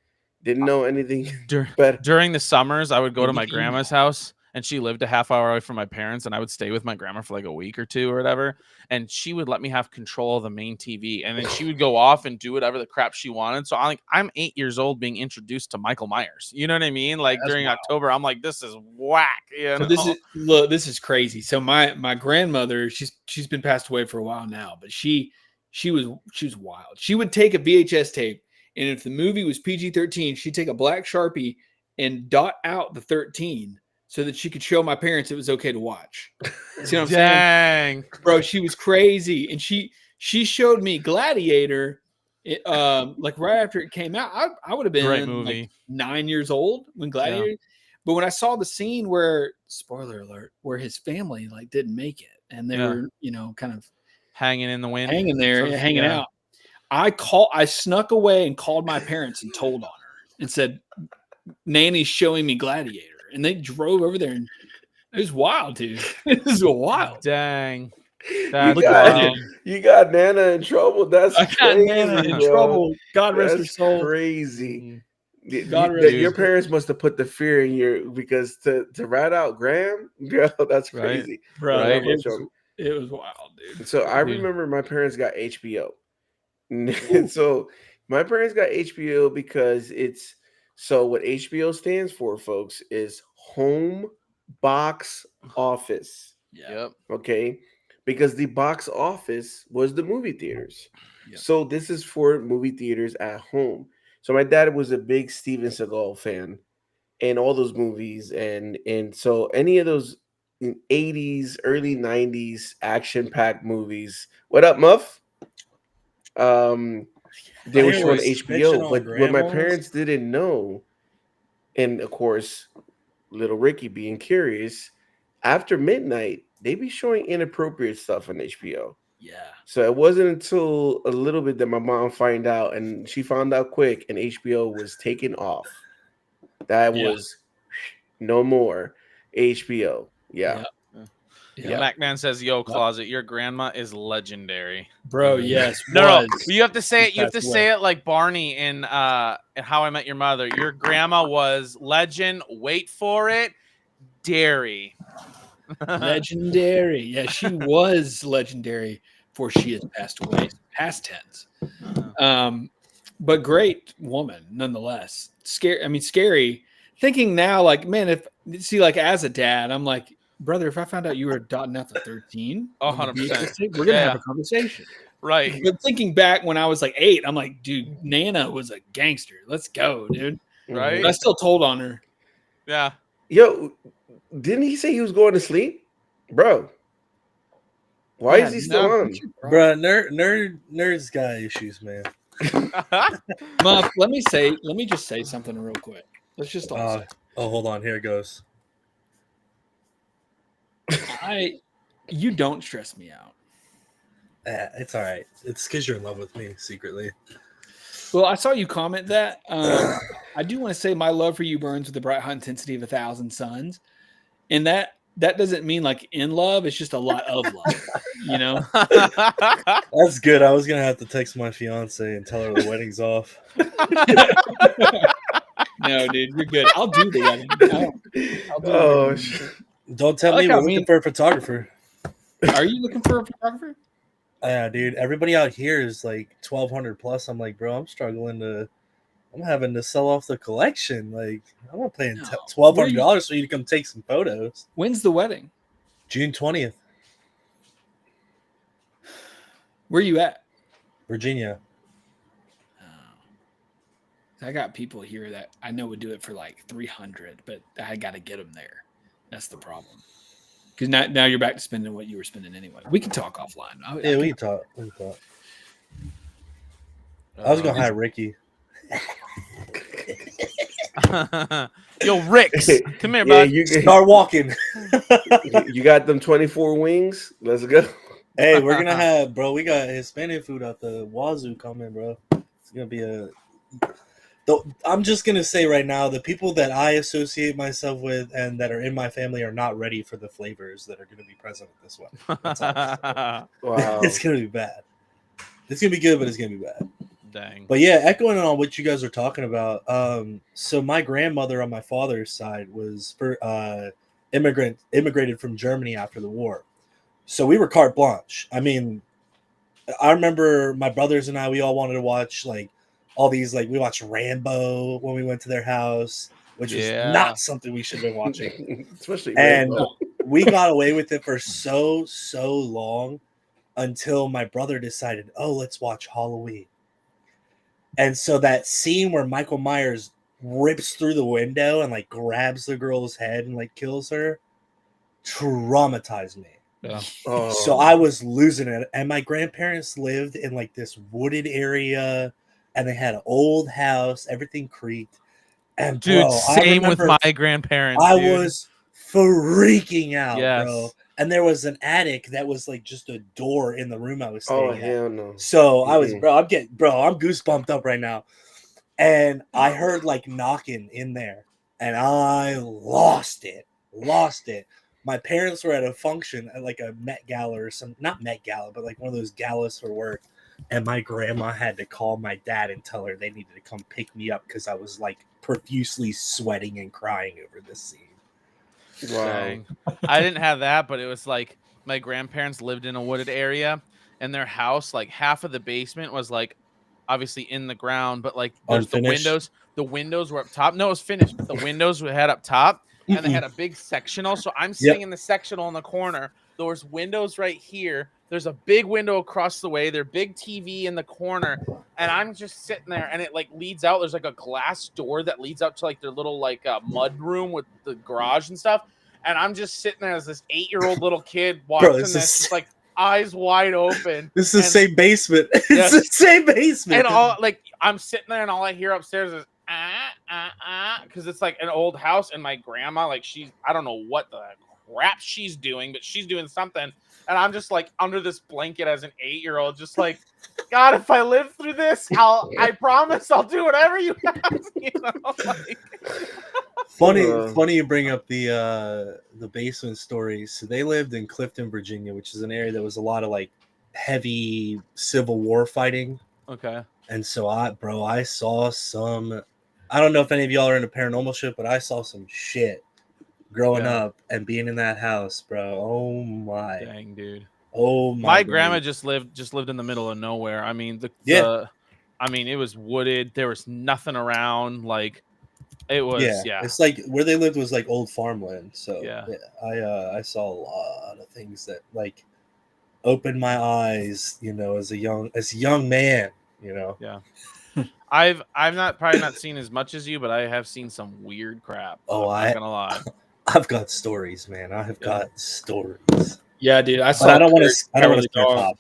know anything. But during the summers, I would go to And my you grandma's house, and she lived a half hour away from my parents, and I would stay with my grandma for like a week or two or whatever. And she would let me have control of the main TV, and then she would go off and do whatever the crap she wanted. So I'm 8 years old being introduced to Michael Myers. You know what I mean? Like That's during wild. October, I'm like, this is whack. You So know? this is crazy. So my grandmother, she's been passed away for a while now, but she was wild. She would take a VHS tape, and if the movie was PG-13, she'd take a black Sharpie and dot out the 13 so that she could show my parents it was okay to watch. See what I'm saying? Dang. Bro, she was crazy. And she showed me Gladiator like right after it came out. I would have been Great movie. like 9 years old when Gladiator. But when I saw the scene where, spoiler alert, where his family like didn't make it and they were, kind of Hanging in the wind. hanging there, So, hanging out. I snuck away and called my parents and told on her and said, Nanny's showing me Gladiator. And they drove over there, and it was wild, dude. It was wild. Dang. you That's got, wild. you got Nana in trouble. That's I got crazy, Nana in bro. trouble. God rest her That's soul. crazy. God rest Your his parents must have put the fear in your because to rat out Graham, girl, that's Right. crazy. bro. But I'm Right. with you. It was wild, dude. So I Dude. remember my parents got HBO. So my parents got HBO because it's so what HBO stands for, folks, is home box office. Yeah. Yep. Okay, because the box office was the movie theaters. Yep. So this is for movie theaters at home. So my dad was a big Steven Seagal fan and all those movies and so any of those 80s early 90s action packed movies. What up, Muff? They I were hear showing we're snitching HBO, on but what my grandmas. parents didn't know, and of course little Ricky being curious, after midnight they be showing inappropriate stuff on HBO. Yeah. So it wasn't until a little bit that my mom found out, and she found out quick, and HBO was taken off. That Yeah. was no more HBO. Yeah. Yeah. MacMan says, "Yo, Closet, your grandma is legendary." Bro, yes. No, was. you have to say it. You have to Passed say away. it like Barney in How I Met Your Mother. Your grandma was legend. Wait for it, dairy. Legendary. Yeah, she was legendary before she has passed away. Past tense. But great woman nonetheless. Scary. Thinking now, like, man, like as a dad, I'm like, brother, if I found out you were dotting out the 13, on the 100%. VHS tape, we're gonna Yeah, have yeah. a conversation. Right. But thinking back when I was like 8, I'm like, dude, Nana was a gangster. Let's go, dude. Right. But I still told on her. Yeah. Yo, didn't he say he was going to sleep? Bro. Why Yeah, is he still no, on? Bruh, nerds got issues, man. Muff, let me just say something real quick. Let's just all say, Hold on, here it goes. you don't stress me out. It's all right. It's because you're in love with me secretly. Well, I saw you comment that. I do want to say my love for you burns with the bright hot intensity of 1,000 suns, and that doesn't mean like in love. It's just a lot of love, you know. That's good. I was gonna have to text my fiance and tell her the wedding's off. No, dude, you're good. I'll do the wedding. I'll do Oh, it. shit. Don't tell me we're looking for a photographer. Are you looking for a photographer? Yeah, dude. Everybody out here is like 1,200 plus. I'm like, bro, I'm having to sell off the collection. Like, I'm not paying $1,200 for you to come take some photos. When's the wedding? June 20th, Where you at? Virginia. I got people here that I know would do it for like 300, but I got to get them there. That's the problem. Because now you're back to spending what you were spending anyway. We can talk offline. We can talk. I was gonna hire Ricky. Yo, Ricks, come here, Yeah, bud. you Start walking. you got them 24 wings. Let's go. Hey, we're gonna have, bro. We got Hispanic food out the wazoo coming, bro. It's gonna be I'm just gonna say right now, the people that I associate myself with and that are in my family are not ready for the flavors that are gonna be present at this one. That's all. Wow. It's gonna be bad. It's gonna be good, but it's gonna be bad. Dang. But yeah, echoing on what you guys are talking about. So my grandmother on my father's side was immigrated from Germany after the war. So we were carte blanche. I mean, I remember my brothers and I, we all wanted to watch like all these, like we watched Rambo when we went to their house, which was not something we should have been watching. Especially And Rambo. we got away with it for so long until my brother decided, oh, let's watch Halloween. And so that scene where Michael Myers rips through the window and like grabs the girl's head and like kills her traumatized me. Yeah. Oh. So I was losing it. And my grandparents lived in like this wooded area and they had an old house, everything creaked. And Dude, bro, same with my grandparents. I dude. was freaking out, Yes. bro. And there was an attic that was like just a door in the room I was Oh, staying at. hell no. So I was, Mm-mm. I'm goosebumped up right now. And I heard like knocking in there and I lost it. My parents were at a function at like a Met Gala or not Met Gala, but like one of those galas for work. and my grandma had to call my dad and tell her they needed to come pick me up because I was like profusely sweating and crying over this scene. Wow. Dang. I didn't have that, but it was like my grandparents lived in a wooded area, and their house, like half of the basement was like obviously in the ground, but like there's Unfinished? the windows were up top. No, it was finished, but the windows we had up top, and they had a big sectional. So I'm sitting in the sectional in the corner. There's windows right here. There's a big window across the way. There's big TV in the corner, and I'm just sitting there, and it like leads out. There's like a glass door that leads up to like their little like mud room with the garage and stuff. And I'm just sitting there as this 8-year-old little kid watching this, just like eyes wide open. This is the same basement. It's the same basement. And all like I'm sitting there, and all I hear upstairs is because it's like an old house, and my grandma, like I don't know what the crap she's doing, but she's doing something. And I'm just like under this blanket as an 8-year-old, just like, God, if I live through this, I promise I'll do whatever you ask. You know, like. Funny you bring up the basement stories. So they lived in Clifton, Virginia, which is an area that was a lot of like heavy Civil War fighting. Okay. And so I saw some. I don't know if any of y'all are into paranormal shit, but I saw some shit growing up and being in that house, bro. Oh my. Dang, dude. Oh my grandma just lived in the middle of nowhere. I mean, it was wooded. There was nothing around. Like it was It's like where they lived was like old farmland. So I saw a lot of things that like opened my eyes, you know, as a young man, you know. Yeah. I've probably not seen as much as you, but I have seen some weird crap. Oh, I'm not gonna lie. I've got stories, man. I have got stories. Yeah, dude. I don't want to start.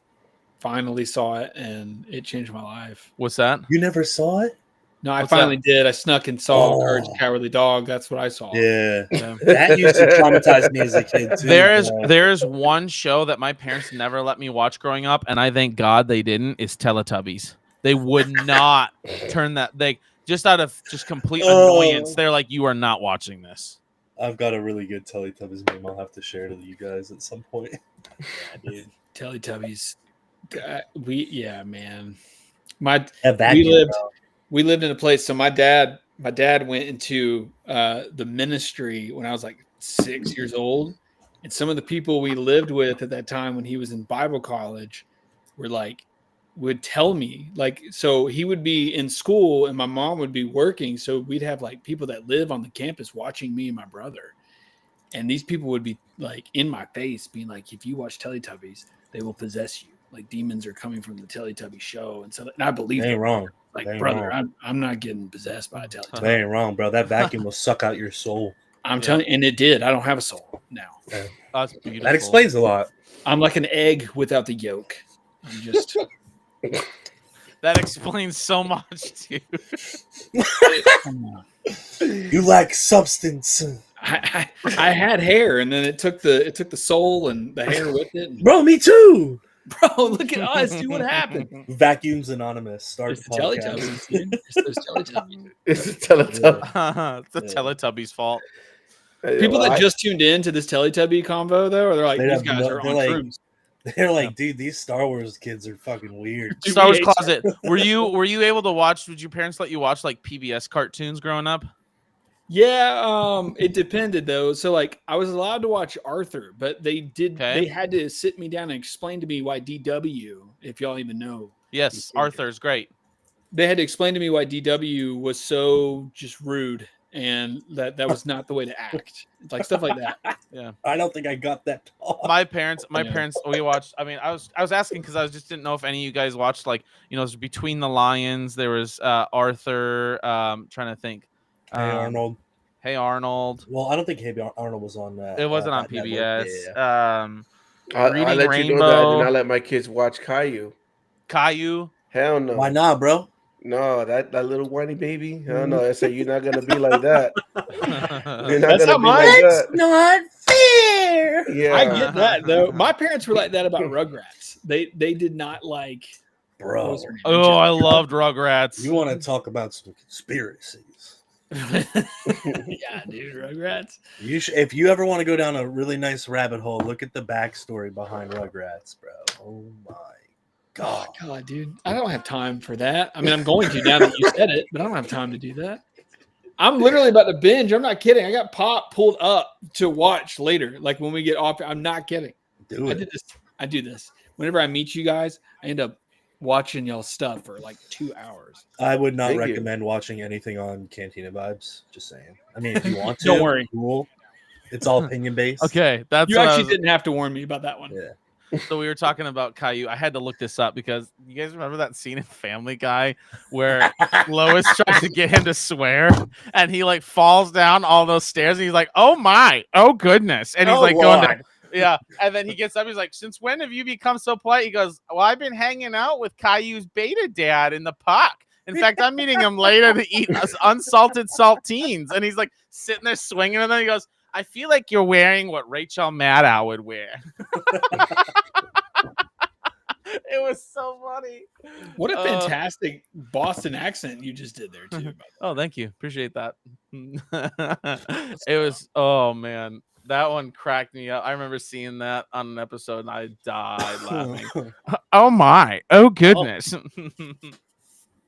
Finally saw it, and it changed my life. What's that? You never saw it? No, I finally did. I snuck and saw Courage the Cowardly Dog. That's what I saw. Yeah. That used to traumatize me as a kid too. There's one show that my parents never let me watch growing up, and I thank God they didn't. Is Teletubbies. They would not turn that. They just out of just complete annoyance. They're like, you are not watching this. I've got a really good Teletubbies meme. I'll have to share to you guys at some point. Yeah, dude. Teletubbies. Man. We lived in a place. So my dad went into the ministry when I was like 6 years old, and some of the people we lived with at that time when he was in Bible college were like would tell me like, so he would be in school and my mom would be working, so we'd have like people that live on the campus watching me and my brother, and these people would be like in my face being like, if you watch Teletubbies, they will possess you, like demons are coming from the Teletubby show. And so, and I believe they ain't wrong. Like, brother, I'm not getting possessed by a Teletubby. They ain't wrong, bro. That vacuum will suck out your soul. I'm telling you, and it did. I don't have a soul now. That's beautiful. That explains a lot. I'm like an egg without the yolk. I'm just. That explains so much, dude. You lack substance. I had hair, and then it took the soul and the hair with it. Bro, me too. Bro, look at us. See what happened. Vacuums Anonymous. Start the Teletubbies, dude. It's Teletubbies. It's a Teletubbies. It's the Teletubbies' fault. People that just tuned in to this Teletubby convo, though, or they're like, these guys are on shrooms. They're like, dude, these Star Wars kids are fucking weird. Star Wars Closet. Were you able to watch? Did your parents let you watch like PBS cartoons growing up? Yeah, it depended though. So like, I was allowed to watch Arthur, but they had to sit me down and explain to me why DW, if y'all even know. Yes, Arthur's great. They had to explain to me why DW was so just rude, and that was not the way to act. Like stuff like that. Yeah. I don't think I got that. My parents, we watched. I mean, I was asking because I just didn't know if any of you guys watched, like, you know, Between the Lions. There was Arthur. Trying to think. Hey Arnold. Well, I don't think Hey Arnold was on that. It wasn't on PBS. I'll let Rainbow. you know that I do not let my kids watch Caillou. Caillou? Hell no. Why not, bro? No, that little whiny baby. Hell no. I said you're not gonna be like that. You're not That's gonna be like That's that. not fair. Yeah, I get that though. My parents were like that about Rugrats. They did not like. Bro. Oh, I loved Rugrats. You want to talk about some conspiracies? Yeah, dude, Rugrats. If you ever want to go down a really nice rabbit hole, look at the backstory behind Rugrats, bro. Oh my God. Oh, God, dude. I don't have time for that. I mean, I'm going to now that you said it, but I don't have time to do that. I'm literally about to binge. I'm not kidding. I got Pop pulled up to watch later. Like when we get off, I'm not kidding. Do I it. did this. I do this. Whenever I meet you guys, I end up watching y'all stuff for like 2 hours. I would not Thank you. recommend watching anything on Cantina Vibes. Just saying. I mean, if you want to, Don't worry. cool. It's all opinion based. Okay, that's You what I actually was- didn't have to warn me about that one. Yeah. So we were talking about Caillou. I had to look this up because you guys remember that scene in Family Guy where Lois tries to get him to swear and he like falls down all those stairs and he's like, "Oh my, oh goodness," and he's Oh, like going Lord. down. Yeah, and then he gets up. He's like, "Since when have you become so polite?" He goes, "Well, I've been hanging out with Caillou's beta dad in the park. In fact, I'm meeting him later to eat unsalted saltines." And he's like sitting there swinging, and then he goes, "I feel like you're wearing what Rachel Maddow would wear." It was so funny. What a fantastic Boston accent you just did there, too. Oh, thank you. Appreciate that. It was, oh man, that one cracked me up. I remember seeing that on an episode and I died laughing. Oh my, oh goodness.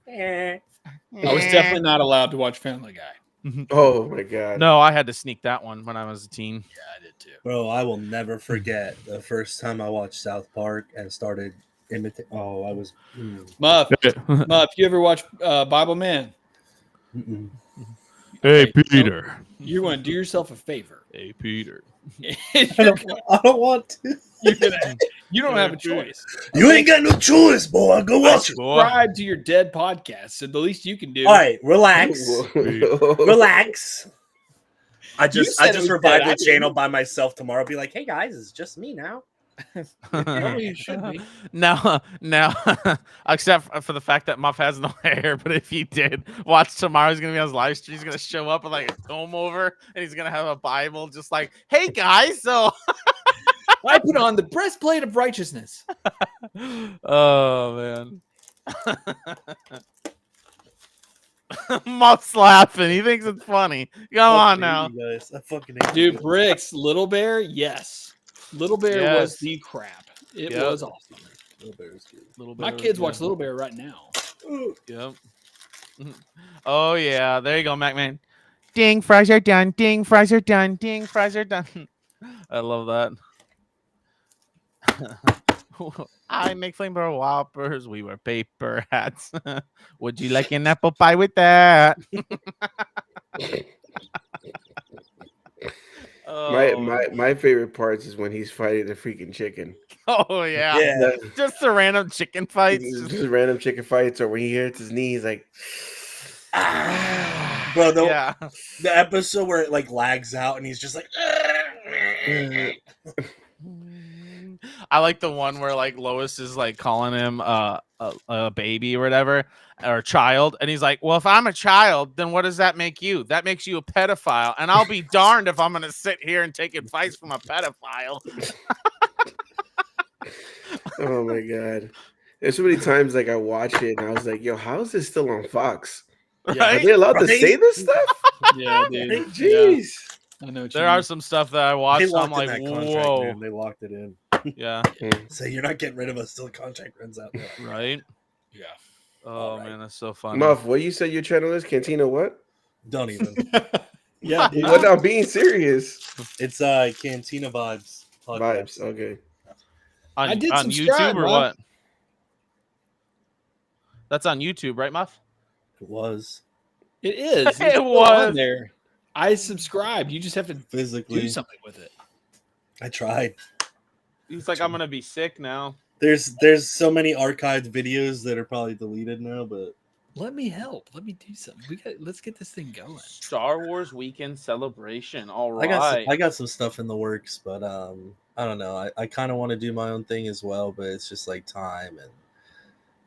I was definitely not allowed to watch Family Guy. Oh my god. No, I had to sneak that one when I was a teen. Yeah, I did too. Bro, I will never forget the first time I watched South Park and started imitating. Oh, I was. Muff, you ever watch Bible Man? Mm-mm. Hey, Okay, so Peter. you want to do yourself a favor. Hey, Peter. I don't want to. You don't have a choice. You ain't got no choice, boy. Go watch it. Subscribe to your dead podcast. So the least you can do. All right, relax. Whoa. Relax. I just said it was revived dead. I the channel by myself tomorrow. Be like, hey guys, it's just me now. No, you should be. Now, except for the fact that Muff has no hair, but if he did, watch tomorrow, he's gonna be on his live stream. He's gonna show up with like a comb over, and he's gonna have a Bible, just like, "Hey guys, so." I put on the breastplate of righteousness. Oh man, Muff's laughing. He thinks it's funny. Come on now. You guys. I fucking hate Dude, you. Bricks, Little Bear, yes. Little Bear was Yes. the crap. It Yep. was awesome. Little Bear is good. Little My bit kids of- watch Little Bear right now. Yep. Oh yeah, there you go, Mac Man. Ding, fries are done. Ding, fries are done. Ding, fries are done. I love that. I make flamethrower whoppers. We wear paper hats. Would you like an apple pie with that? My favorite parts is when he's fighting the freaking chicken. Oh yeah. Yeah. Just the random chicken fights. Just random chicken fights, or when he hits his knee, he's like, Bro, Yeah. the episode where it like lags out and he's just like, I like the one where like Lois is like calling him a baby or whatever, or a child, and he's like, "Well, if I'm a child, then what does that make you? That makes you a pedophile, and I'll be darned if I'm gonna sit here and take advice from a pedophile." oh my god. There's so many times like I watched it and I was like, yo, how is this still on Fox? Are Right? they allowed to Right? say this stuff? Yeah, dude. Jeez. I know. What There you are mean. some stuff that I they watched. I'm locked in like, that contract, whoa, man. They locked it in. yeah, So you're not getting rid of us till the contract runs out. right. Yeah. Oh All right. man, that's so funny. Muff, what you said your channel is? Cantina what? Don't even. Yeah, dude. What? I'm being serious. It's Cantina Vibes. podcast. Vibes. Okay. On, I did on subscribe, YouTube or Muff. what? That's on YouTube, right, Muff? It was It is. It's It still was. on there. I subscribed. You just have to physically. do something with it. I tried. He's like, I'm gonna be sick now. There's so many archived videos that are probably deleted now, but Let me help. Let me do something. Let's get this thing going. Star Wars weekend celebration. All right. I got some stuff in the works, but I don't know. I kind of want to do my own thing as well, but it's just like time and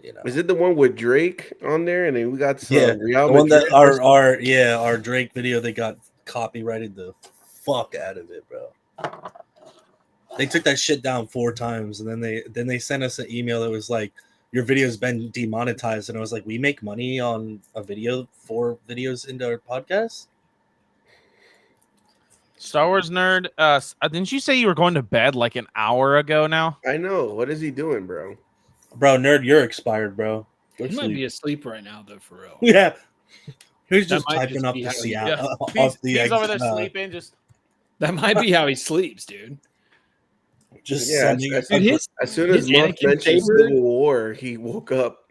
you know. Is it the one with Drake on there? And then we got some Yeah, Real the one that Madrid- our Drake video, they got copyrighted the fuck out of it, bro. They took that shit down 4 times, and then they sent us an email that was like, your video's been demonetized, and I was like, we make money on a video, 4 videos into our podcast. Star Wars nerd. Didn't you say you were going to bed like an hour ago now? I know. What is he doing, bro? Bro, nerd, you're expired, bro. Go He might sleep. be asleep right now, though, for real. Yeah. He's That just might typing just up be the how he- Seattle. He's over there sleeping. Just That might be how he sleeps, dude. Just Yeah, sending it. Dude, his as soon as his Muff Anakin mentioned saber- Civil War, he woke up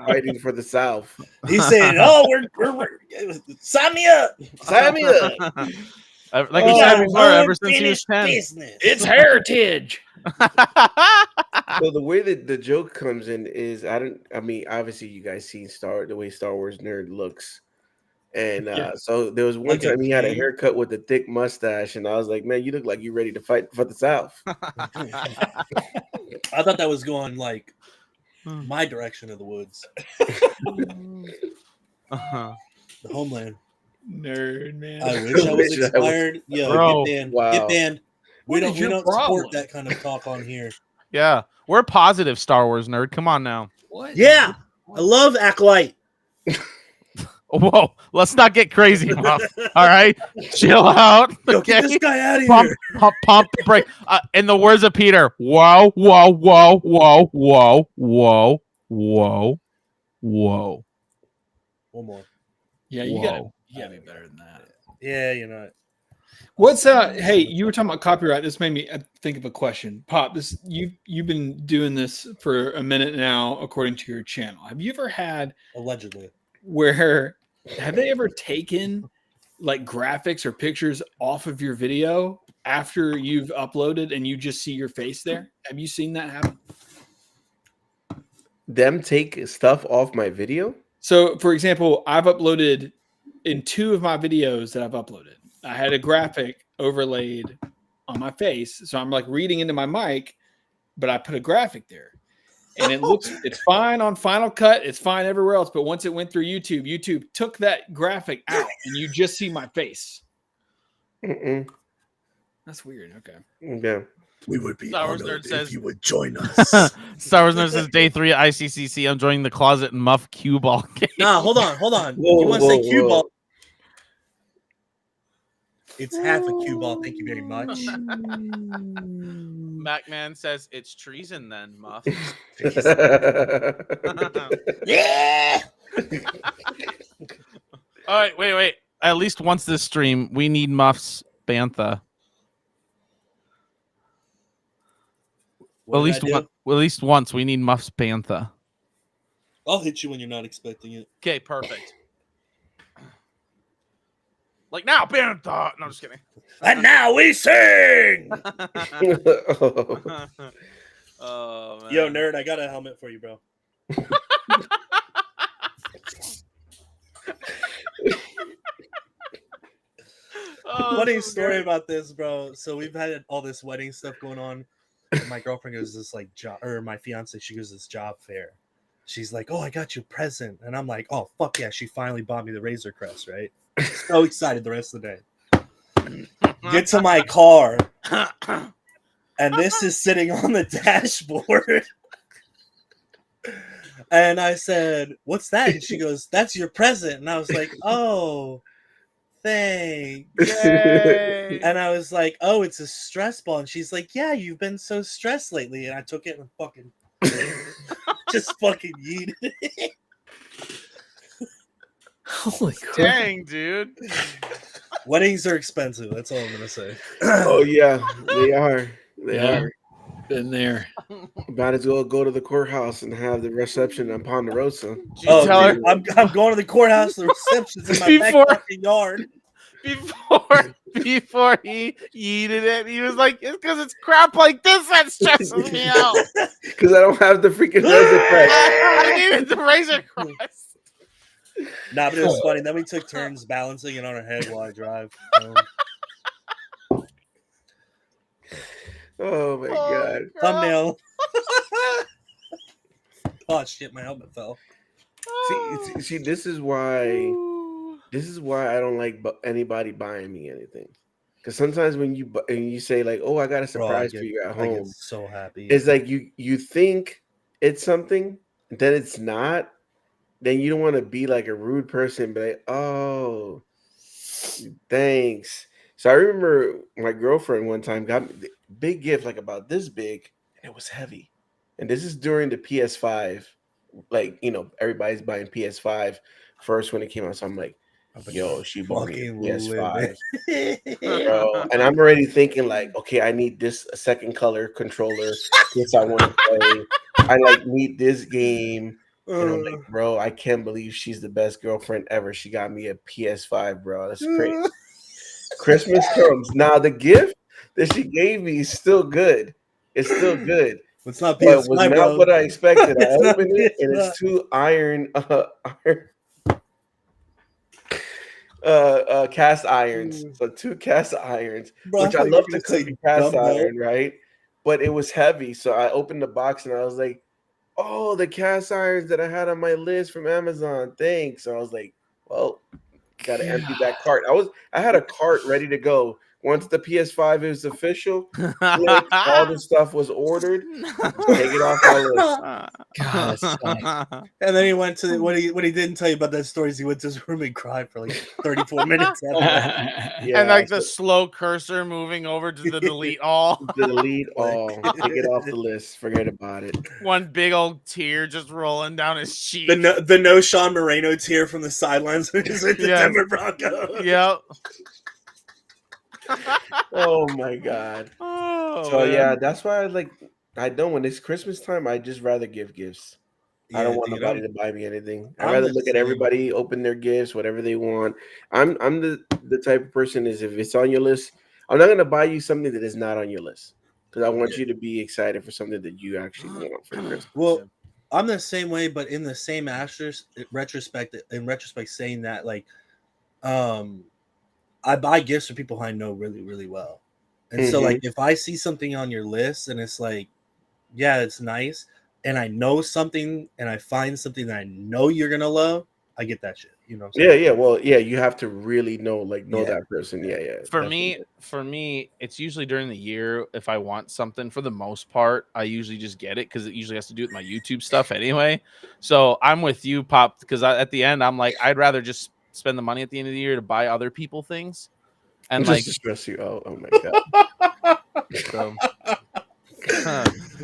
fighting for the South. He's saying, "Oh, we're sign me up. Sign me up. like he said before, ever since he was Unfinished 10. business. It's heritage. So the way that the joke comes in is I mean, obviously you guys seen the way Star Wars nerd looks. And so there was one Like a time he had a king? haircut with a thick mustache, and I was like, man, you look like you're ready to fight for the South. I thought that was going like Hmm. my direction of the woods, Uh-huh. the homeland. Nerd, man. I wish I was Wish I was- expired. Yo, Bro, get banned. wow. Get banned. What We is your don't problem? support that kind of talk on here. Yeah, we're positive Star Wars nerd. Come on now. What? Yeah, I love Acolyte. Whoa, let's not get crazy, Muff. All right, chill out. Yo, Okay, get this guy out of pump, here. pump the brake. In the words of Peter, whoa, whoa, whoa, whoa, whoa, whoa, whoa, whoa. One more. Yeah, you gotta be better than that. Yeah, you know. What's hey, you were talking about copyright. This made me think of a question. Pop, this you've been doing this for a minute now, according to your channel. Have you ever had Allegedly. where have they ever taken like graphics or pictures off of your video after you've uploaded and you just see your face there? Have you seen that happen? Them take stuff off my video? So, for example, I've uploaded in 2 of my videos that I've uploaded, I had a graphic overlaid on my face. So I'm like reading into my mic, but I put a graphic there. And it's fine on Final Cut. It's fine everywhere else. But once it went through YouTube, YouTube took that graphic out and you just see my face. Mm-mm. That's weird. Okay. Yeah. We would be Star Wars honored nerd says- if you would join us. Star Wars nerd says day 3 at ICCC. I'm joining the closet and Muff cue ball game. Nah, hold on. Whoa, You want to say whoa, cue whoa. ball? It's half a cue ball. Thank you very much. Macman says it's treason then, Muff. Yeah. All right, wait. At least once this stream, we need Muff's bantha. What At did I least do? at least once we need Muff's bantha. I'll hit you when you're not expecting it. Okay, perfect. Like now, bantha. No, just kidding. And now we sing. Oh man. Yo, nerd, I got a helmet for you, bro. Oh, Funny so story good. about this, bro. So we've had all this wedding stuff going on. And my girlfriend goes to this like job, or my fiance, she goes to this job fair. She's like, "Oh, I got you a present," and I'm like, "Oh, fuck yeah!" She finally bought me the Razor Crest, right? So excited the rest of the day. Get to my car, and this is sitting on the dashboard. And I said, "What's that?" And she goes, "That's your present." And I was like, "Oh, thanks." Yay. And I was like, "Oh, it's a stress ball." And she's like, "Yeah, you've been so stressed lately." And I took it and fucking just fucking yeeted it. Holy crap. Dang, dude. Weddings are expensive. That's all I'm gonna say. Oh yeah, they are. They Yeah. are. Been there. About as well go to the courthouse and have the reception on Ponderosa. Did you Oh, tell her dude, I'm going to the courthouse. The reception's in my Before- back fucking yard. before he yeeted it? He was like, "It's because it's crap like this that stresses me out. Because I don't have the freaking Razor Crest. I needed the Razor Crest." Nah, but it was funny. Then we took turns balancing it on our head while I drive. Oh my god. Thumbnail. Oh shit! My helmet fell. See, this is why I don't like anybody buying me anything. Because sometimes when you say like, "Oh, I got a surprise for you at I get home," so happy. it's like you think it's something, then it's not. Then you don't want to be like a rude person, but like, "Oh, thanks." So I remember my girlfriend one time got me a big gift, like about this big, and it was heavy. and this is during the PS5. Like, everybody's buying PS5 first when it came out. So I'm like, yo, she bought me a Fucking PS5, living. bro. And I'm already thinking like, okay, I need this a second color controller. This I want to play. I like need this game. And I'm like, bro, I can't believe she's the best girlfriend ever. She got me a PS5, bro. That's crazy. Christmas comes. Now the gift that she gave me is still good. It's still good. It's not But it was PS5, not bro. what I expected. I It's not opened it and PS5. it's two iron cast irons. So two cast irons, Bro, which I thought you were love to gonna cook say in cast dumbbell. iron, right? But it was heavy. So I opened the box and I was like, oh, the cast irons that I had on my list from Amazon. Thanks. So I was like, well, gotta empty that cart. I had a cart ready to go. Once the PS5 is official, click, all the stuff was ordered. Take it off my list. God, that's funny. And then he went to what he didn't tell you about that story is he went to his room and cried for like 34 minutes after that. Yeah, And like the slow cursor moving over to the delete all. delete all. Take it off the list. Forget about it. One big old tear just rolling down his cheek. The no Sean Moreno tear from the sidelines when he's with the Yes. Denver Broncos. Yep. Oh my god. Oh, So man. yeah, that's why I don't when it's Christmas time, I just rather give gifts. I don't want dude, nobody to buy me anything. I'd I'm rather the look at same. everybody open their gifts, whatever they want. I'm the type of person is if it's on your list, I'm not gonna buy you something that is not on your list because I want you to be excited for something that you actually want for Christmas. Well, I'm the same way, but in the same retrospect, saying that like, I buy gifts for people I know really, really well, and so like if I see something on your list and it's like, yeah, it's nice, and I know something and I find something that I know you're gonna love, I get that shit. You know what I'm saying? Yeah. Well, yeah, you have to really know that person. Yeah. For definitely. me, it's usually during the year. If I want something, for the most part, I usually just get it because it usually has to do with my YouTube stuff anyway. So I'm with you, Pop, because at the end, I'm like, I'd rather just spend the money at the end of the year to buy other people things, and Just like to stress you out. Oh my god. so.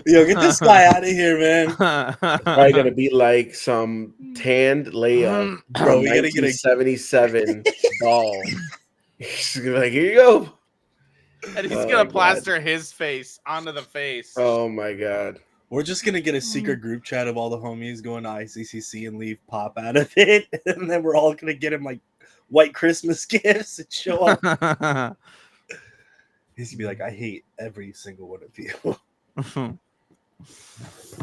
Yo, get this guy out of here, man. Probably gonna be like some tanned Leia Bro, from we gotta get a 1977 doll. He's gonna be like, here you go. And he's Oh my gonna God. plaster his face onto the face. Oh my god. We're just gonna get a secret group chat of all the homies going to ICCC and leave Pop out of it, and then we're all gonna get him like white Christmas gifts and show up. He's gonna be like, I hate every single one of you.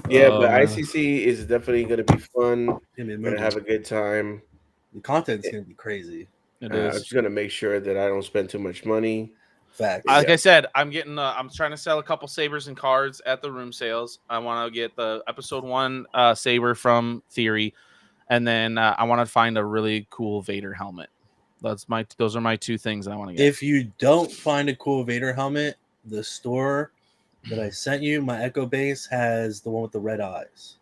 Yeah, Oh, but man. ICC is definitely gonna be fun. I mean, We're gonna have a good time. the content's gonna be crazy. It I'm is. just gonna make sure that I don't spend too much money. Facts. Like I said, I'm trying to sell a couple sabers and cards at the room sales. I want to get the episode 1 saber from Theory, and then I want to find a really cool Vader helmet. Those are my two things I want to get. If you don't find a cool Vader helmet, the store that I sent you, my Echo Base, has the one with the red eyes,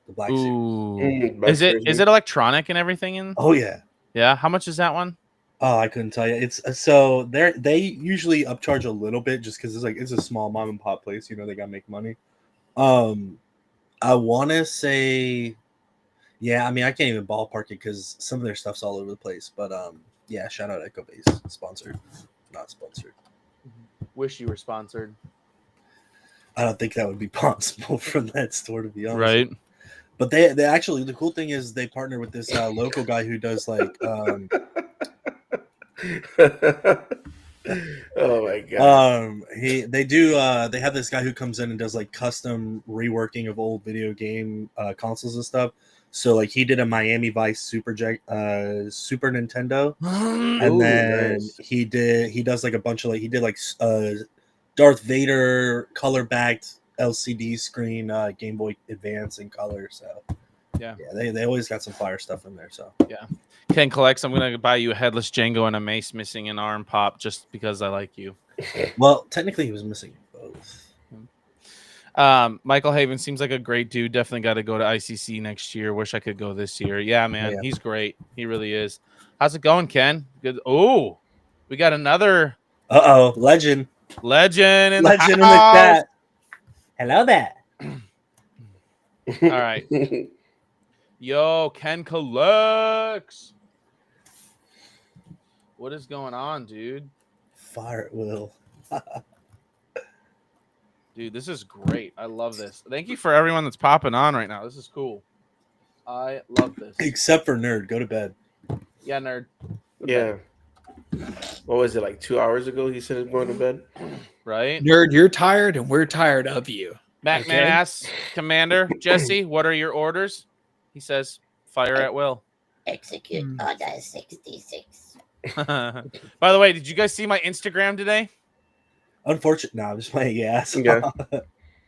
the black series. Ooh. Black Is it Series. electronic and everything in? Oh yeah. Yeah. How much is that one? Oh, I couldn't tell you. It's so they usually upcharge a little bit just because it's a small mom and pop place. You know, they gotta make money. I want to say, yeah. I mean, I can't even ballpark it because some of their stuff's all over the place. But yeah. Shout out Echo Base, sponsored, not sponsored. Wish you were sponsored. I don't think that would be possible from that store, to be honest. Right. But they actually, the cool thing is they partner with this local guy who does like Oh my god. they have this guy who comes in and does like custom reworking of old video game consoles and stuff. So like he did a Miami Vice Super Nintendo, and then nice. he does like a bunch of like he did like Darth Vader color backed LCD screen Game Boy Advance in color. So yeah, they always got some fire stuff in there. So yeah. Ken collects. I'm gonna buy you a headless Django and a mace missing an arm, Pop, just because I like you. Well, technically he was missing both. Michael Haven seems like a great dude. Definitely got to go to ICC next year. Wish I could go this year. Yeah, man, he's great. He really is. How's it going, Ken? Good. Oh, we got another Legend in in the house. chat. Hello there. All right. Yo, Ken collects. What is going on, dude? Fire at will. Dude, this is great. I love this. Thank you for everyone that's popping on right now. This is cool. I love this. Except for Nerd, go to bed. Yeah, nerd. Yeah. What was it, like 2 hours ago? He said he's going to bed. Right? Nerd, you're tired, and we're tired of you. MacMan Okay. asks, Commander Jesse, what are your orders? He says, fire at will. Execute order 66. By the way, did you guys see my Instagram today? Unfortunate. No, I'm just playing gas. Yeah.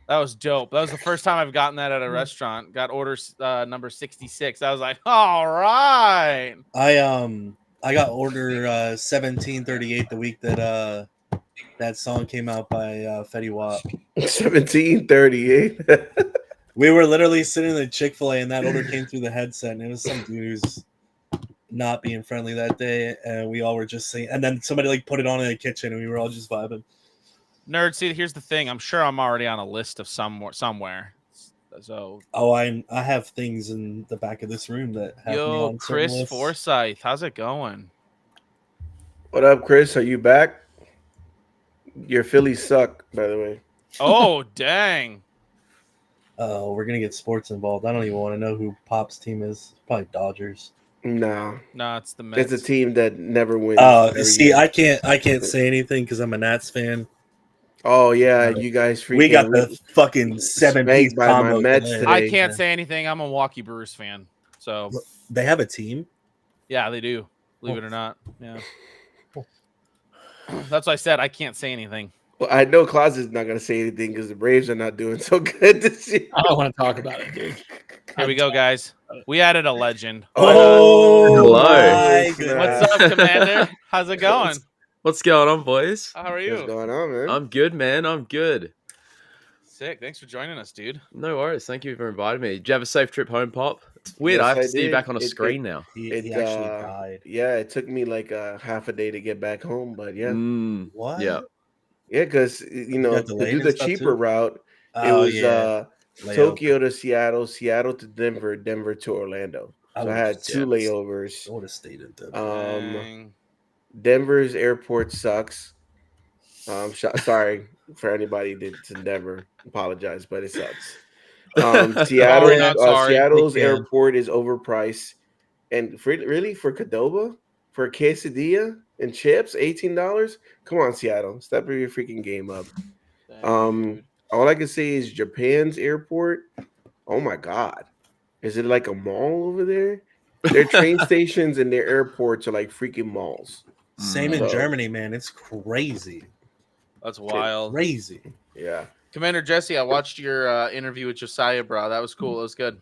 That was dope. That was the first time I've gotten that at a restaurant. Got order number 66. I was like, all right. I got order 1738 the week that that song came out by Fetty Wap. 1738. We were literally sitting in the Chick-fil-A and that order came through the headset, and it was some dude who's not being friendly that day, and we all were just singing, and then somebody like put it on in the kitchen and we were all just vibing. Nerd, see, here's the thing. I'm sure I'm already on a list of somewhere. So I have things in the back of this room that have me yo, on certain Chris lists. Forsyth, how's it going? What up, Chris? Are you back? Your Phillies suck, by the way. Oh, dang. Oh, we're gonna get sports involved. I don't even want to know who Pop's team is. Probably Dodgers. No, No, it's the Mets. it's a team that never wins. Oh, every see, year. I can't say anything because I'm a Nats fan. Oh yeah, you guys freaking. We got the fucking 7-piece spanked by my combo Mets today. today. I can't say anything. I'm a Milwaukee Brewers fan. So, They have a team. yeah, they do. Believe it or not. Yeah. That's why I said I can't say anything. Well, I know Claus is not gonna say anything because the Braves are not doing so good this year. I don't want to talk about it, dude. Here we go, guys. We added a legend. Oh, Hello. my What's goodness. What's up, Commander? How's it going? What's going on, boys? How are What's you? going on, man? I'm good, man. I'm good. Sick. Thanks for joining us, dude. No worries. Thank you for inviting me. Did you have a safe trip home, Pop? It's weird. Yes, I have I to see you did. back on a It- screen now. He It, actually died. Yeah, it took me like a half a day to get back home, but yeah, Mm, What? yeah. yeah, because you know got to delayed do and the stuff, cheaper too? route, it Oh, was yeah. Layover. Tokyo to Seattle, Seattle to Denver, Denver to Orlando. So I had two layovers. I would have stayed in Denver. Dang. Denver's airport sucks. Sorry for anybody that's in Denver. Apologize, but it sucks. Seattle, Sorry, not sorry. Seattle's We can. airport is overpriced, and really for Qdoba, for a quesadilla and chips, $18. Come on, Seattle, step your freaking game up. Dang, dude. All I can say is Japan's airport. Oh my god, is it like a mall over there? Their train stations and their airports are like freaking malls. Same in So- Germany, man. It's crazy. That's wild. Crazy. Yeah. Commander Jesse, I watched your interview with Josiah, bro. That was cool. It was good.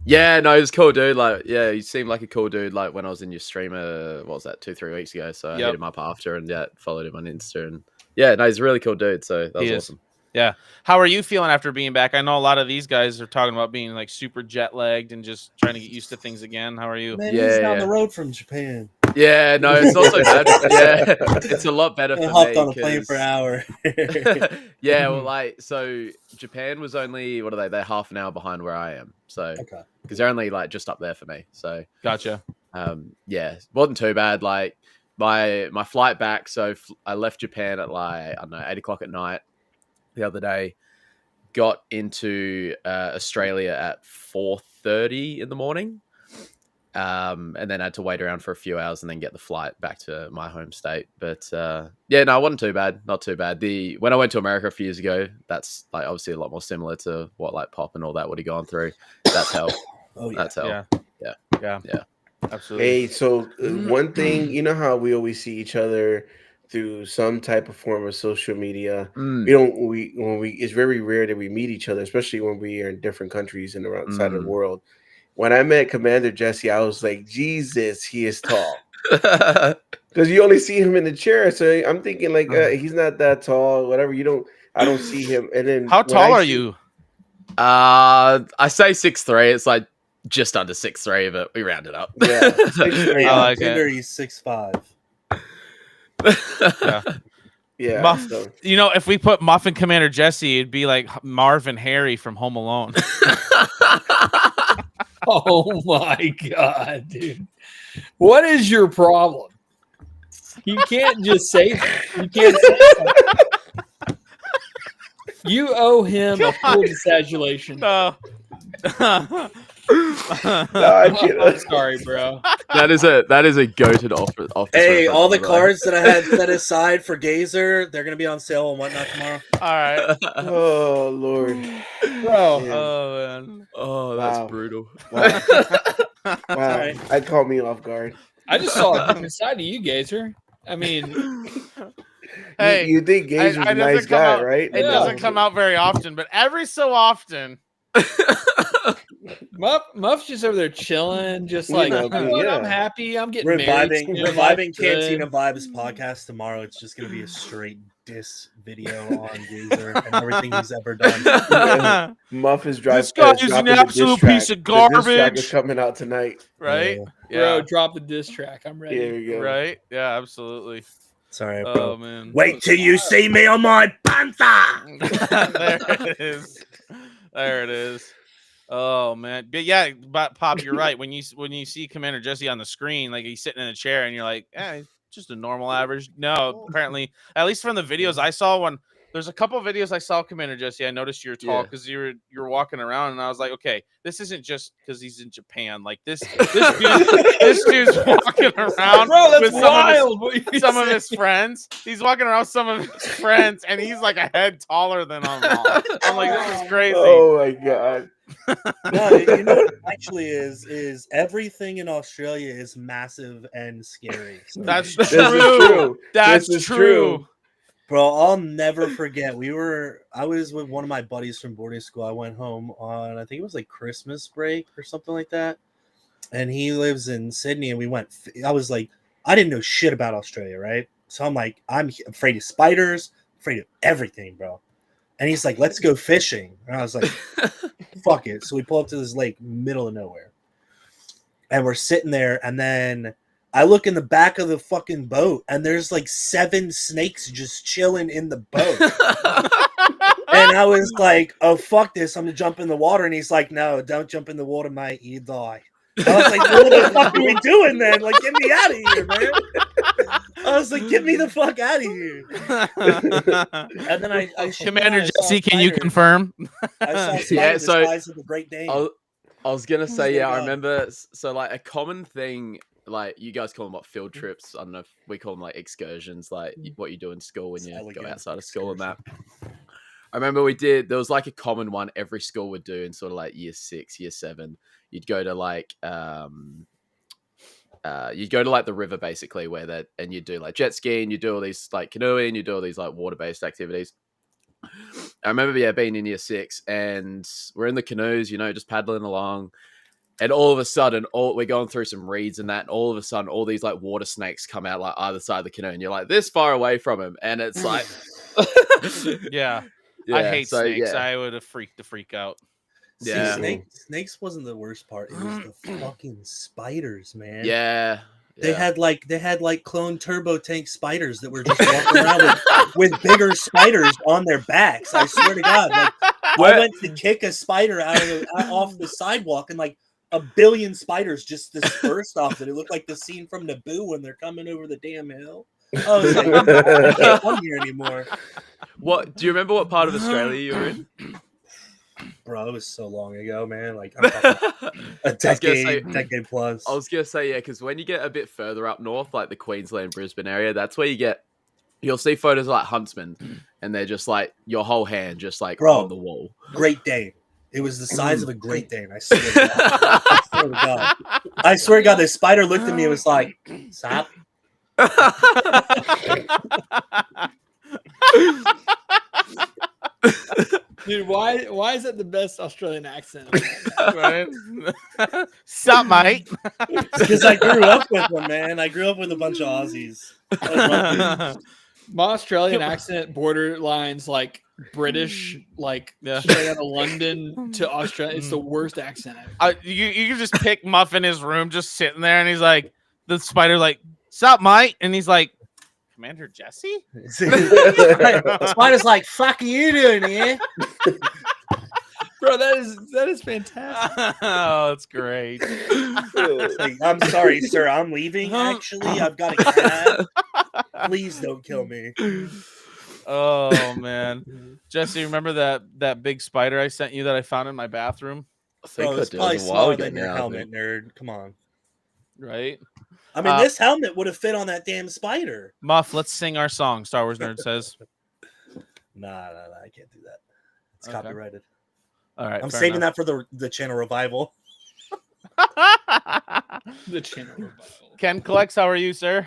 Yeah, no, he was cool, dude. Like, yeah, he seemed like a cool dude. Like when I was in your streamer, what was that, 2-3 weeks ago? So I Yep. hit him up after and yeah, followed him on Insta. And yeah, no, he's a really cool dude. So that was He is. awesome. Yeah. How are you feeling after being back? I know a lot of these guys are talking about being like super jet lagged and just trying to get used to things again. How are you? Man, Yeah, he's down yeah. the road from Japan. Yeah, no, it's not so bad. Yeah, it's a lot better I for hopped me. on a plane for an 'cause- hour. Yeah, well, like, so Japan was only, what are they? They're half an hour behind where I am. So, Okay. because they're only like just up there for me. So, Gotcha. yeah, wasn't too bad. Like, my flight back, so I left Japan at like, I don't know, 8 o'clock at night the other day, got into Australia at 4:30 in the morning. And then had to wait around for a few hours and then get the flight back to my home state. But yeah, no, it wasn't too bad. Not too bad. When I went to America a few years ago, that's like obviously a lot more similar to what like Pop and all that would have gone through. That's hell. Oh, yeah. That's hell. Yeah. Yeah. Absolutely. Hey, so one thing, you know how we always see each other through some type of form of social media. Mm, It's very rare that we meet each other, especially when we are in different countries and around outside of the Mm. world. When I met Commander Jesse, I was like, Jesus, he is tall. Because you only see him in the chair, so I'm thinking like he's not that tall, whatever. I don't see him. And then How when tall I are see- you? I say 6'3". It's like just under 6'3", but we round it up. Yeah, 6'3". I like Tinder, it. he's 6'5". Yeah. Yeah. Muff, So you know, if we put Muff and Commander Jesse, it'd be like Marv and Harry from Home Alone. Oh my god, dude! What is your problem? You can't just say that. You can't say that. You owe him a full disagulation. No. no, I can't. I'm sorry, bro. That is a goated off. Hey, all the cards that I had set aside for Gazer, they're gonna be on sale and whatnot tomorrow. All right. Oh Lord, Bro. Yeah. Oh man. Oh, that's Wow. brutal. Wow. Wow. Right. I caught me off guard. I just saw a different side of you, Gazer. I mean, Hey, you think Gaze was I a nice doesn't come guy, out- right? It doesn't come out very often, but every so often. Muff's just over there chilling, just You like, know, you know what, I'm yeah. happy. I'm getting married. Reviving soon, life's Cantina good. Vibes podcast tomorrow. It's just gonna be a straight diss video on Gazer and everything he's ever done. Muff is This guy is an absolute piece of The diss track is garbage. coming out tonight. Right? Bro, drop the diss track. I'm ready. Here we go. Right? Yeah, absolutely. Sorry, bro. Oh man. Wait till you see me on my panther. There it is. There it is. Oh man. But yeah, but Pop, you're right. When you see Commander Jesse on the screen, like he's sitting in a chair and you're like, he's just a normal average. No, apparently, at least from the videos I saw, when there's a couple of videos I saw Commander Jesse, I noticed you're tall because you were walking around, and I was like, okay, this isn't just because he's in Japan. Like this dude's walking around Bro, that's with wild. some of his friends. He's walking around with some of his friends, and he's like a head taller than I'm. I'm like, this is crazy. Oh my god. No, you know what it actually is everything in Australia is massive and scary. So, That's This true. is true. That's This is true. bro, I'll never forget. I was with one of my buddies from boarding school. I went home on, I think it was like Christmas break or something like that. And he lives in Sydney, and I was like, I didn't know shit about Australia, right? So I'm like, I'm afraid of spiders, afraid of everything, bro. And he's like, let's go fishing. And I was like, fuck it. So we pull up to this lake, middle of nowhere. And we're sitting there, and then I look in the back of the fucking boat, and there's like 7 snakes just chilling in the boat. And I was like, oh, fuck this. I'm going to jump in the water. And he's like, no, don't jump in the water, mate. You die. I was like, what the fuck are we doing then? Like, get me out of here, man. I was like, get me the fuck out of here. And then I Commander saw Jesse, a can you spider. confirm? I saw a spider Yeah, the so- size of the Great Dane. I was gonna say, Swear yeah, to I God. remember. So, like, a common thing, like, you guys call them what, field Mm-hmm. trips. I don't know if we call them like excursions, like what you do in school when It's you go elegant outside of school and that. excursion. I remember there was like a common one every school would do in sort of like year 6, year 7. You'd go to like you'd go to like the river basically, and you do like jet skiing, you do all these like canoeing, you do all these like water-based activities. I remember being in year 6, and we're in the canoes, just paddling along, and all of a sudden we're going through some reeds and that, and all of a sudden all these like water snakes come out like either side of the canoe, and you're like this far away from him, and it's like Yeah. Yeah, I hate so, snakes. yeah. I would have freaked the freak out. See, Yeah. snakes wasn't the worst part. It was the fucking spiders, man. Yeah. They had like clone turbo tank spiders that were just walking around with bigger spiders on their backs. I swear to God, like I went to kick a spider off the sidewalk, and like a billion spiders just dispersed off it. It looked like the scene from Naboo when they're coming over the damn hill. I was like, I can't come here anymore. What do you remember? What part of Australia you were in? Bro, it was so long ago, man. Like I'm talking a decade plus. I was gonna say, yeah, because when you get a bit further up north, like the Queensland, Brisbane area, that's where you'll see photos of like huntsmen, and they're just like your whole hand, just like on the wall. Great Dane. It was the size of a Great Dane. I swear to God. I swear to God. I swear to God, the spider looked at me and was like, "Stop." Dude, why is that the best Australian accent? Right? Sup, mate? Because I grew up with them, man. I grew up with a bunch of Aussies. My Australian accent borderlines like British, like straight out of London to Australia. It's the worst accent ever. You can just pick Muff in his room, just sitting there, and he's like, the spider like, sup, mate? And he's like, Commander Jesse? Spider's like, "Fuck you doing here?" Bro, that is fantastic. Oh, that's great. It's like, I'm sorry, sir. I'm leaving. Actually, I've got a cat. Please don't kill me. Oh man, Jesse, remember that big spider I sent you that I found in my bathroom? I think Bro, I it's did. It probably was a while smaller ago than your now, I helmet, think. nerd. Come on. Right, I mean, this helmet would have fit on that damn spider. Muff. Let's sing our song. Star Wars Nerd says. Nah, I can't do that. It's Okay. copyrighted. All right, I'm fair saving enough. that for the channel revival. The channel revival. Ken Collects, how are you, sir?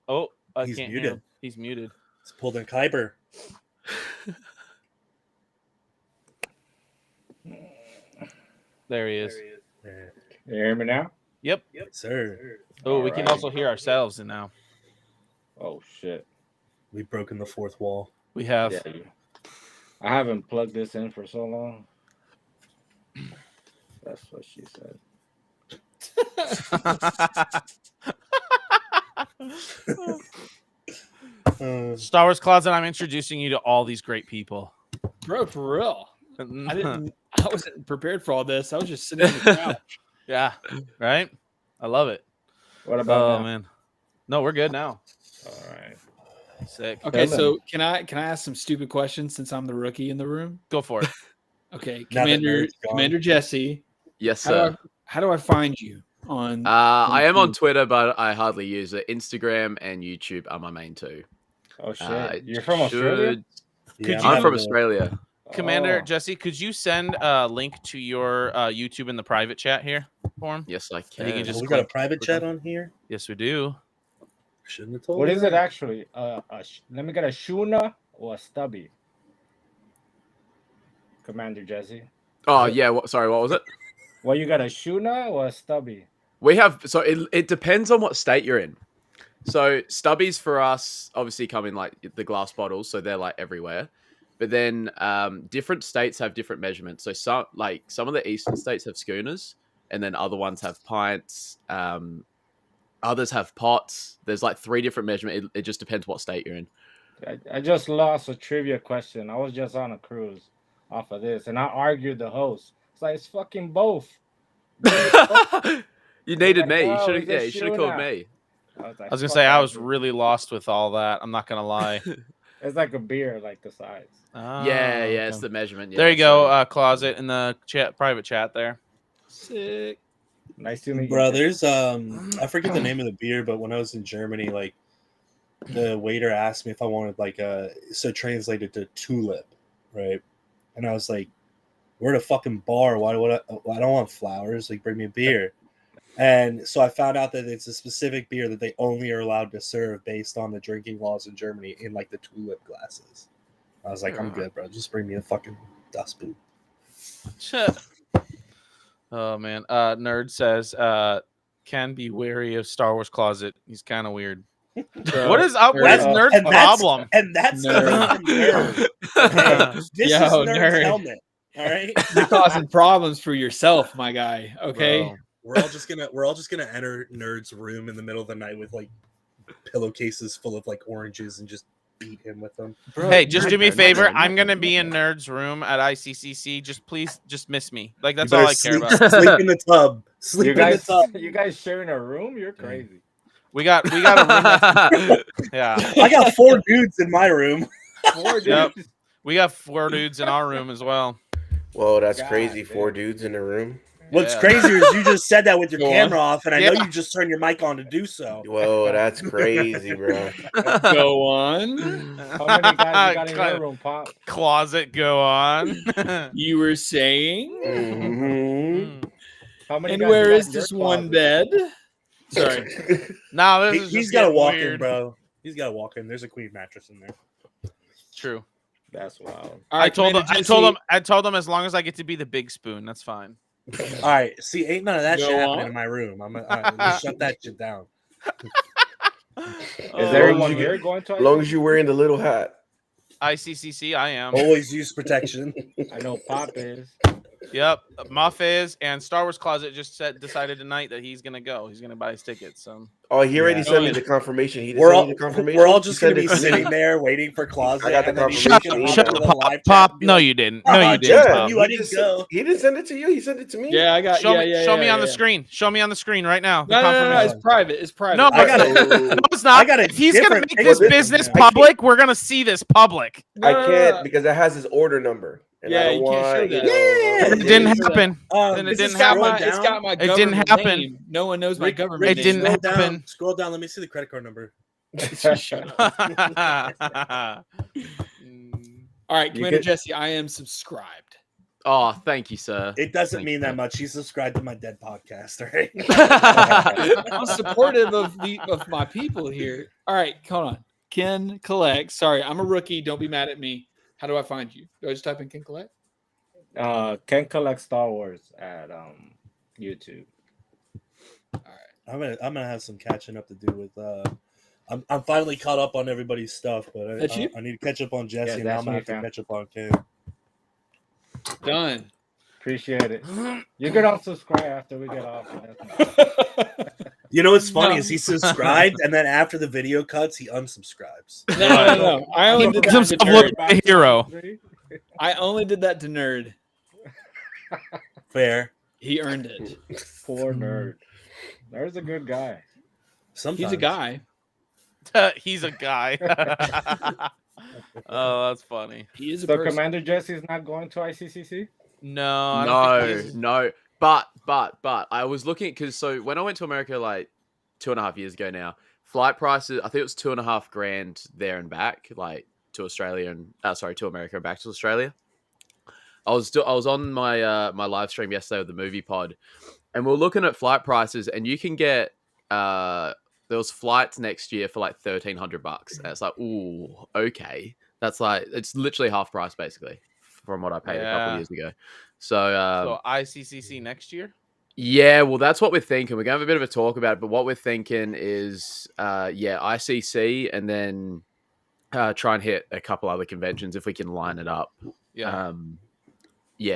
Oh, I He's can't hear muted. him. He's muted. It's pulled in Kuiper. There he is. Yeah. You hear me now? Yep. Sir, Oh, we can Alright. also hear ourselves now. Oh shit! we've broken the fourth wall. We have. Yeah, I haven't plugged this in for so long. That's what she said. Star Wars Closet, I'm introducing you to all these great people. Bro, for real. I wasn't prepared for all this. I was just sitting on the couch. Yeah, right? I love it. What about Oh now? man. No, we're good now. All right. Sick. Okay, Tell so can I ask some stupid questions since I'm the rookie in the room? Go for it. Okay, Now that Commander Nerd's gone. Commander Jesse, Yes, how do sir. how do I find you on? I am on YouTube? Twitter, but I hardly use it. Instagram and YouTube are my main two. Oh shit! Uh, You're from Australia? Yeah, I'm from the- Australia. Commander Oh. Jesse, could you send a link to your YouTube in the private chat here for him? Yes, I And you can. can just we got a click- private click chat on- on here. Yes, we do. Shouldn't have told What me is it that. actually? Let me get a Shuna or a Stubby. Commander Jesse. Oh yeah. Sorry, what was it? Well, you got a Shuna or a Stubby? We have it depends on what state you're in. So stubbies for us obviously come in like the glass bottles, so they're like everywhere. But then different states have different measurements. So some of the eastern states have schooners, and then other ones have pints. Others have pots. There's like 3 different measurements. It just depends what state you're in. I just lost a trivia question. I was just on a cruise off of this, and I argued the host. It's like it's fucking both. You needed like, me. no, You it's a should have called Shuna. me. I was, like, I was gonna "Fuck say I that was dude." really lost with all that. I'm not gonna lie. It's like a beer, like the size. Yeah, it's okay. the measurement. Yeah, There you go, so- Closet in the private chat there. Sick. Nice to meet you. Bro, there's I forget the name of the beer, but when I was in Germany, like the waiter asked me if I wanted like so translated to tulip, right? And I was like, we're at a fucking bar. Why would I don't want flowers. Like, bring me a beer. And so I found out that it's a specific beer that they only are allowed to serve based on the drinking laws in Germany in like the tulip glasses. I was like, I'm good, bro. Just bring me a fucking dust boot. Shit. Oh man. Nerd says can be wary of Star Wars Closet. He's kind of weird. What is up? What is That's- Nerd's and that's- problem? And that's Nerd. coming from Nerd. Okay? This Yo, is Nerd's Nerd. helmet. All right. You're causing problems for yourself, my guy. Okay. Bro. We're all just gonna enter Nerd's room in the middle of the night with like pillowcases full of like oranges and just beat him with them. Hey, just do me a favor. Nerd. I'm gonna be in Nerd's room at ICCC. Just please, just miss me. Like that's You all better I care sleep, about. Sleep in the tub. Sleep You in the guys, tub. you guys sharing a room? You're crazy. We got a room. That's, yeah, I got 4 dudes in my room. 4 Yep. dudes. we got 4 dudes in our room as well. Whoa, that's God crazy. damn. 4 dudes in a room. What's Yeah. crazier is you just said that with your Go on. camera off, and I know Yeah. you just turned your mic on to do so. Whoa, that's crazy, bro. Go on. How many guys you got in your room, Pop? Closet, go on. You were saying, Mhm. How many and guys where you got is in your this one closet? bed? Sorry. No, this is He's just got to getting walk weird. in, bro. He's got to walk in. There's a queen mattress in there. True. That's wild. All I told him. Commander I told him as long as I get to be the big spoon, that's fine. All right. See, ain't none of that shit Go happening on. in my room. Let's shut that shit down. Is Oh, there long one as you here going to? As long as you're wearing the little hat. ICCC, I am. Always use protection. I know Pop is. Yep, Muff is, and Star Wars Closet just decided tonight that he's gonna go. He's gonna buy his tickets. So. Oh, he already Yeah. sent me the confirmation. He didn't We're send all you the confirmation. we're all He just gonna sent be it to me. sitting there waiting for Closet, I got the and then he's confirmation gonna Shut hop email. into the live chat. Pop. and be No, like, you didn't. No, you "Ah, didn't. just Yeah, Pop. you, I he didn't just sent, go." he didn't send it to you. He sent it to me. Yeah, I got. Show yeah, me. yeah, Show yeah, me on yeah. the screen. Show me on the screen right now. The No, confirmation. it's private. It's private. No, I got a- no, it's not. I got a If he's gonna different make this picture business from him. public, we're gonna see this public. No, I no, no, can't no. because it has his order number, and I Yeah, don't you can't show want that. Yeah, It didn't Show that. happen. Um, Then it It's didn't got happen. my. Scroll It's got down. my It didn't government happen. name. No one knows my Rick, government Ricky, It didn't name. scroll happen. down. Scroll down. Let me see the credit card number. All right, You Commander could- Jesse, I am subscribed. Oh, thank you, sir. It doesn't Thank mean you, that sir. much. He's subscribed to my dead podcast, all right? I'm supportive of my people here. All right, hold on. Ken Collect. Sorry, I'm a rookie. Don't be mad at me. How do I find you? Do I just type in Ken Collect? Ken Collect Star Wars at YouTube. I'm gonna have some catching up to do with. I'm finally caught up on everybody's stuff, but That's you? I need to catch up on Jesse, Yeah, and now that's I'm gonna me, have to fam. catch up on Ken. Done. Appreciate it. You can unsubscribe after we get off. You know what's funny No. is he subscribed, and then after the video cuts, he unsubscribes. No. I only He did makes that to himself look nerd. like a hero. I only did that to nerd. Fair. He earned it. Poor nerd. Nerd's a good guy. Sometimes He's a guy. He's a guy. Oh, that's funny. He is a So person. Commander Jesse is not going to ICCC? No, I don't think he is. No. But I was looking because so when I went to America like 2.5 years ago now, flight prices I think it was $2,500 there and back, like to Australia and to America and back to Australia. I was on my my live stream yesterday with the movie pod, and we're looking at flight prices, and you can get there was flights next year for like $1,300. And it's like, ooh, okay, that's like it's literally half price basically from what I paid a couple Yeah. years ago. So So ICCC next year. yeah, well, that's what we're thinking. We're gonna have a bit of a talk about it, but what we're thinking is, ICC, and then try and hit a couple other conventions if we can line it up. Yeah.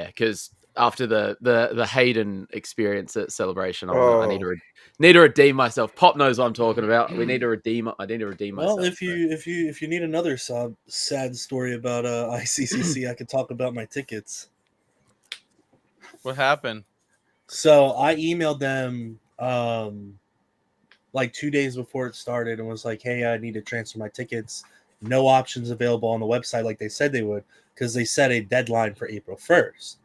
Because after the Hayden experience at Celebration, Oh. I need to redeem myself. Pop knows what I'm talking about. We need to redeem. I need to redeem myself. Well, if you need another sad story about ICCC, I could talk about my tickets. What happened? So I emailed them like 2 days before it started and was like, "Hey, I need to transfer my tickets. No options available on the website like they said they would, because they set a deadline for April 1st."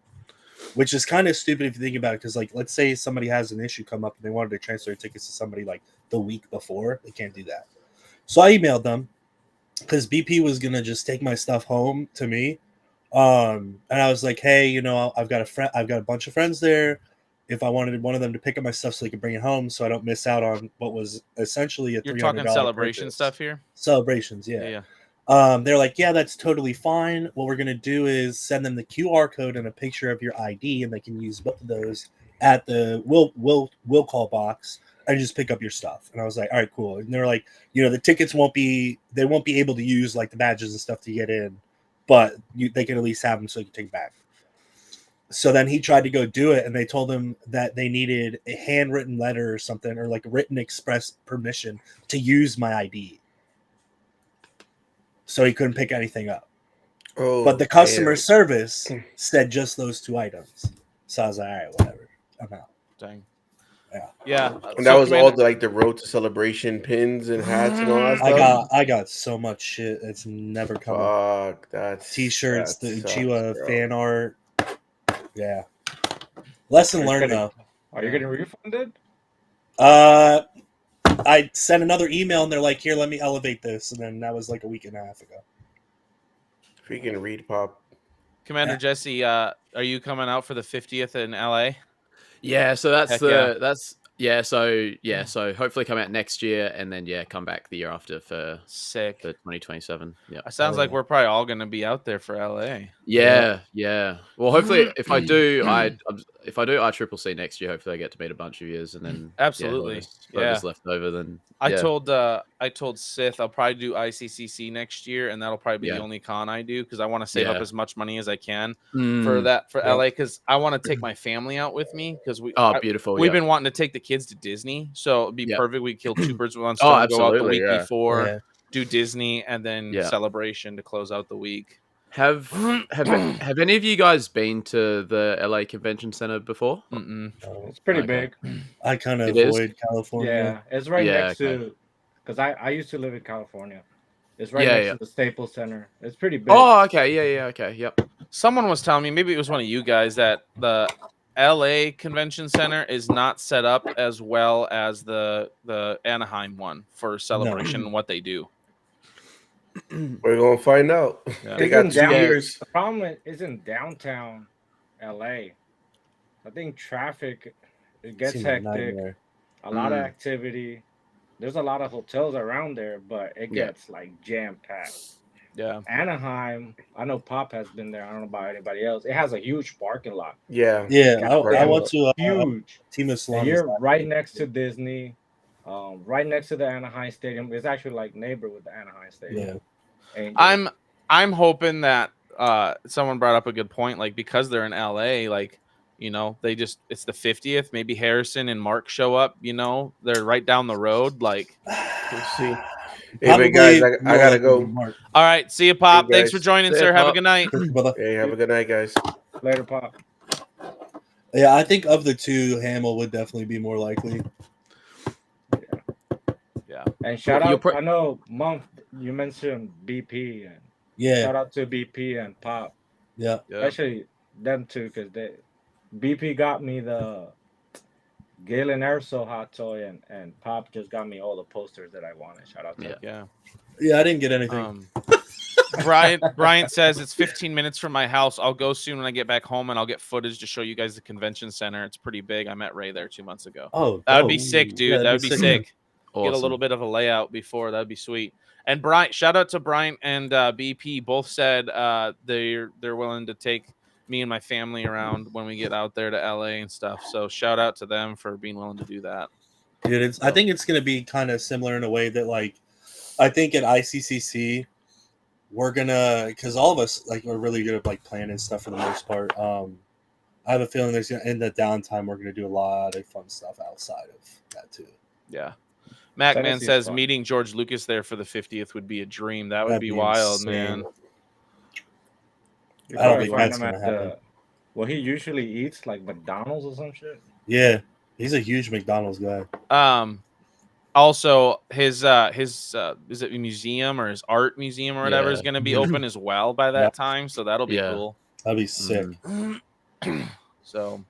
Which is kind of stupid if you think about it, because like let's say somebody has an issue come up and they wanted to transfer their tickets to somebody like the week before, they can't do that. So I emailed them because BP was gonna just take my stuff home to me. And I was like, "Hey, you know, I've got a bunch of friends there. If I wanted one of them to pick up my stuff so they could bring it home, so I don't miss out on what was essentially a You're $300 talking celebration purchase." stuff here. Celebrations, Yeah. they're like, "Yeah, that's totally fine. What we're gonna do is send them the QR code and a picture of your ID, and they can use both of those at the will call box and just pick up your stuff." And I was like, "All right, cool." And they were like, "You know, the tickets won't be able to use like the badges and stuff to get in, but they can at least have them so you can take them back." So then he tried to go do it, and they told him that they needed a handwritten letter or something, or like written express permission to use my ID. So he couldn't pick anything up. Oh, But the customer damn. service said just those two items. So I was like, "All right, whatever. I'm out." Dang. Yeah. Yeah. And that was all the road to celebration pins and hats and all that stuff. I got so much shit. It's never coming. Fuck, that's T-shirts, that the sucks, Uchiwa bro. fan art. Yeah. Lesson learned though. Are you getting refunded? I sent another email and they're like, "Here, let me elevate this," and then that was like a week and a half ago. Freaking Reed Pop. Commander Yeah. Jesse, are you coming out for the 50th in LA? Yeah, so that's Heck so hopefully come out next year, and then come back the year after for Sick. 2027. Yeah. It sounds like we're probably all going to be out there for LA. Yeah. Well, hopefully, if I do ICCC next year, hopefully I get to meet a bunch of yous, and then Absolutely. whoever's left over, then I told Sith I'll probably do ICCC next year, and that'll probably be the only con I do because I want to save up as much money as I can for LA, because I want to take my family out with me because we've been wanting to take the kids to Disney, so it'd be perfect. We kill two birds with one stone. Go out the week before, do Disney, and then celebration to close out the week. Have any of you guys been to the LA Convention Center before? It's pretty big. I kind of avoid California. Yeah, it's right next to, because I used to live in California. It's right next to the Staples Center. It's pretty big. Oh, okay, okay, yep. Someone was telling me, maybe it was one of you guys, that the LA Convention Center is not set up as well as the Anaheim one for celebration and what they do. We're gonna find out. They got 2 years. The problem is in downtown LA. I think traffic, it gets hectic. A lot of activity. There's a lot of hotels around there, but it gets like jam packed. Yeah. Anaheim, I know Pop has been there. I don't know about anybody else. It has a huge parking lot. Yeah. I went to huge. Team of Salon. You're right next to Disney, right next to the Anaheim Stadium. It's actually like neighbor with the Anaheim Stadium. Yeah. I'm hoping that someone brought up a good point, like because they're in LA, like, you know, it's the 50th, maybe Harrison and Mark show up, you know, they're right down the road, like we'll see. Hey, guys, I gotta go. All right, see you, Pop. Hey, thanks for joining, sir. Have a good night. Hey, have a good night, guys. Later, Pop. Yeah, I think of the two, Hamill would definitely be more likely. Yeah. And shout out, I know, Monk, you mentioned BP, and shout out to BP and Pop. Yeah. Especially them two, because BP got me the Galen Airsoft hot toy, and Pop just got me all the posters that I wanted. Shout out to Yeah, I didn't get anything. Bryant says it's 15 minutes from my house. I'll go soon when I get back home, and I'll get footage to show you guys the convention center. It's pretty big. I met Ray there 2 months ago. Oh, that would be sick, dude. Yeah, that would be sick. Awesome. Get a little bit of a layout before. That'd be sweet. And Bryant, shout out to Bryant and BP. Both said they're willing to take me and my family around when we get out there to LA and stuff. So shout out to them for being willing to do that. Dude, I think it's going to be kind of similar in a way that, like, I think at ICCC, we're going to, because all of us, like, are really good at, like, planning stuff for the most part. I have a feeling in the downtime, we're going to do a lot of fun stuff outside of that, too. Yeah. Macman says meeting George Lucas there for the 50th would be a dream. That'd be wild, insane. Man. I don't think that's going to happen. Well, he usually eats like McDonald's or some shit. Yeah, he's a huge McDonald's guy. Also, his is it a museum or his art museum or whatever is going to be open as well by that time. So that'll be cool. That'd be sick. So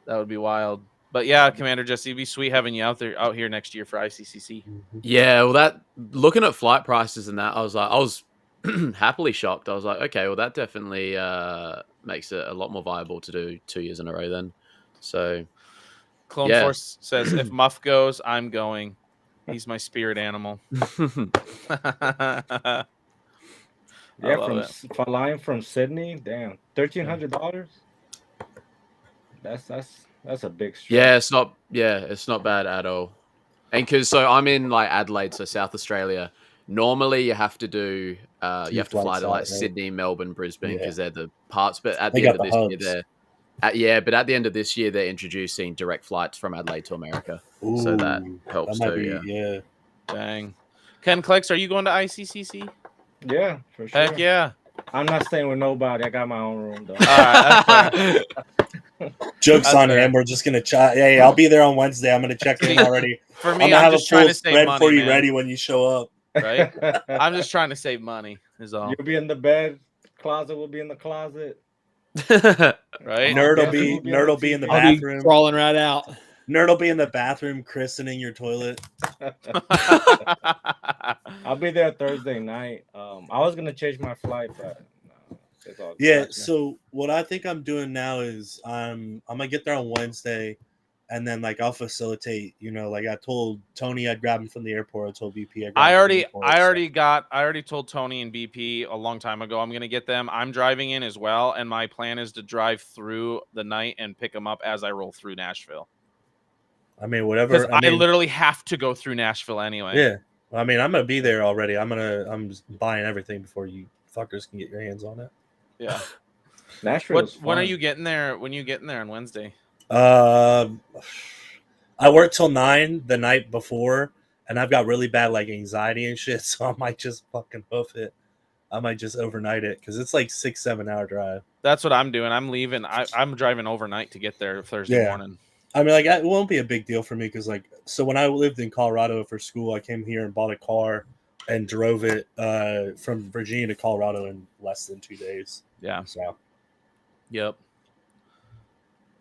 that would be wild. But yeah, Commander Jesse, it'd be sweet having you out here next year for ICCC. Yeah, well, looking at flight prices and that, I was happily shocked. I was like, okay, well, that definitely makes it a lot more viable to do 2 years in a row then. So, Clone Force says, if Muff goes, I'm going. He's my spirit animal. Flying from Sydney, damn, $1,300. That's a big stretch. Yeah, it's not bad at all. And so I'm in like Adelaide, so South Australia. Normally you have to do you have to fly to like Sydney, Melbourne, Brisbane because they're the parts. But at the end of this year, but at the end of this year, they're introducing direct flights from Adelaide to America. Ooh, so that helps too. Yeah. Dang. Ken Clicks, are you going to ICCC? Yeah, for sure. Heck yeah. I'm not staying with nobody. I got my own room though. All right, Jokes on him. We're just gonna chat. Hey, I'll be there on Wednesday. I'm gonna check in already. For me, I'm I'm just trying to save money for you man. ready when you show up. Right? I'm just trying to save money. Is all. You'll be in the bed. Closet will be in the closet. Right? Nerd will be in the bathroom, crawling right out. Nerd will be in the bathroom, christening your toilet. I'll be there Thursday night. I was gonna change my flight, but yeah. So what I think I'm doing now is I'm gonna get there on Wednesday. and then like I'll facilitate. You know, like I told Tony I'd grab him from the airport. I told BP I already told Tony and BP a long time ago I'm gonna get them. I'm driving in as well, and my plan is to drive through the night and pick them up as I roll through Nashville. I mean, whatever. Because I literally have to go through Nashville anyway. Yeah. I mean, I'm gonna be there already. I'm buying everything before you fuckers can get your hands on it. Yeah. Nashville. When are you getting there? When are you getting there on Wednesday? I work till 9 the night before, and I've got really bad like anxiety and shit, so I might just fucking hoof it. I might just overnight it because it's like 6-7 hour drive. That's what I'm doing. I'm leaving. I'm driving overnight to get there Thursday morning. I mean, like, it won't be a big deal for me because, like, so when I lived in Colorado for school, I came here and bought a car and drove it from Virginia to Colorado in less than 2 days. Yeah. So. Yep.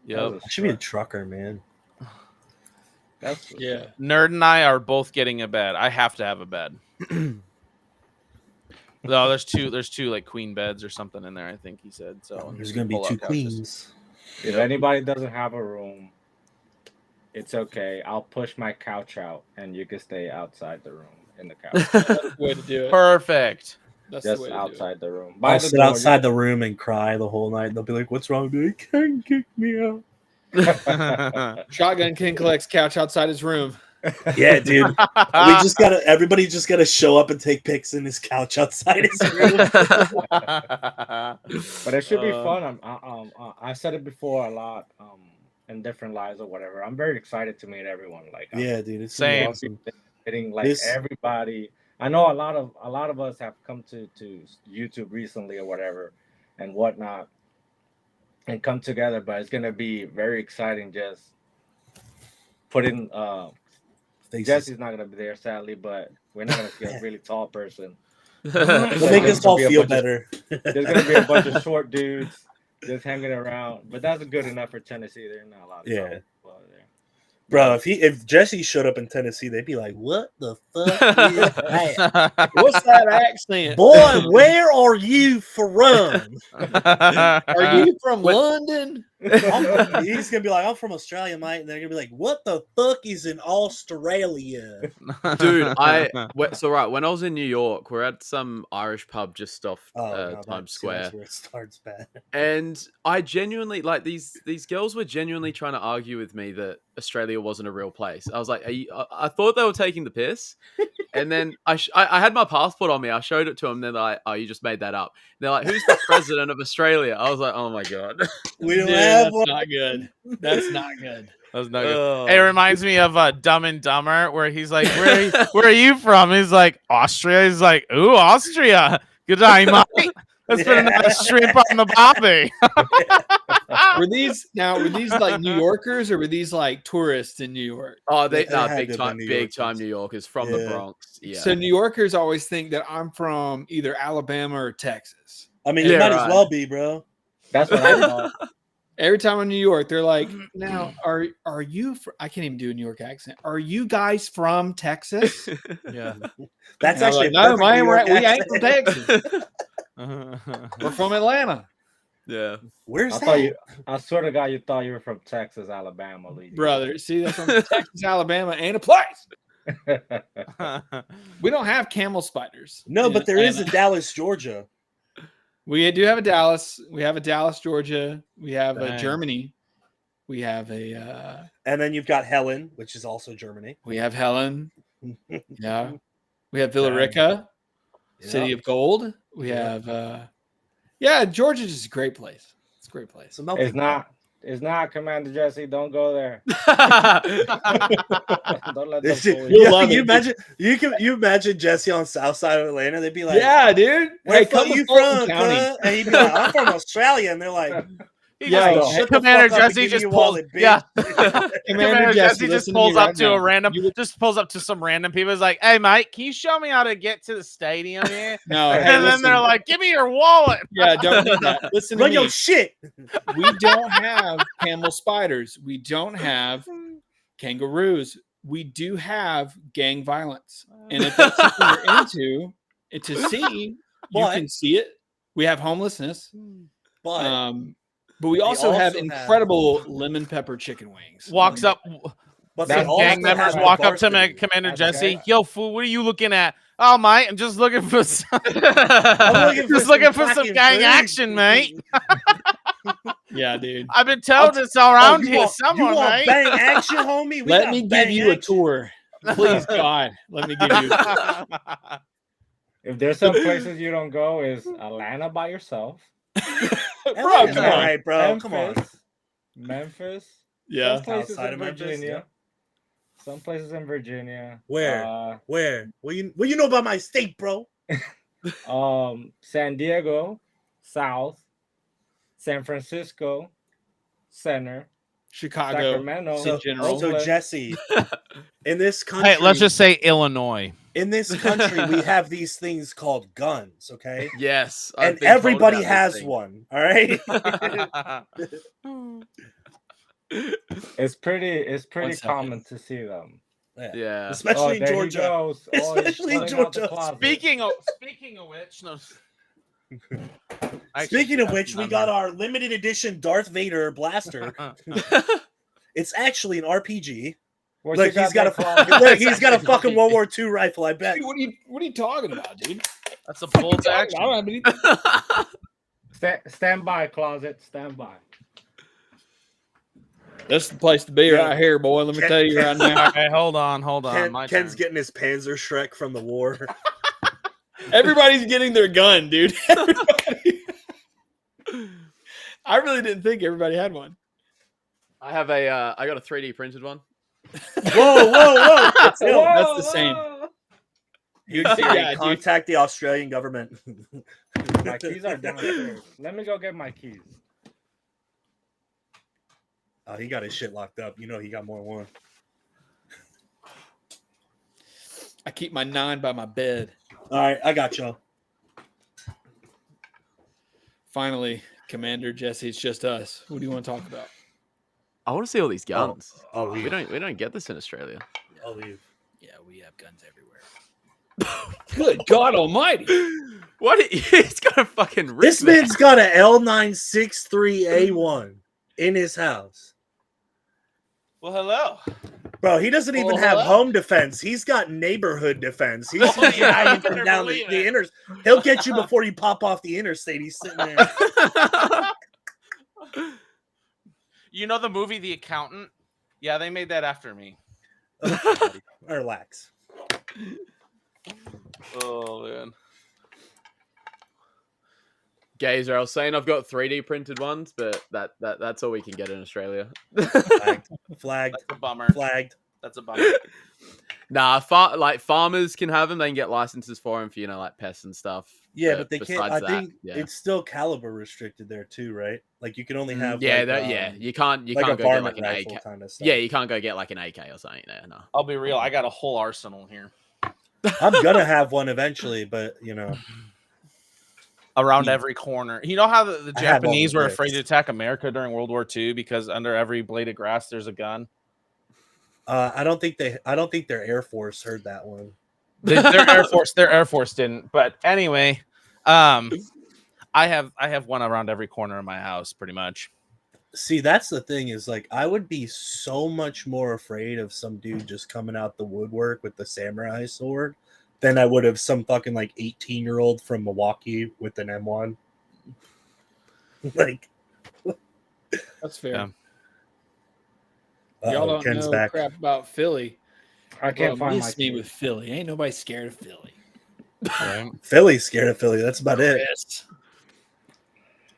I should be a trucker, man. Yeah. Nerd and I are both getting a bed. I have to have a bed. No, there's two like queen beds or something in there, I think he said. So there's gonna be 2 queens. If anybody doesn't have a room, it's okay. I'll push my couch out and you can stay outside the room in the couch. That's the way to do it. Perfect. That's Just the way to outside the room. I'll sit outside the room and cry the whole night. And they'll be like, "What's wrong?" I'll be like, "Can't kick me out." Shotgun King collects couch outside his room. Yeah, dude. Everybody just gotta show up and take pics in his couch outside his room. But it should be fun. I've said it before a lot in different lives or whatever. I'm very excited to meet everyone. Like, yeah, dude, it's same. awesome. Meeting like everybody. I know a lot of us have come to YouTube recently or whatever and whatnot and come together, but it's gonna be very exciting just putting Jesse's not gonna be there sadly, but we're not gonna see a really tall person. It'll make us all feel better. There's gonna be a bunch of short dudes just hanging around, but that's good enough for Tennessee. There's not a lot of people there. Bro, if Jesse showed up in Tennessee, they'd be like, "What the fuck? What's that accent, boy? Where are you from? Are you from London?" He's gonna be like, "I'm from Australia, mate," and they're gonna be like, "What the fuck is in Australia?" Dude, so when I was in New York, we're at some Irish pub just off Times Square. That's where it starts bad. And I genuinely like these girls were genuinely trying to argue with me that Australia wasn't a real place. I was like, I thought they were taking the piss. And then I had my passport on me. I showed it to them. They're like, "Oh, you just made that up." They're like, "Who's the president of Australia?" I was like, "Oh my god, we don't have one." Not good. That's not good. That's not good. It reminds me of Dumb and Dumber, where he's like, "Where are you from?" He's like, "Austria." He's like, "Ooh, Austria. Good day, mate. Let's put another shrimp on the barbie." Were these like New Yorkers or were these like tourists in New York? Oh, big time New Yorkers from the Bronx. Yeah. So New Yorkers always think that I'm from either Alabama or Texas. I mean, you might as well be, bro. That's what I thought. Every time in New York, they're like, "Now, are you? I can't even do a New York accent. Are you guys from Texas?" Yeah, that's actually like, no, we ain't from Texas. We're from Atlanta. Yeah. Where's that? I swear to God, you thought you were from Texas, Alabama, brother. See, that's from Texas, Alabama, and a place. We don't have camel spiders. No, but there is a Dallas, Georgia. We do have a Dallas. We have a Dallas, Georgia. We have a Germany. We have a. And then you've got Helen, which is also Germany. We have Helen. Yeah. We have Villarica, City of Gold. We have. Georgia's just a great place. It's a great place. It's not Commander Jesse. Don't go there. Don't let them fool you. You imagine Jesse on South Side of Atlanta. They'd be like, "Yeah, dude. Where are you from?" And he'd be like, "I'm from Australia." And they're like, Commander Jesse just pulls. Commander Jesse just pulls up to a random. Just pulls up to some random people. He's like, "Hey, mate, can you show me how to get to the stadium here?" No, and then they're like, "Give me your wallet." Yeah, don't do that. Listen to me. Your shit. We don't have camel spiders. We don't have kangaroos. We do have gang violence, and if that's something you're into, to see, you can see it. We have homelessness, but But we also have also incredible lemon pepper chicken wings. Walks up. But That's they also Gang members have walk up to varsity. Commander That's Jesse. okay. Yo, fool, what are you looking at? Oh, mate, I'm just looking for some, I'm just looking for some fucking gang food. action, mate. Yeah, dude. I've been told it's around here you somewhere, want mate. bang action, homie? We Let got me give bang you a action. tour. Please, God. Let me give you a tour. If there's some places you don't go, is Atlanta by yourself. Bro, Atlanta's come all on. right, bro. Come on. Memphis. Yeah. Some places Outside in of Memphis, Virginia. yeah. Some places in Virginia. Where? Where? What you know about my state, bro? San Diego, South, San Francisco, Center, Chicago. Sacramento, So, in general. so Oakland. Jesse, in this country, Hey, let's just say Illinois. in this country, we have these things called guns, okay? Yes, I've And been told everybody about has this thing. one. All right. It's pretty second. common to see them. Yeah. Especially in there he Georgia. goes. Oh, he's Especially in pulling out the Georgia. closet. Speaking of which, no. Speaking of which, we got our limited edition Darth Vader blaster. It's actually an RPG. What Look, you he's got there, a look, he's got a fucking World War II rifle. I bet. Dude, what are you talking about, dude? That's a bolt I action. don't have anything. Stand by, closet. Stand by. That's the place to be right here, boy. Let me Ken- tell you right now. Okay, hold on. My Ken's turn. getting his Panzer Shrek from the war. Everybody's getting their gun, dude. Everybody. I really didn't think everybody had one. I have a I got a 3D printed one. Whoa! That's the same. You Yeah, dude. contact the Australian government. My keys are downstairs. Let me go get my keys. Oh, he got his shit locked up. You know he got more than one. I keep my 9 by my bed. All right, I got y'all. Finally, Commander Jesse, it's just us. What do you want to talk about? I want to see all these guns. I'll we leave. don't get this in Australia. I'll leave. Yeah, we have guns everywhere. Good God Almighty! What? He's got a fucking. This man's got an L963A1 in his house. Well, hello. Bro, he doesn't even have home defense. He's got neighborhood defense. He's Yeah, you from down the inter. He'll get you before you pop off the interstate. He's sitting there. You know the movie The Accountant? Yeah, they made that after me. Relax. Oh man. Gazer, I was saying I've got 3D printed ones, but that's all we can get in Australia. Flagged. That's a bummer. Flagged. That's a bummer. Nah, farmers can have them. They can get licenses for them for like pests and stuff. Yeah, but they can't. I besides think yeah. it's still caliber restricted there too, right? Like you can only have. Yeah, like, you can't like go a get varmint like an rifle AK. kind of stuff. Yeah, you can't go get like an AK or something there. No. I'll be real. I got a whole arsenal here. I'm gonna have one eventually, but you know, around every corner. You know how the I have all Japanese the were bricks. afraid to attack America during World War II because under every blade of grass there's a gun? I don't think their Air Force heard that one. Their Air Force didn't. But anyway, I have one around every corner of my house pretty much. See, that's the thing is like I would be so much more afraid of some dude just coming out the woodwork with the samurai sword than I would of some fucking like 18-year-old from Milwaukee with an M1. Like That's fair. Yeah. Y'all don't Ken's know back. crap about Philly. I can't find my miss me keys. with Philly. Ain't nobody scared of Philly. Right? Philly's scared of Philly. That's about it.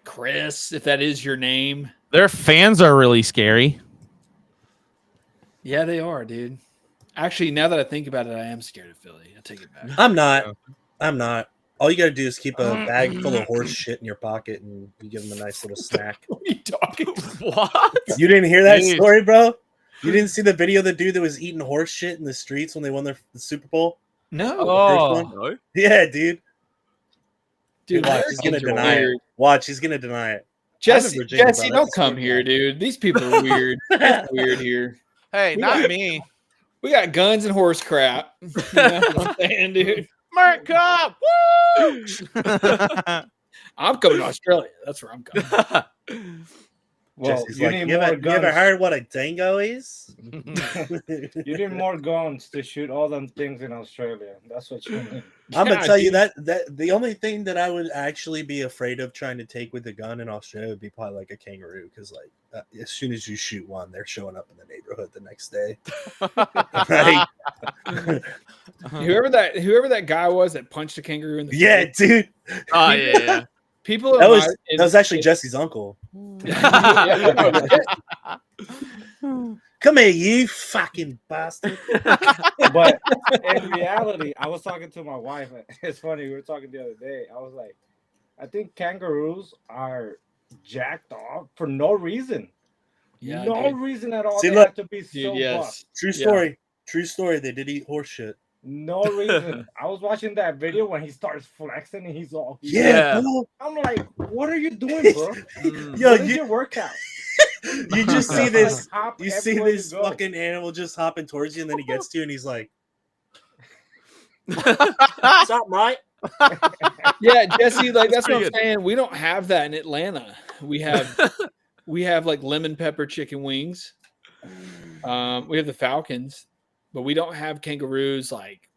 Chris, if that is your name. Their fans are really scary. Yeah, they are, dude. Actually, now that I think about it, I am scared of Philly. I take it back. I'm not. All you gotta do is keep a bag full of horse shit in your pocket and you give them a nice little snack. What are you talking? What? You didn't hear that Jeez. story, bro? You didn't see the video of the dude that was eating horse shit in the streets when they won the Super Bowl? No. Oh, No? Yeah, dude. Dude, Watch, he's gonna Americans are deny weird. it. Watch, he's gonna deny it. Jesse, Virginia, bro. Jesse, That's don't a come scary here, guy. dude. These people are weird. It's weird here. hey, not me. We got guns and horse crap. You know what I'm saying, dude? America! Woo! I'm coming to Australia. That's where I'm coming. Well, Jesse's you like, need you more ever guns. heard what a dingo is? You need more guns to shoot all them things in Australia. That's what you need. I'm gonna Yeah, tell you dude. that the only thing that I would actually be afraid of trying to take with a gun in Australia would be probably like a kangaroo, because like as soon as you shoot one, they're showing up in the neighborhood the next day. Right? Whoever that guy was that punched a kangaroo in the Yeah, face. dude. Oh yeah. People That in was my- that was actually Jesse's uncle. Yeah, no, shit. Come here, you fucking bastard. But in reality, I was talking to my wife. It's funny. We were talking the other day. I was like, I think kangaroos are jacked off for no reason. Yeah, No dude. reason at all. See, They look, have to be Dude, so yes. buff. True Yeah. story. True story. They did eat horse shit. No reason. I was watching that video when he starts flexing and he's all. Yeah. bro. I'm like, what are you doing, bro? Mm. What is your workout? You just see this. Like, hop You see everywhere this go. fucking animal just hopping towards you, and then he gets to you, and he's like, What's up, mate?" Yeah, Jesse, like that's what pretty I'm good. saying. We don't have that in Atlanta. We have like lemon pepper chicken wings. We have the Falcons, but we don't have kangaroos like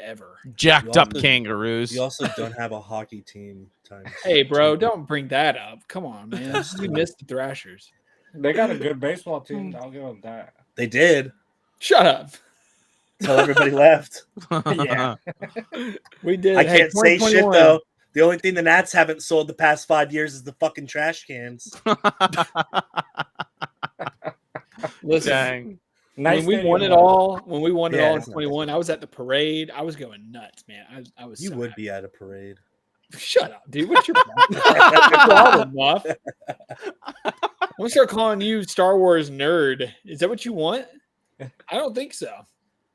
ever. Jacked You up also- kangaroos. You also don't have a hockey team. Times Hey, bro, 2. don't bring that up. Come on, man. We missed the Thrashers. They got a good baseball team. I'll give them that. They did Shut up. until everybody left. Yeah. We did. I Hey, can't say shit 2021. though. The only thing the Nats haven't sold the past 5 years is the fucking trash cans. Listen, Dang. Nice when we won it stadium, though. all, Yeah, in it's nice. 21, I was at the parade. I was going nuts, man. I was. You so would happy. be at a parade. Shut up, dude. What's your problem, Muff? I'm gonna start calling you Star Wars nerd. Is that what you want? I don't think so.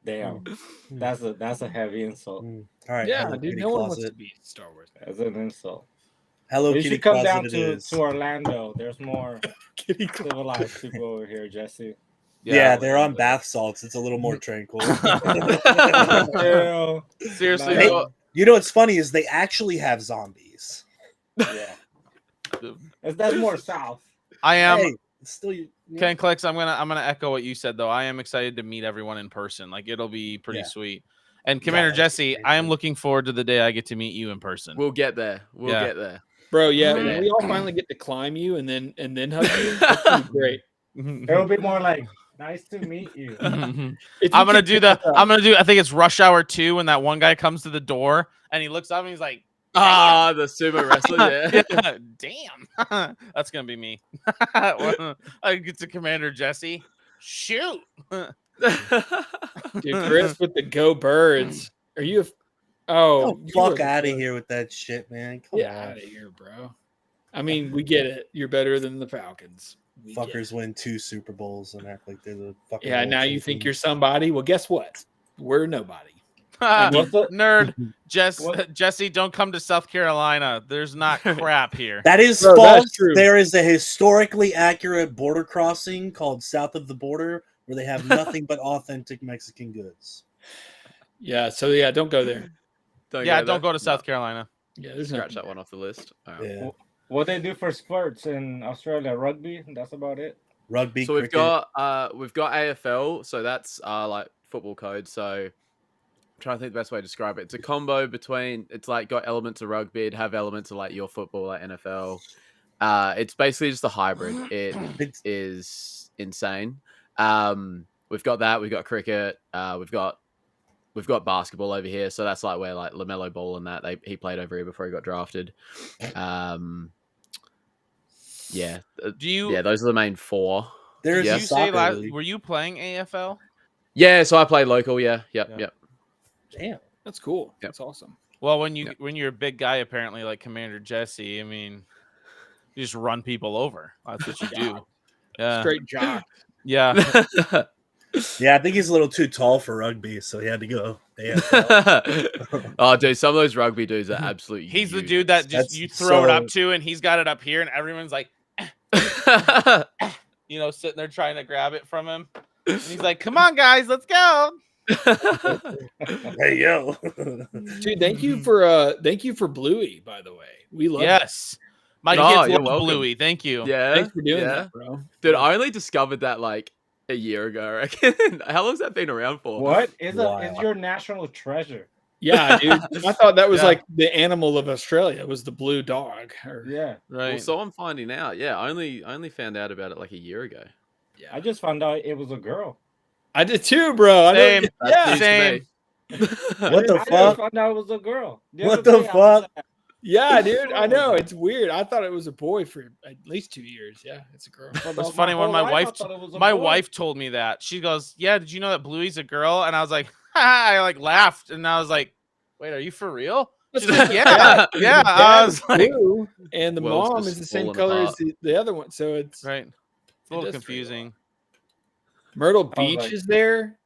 Damn, that's a heavy insult. All right. Yeah, Hello dude. Kitty No one wants to Closet. be Star Wars. That's an insult. Hello You Kitty should come Closet. down it to is. Orlando. There's more Kitty civilized people over here, Jesse. Yeah, they're on bath salts. It's a little more tranquil. Ew. Seriously, Hey, though, you know what's funny is they actually have zombies. Yeah, that's more south. I am. Hey, it's still Ken Clicks, I'm gonna echo what you said though. I am excited to meet everyone in person. Like it'll be pretty Yeah. sweet. And Commander that's Jesse, great, I am man. looking forward to the day I get to meet you in person. we'll get there. We'll Yeah. get there. Bro, yeah. Yeah. When we all finally get to climb you and then hug you, that's gonna be great. It'll be more like nice to meet you. I'm If you gonna could do pick the. us up- I'm gonna do. I think it's Rush Hour 2 when that one guy comes to the door and he looks up and he's like, Ah, the sumo wrestler. Yeah. yeah, damn, that's gonna be me. I get to Commander Jesse. Shoot. Dude, Chris with the Go Birds. Are you? Oh, you fuck were- out of here with that shit, man. Come Get on. out of here, bro. I mean, we get it. You're better than the Falcons. We get Fuckers win 2 Super Bowls and act like they're the fucking. Yeah, world now you think champions. you're somebody. Well, guess what? We're nobody. What's the- Nerd. What? Jesse, don't come to South Carolina. There's not crap here. That is Bro, false. that's true. There is a historically accurate border crossing called South of the Border where they have nothing but authentic Mexican goods. Yeah, so yeah, don't go there. Don't Yeah, go don't there. go to South Carolina. Yeah, there's Scratch nothing that one off the list. All right. Yeah. What they do for sports in Australia? Rugby. That's about it. Rugby, So we've cricket. got AFL, so that's like football code. So I'm trying to think the best way to describe it. It's a combo between it's like got elements of rugby, it have elements of like your football, like NFL. It's basically just a hybrid. It It's- is insane. We've got that. We've got cricket. We've got basketball over here. So that's like where like LaMelo Ball and that he played over here before he got drafted. Yeah. Do you? Yeah, those are the main 4. There's Did Yeah. a you say soccer last? league. Were you playing AFL? Yeah, so I played local. Yeah, yep, Yeah. yep. Damn. That's cool. Yep. That's awesome. Well, when Yeah. you're a big guy, apparently like Commander Jesse, I mean, you just run people over. That's what you do. Yeah. Straight jock. Yeah. Yeah, I think he's a little too tall for rugby, so he had to go. AFL. Oh, dude, some of those rugby dudes are absolutely. He's the units. dude that just That's you throw it up so- to, and he's got it up here, and everyone's like, sitting there trying to grab it from him. And he's like, "Come on, guys, let's go." Hey yo. Dude, thank you for Bluey, by the way. We love Yes, My No, kids you're love welcome. Bluey. Thank you. Yeah, Thanks for doing yeah. that, bro. Dude, I only discovered that like a year ago. I reckon. How long's that been around for? What is Wow. your national treasure? Yeah, dude. I thought that was Yeah. like the animal of Australia was the blue dog. Or, Yeah, Right. Well, so I'm finding out. Yeah, I only found out about it like a year ago. I just found out it was a girl. I did too, bro. I Same. don't, That's yeah. news to Same. me. What the I just fuck? found out it was a girl. What the fuck? Yeah, dude. I know. It's weird. I thought it was a boy for at least 2 years. Yeah, it's a girl. It's funny when my wife told me that. She goes, "Yeah, did you know that Bluey's a girl?" And I was like, I like laughed, and I was like, "Wait, are you for real?" She's like, "Yeah, yeah." I was like, blue, and the World's mom just is the same falling color apart. as the other one. So it's right. It's a little does feel confusing. Myrtle I was Beach like- is there.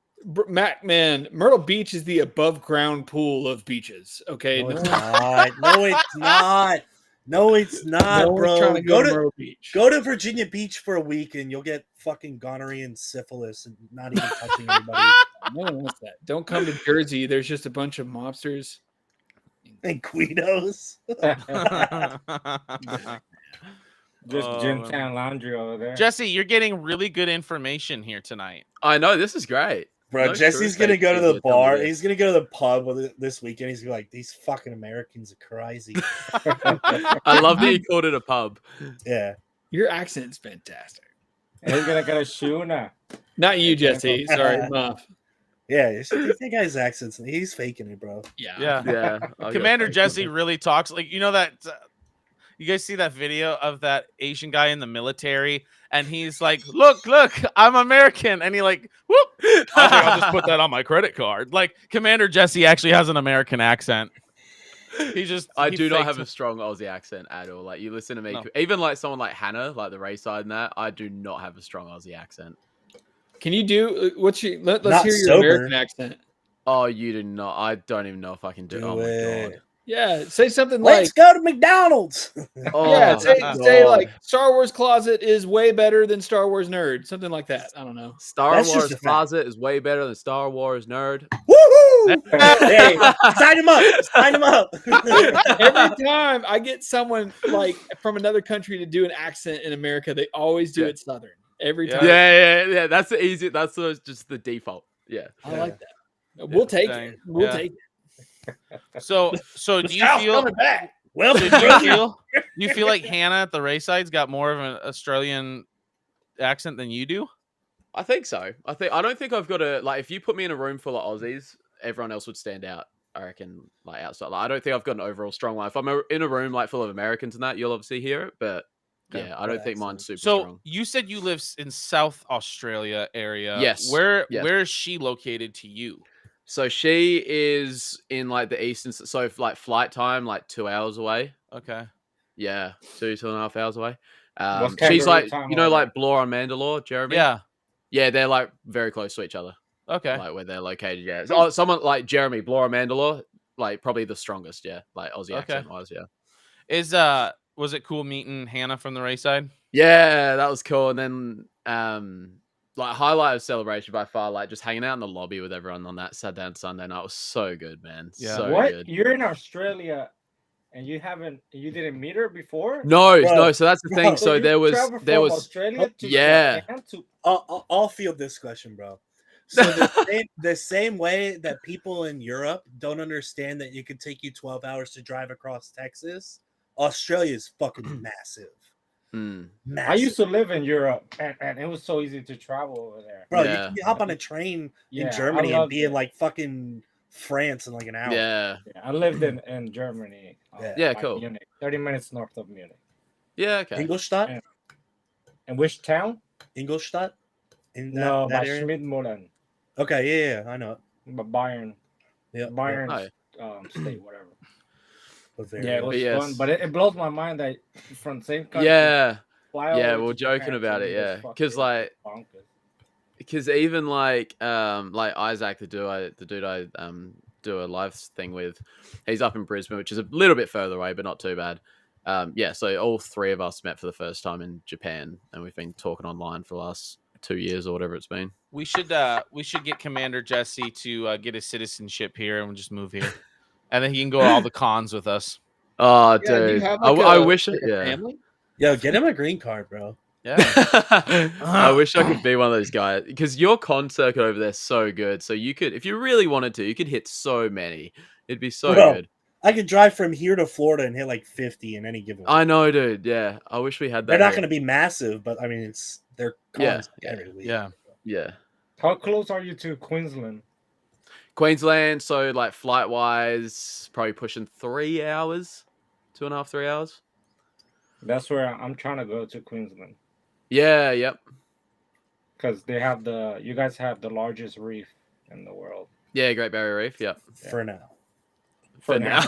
Man, Myrtle Beach is the above ground pool of beaches. Okay, No, it's not. No, it's not. No, it's not, no one's bro. trying to go to Myrtle Beach. Go to Virginia Beach for a week and you'll get fucking gonorrhea and syphilis and not even touching anybody. No one wants that. Don't come to Jersey. There's just a bunch of mobsters. And Guidos. Just Oh, gym man. tan laundry over there. Jesse, you're getting really good information here tonight. I know this is great. Bro, No Jesse's tourist gonna go to the agency will tell me bar. this. He's gonna go to the pub with it this weekend. He's gonna be like, these fucking Americans are crazy. I love that you called it a pub. Yeah. Your accent's fantastic. And he's gonna get a shoe now. Not you, Jesse. Sorry, Muff. Yeah, that guy's accents. He's faking it, bro. Yeah. Yeah. Yeah, I'll go Commander for it. Jesse really talks like that. You guys see that video of that Asian guy in the military, and he's like, "Look, I'm American," and he like, whoop. I was like, I'll just put that on my credit card. Like Commander Jesse actually has an American accent. I he do not fakes have it. a strong Aussie accent at all. Like you listen to me, No. even like someone like Hannah, like the Ray side and that, I do not have a strong Aussie accent. Can you do what's your let's Not hear your sober. American accent. Oh, you do not. I don't even know if I can do. Oh my god. Yeah, say something Let's go to McDonald's. Oh, yeah, say God. like Star Wars Closet is way better than Star Wars Nerd. Something like that. I don't know. Star That's just Wars a fact. Closet is way better than Star Wars Nerd. Woohoo! Hey, sign him up. Sign him up. Every time I get someone like from another country to do an accent in America, they always do Yeah. it Southern. Every Yeah. time. Yeah. That's the easy. Just the default. Yeah. I like that. We'll take dang. it. We'll Yeah. take it. So do you Scout's feel? coming back. Well, So do you feel like Hannah at the Rayside's got more of an Australian accent than you do? I think so. I don't think I've got a like. If you put me in a room full of Aussies, everyone else would stand out. I reckon, like outside. Like, I don't think I've got an overall strong one. If I'm in a room like full of Americans and that, you'll obviously hear it. But Okay. yeah, I don't think mine's super So strong. you said you live in South Australia area. Yes. Where Yes. is she located to you? So she is in like the eastern. So if, like flight time, like 2 hours away. Okay. Yeah, 2.5 hours away. What's She's kangaroo like, time you know, over like Blore on Mandalore, Jeremy. Yeah. Yeah, they're like very close to each other. Okay. Like where they're located. Yeah. So, someone like Jeremy, Blore on Mandalore, like probably the strongest. Yeah, like Aussie Okay. accent wise. Yeah. Was it cool meeting Hannah from the Rayside? Yeah, that was cool. And then like highlight of celebration by far, like just hanging out in the lobby with everyone on that Saturday and Sunday night was so good, man. Yeah. So What? good. You're in Australia, and you didn't meet her before? No, Bro, no. So that's the thing. So you there was traveled from Australia to yeah. Japan to I'll field this question, bro. So the same way that people in Europe don't understand that it could take you 12 hours to drive across Texas, Australia is fucking massive. Mm. Massive. I used to live in Europe, and it was so easy to travel over there. Bro, Yeah. you can hop on a train Yeah, in I Germany and loved be in it. like fucking France in like an hour. Yeah. Yeah, I lived in Germany. Yeah, by cool. Munich, 30 minutes north of Munich. Yeah. Okay. Ingolstadt? Yeah. And which town? Ingolstadt? In that, No, that by area? Schmidtmuller, Okay, yeah, I know it. by Bayern. Yeah, Bayern Oh, state, whatever. Bavaria. Yeah, it was yes. fun, but it blows my mind that from the same country. Yeah. fly Yeah, over we we're to Japan joking to about it, do yeah. this 'Cause, fucking like- bonkers. Because even like Isaac, the dude I do a live thing with, he's up in Brisbane, which is a little bit further away, but not too bad. Yeah, so all three of us met for the first time in Japan, and we've been talking online for the last 2 years or whatever it's been. We should get Commander Jesse to get his citizenship here and we'll just move here. And then he can go to all the cons with us. Oh, Yeah, do you dude. have I wish it. a Yeah. family? Yo, get him a green card, bro. Yeah. I wish I could be one of those guys because your con circuit over there is so good. So you could, if you really wanted to, you could hit so many. It'd be so Bro, good. I could drive from here to Florida and hit like 50 in any given week. I know, dude. Yeah, I wish we had that. They're not here. going to be massive, but I mean, they're cons every week. Yeah. Yeah. How close are you to Queensland? Queensland, so like flight wise, probably pushing 3 hours, 2.5, 3 hours. That's where I'm trying to go to Queensland. Yeah, yep. Because you guys have the largest reef in the world. Yeah, Great Barrier Reef, yep. For now. For now.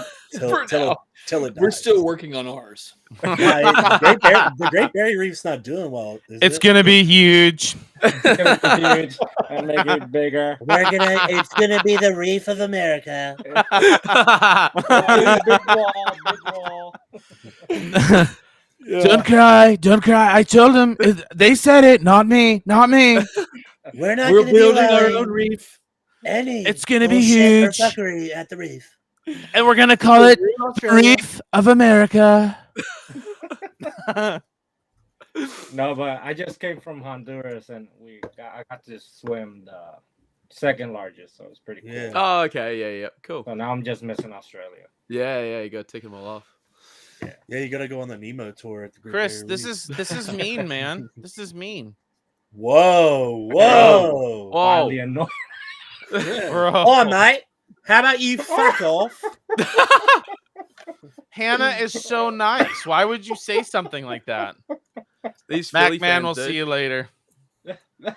Till it dies. We're still working on ours. The Great Barrier Reef's not doing well. It's gonna be huge. It's gonna be huge and make it bigger. It's gonna be the Reef of America. Big wall. Don't cry, don't cry. I told them they said it, not me. We're building our own reef. It's gonna be huge, at the reef. and we're gonna call it Reef of America. No, but I just came from Honduras and I got to swim the second largest, so it's pretty cool. Yeah. Oh, okay, yeah, cool. So now I'm just missing Australia. Yeah, you gotta tick them all off. Yeah, you gotta go on the Nemo tour at the Great Chris, Barrier this is mean, man. This is mean. Whoa. Finally annoying. Bro. Oh, mate. How about you fuck off? Hannah is so nice. Why would you say something like that? These Mac Philly man, fans, we'll dude. see you later.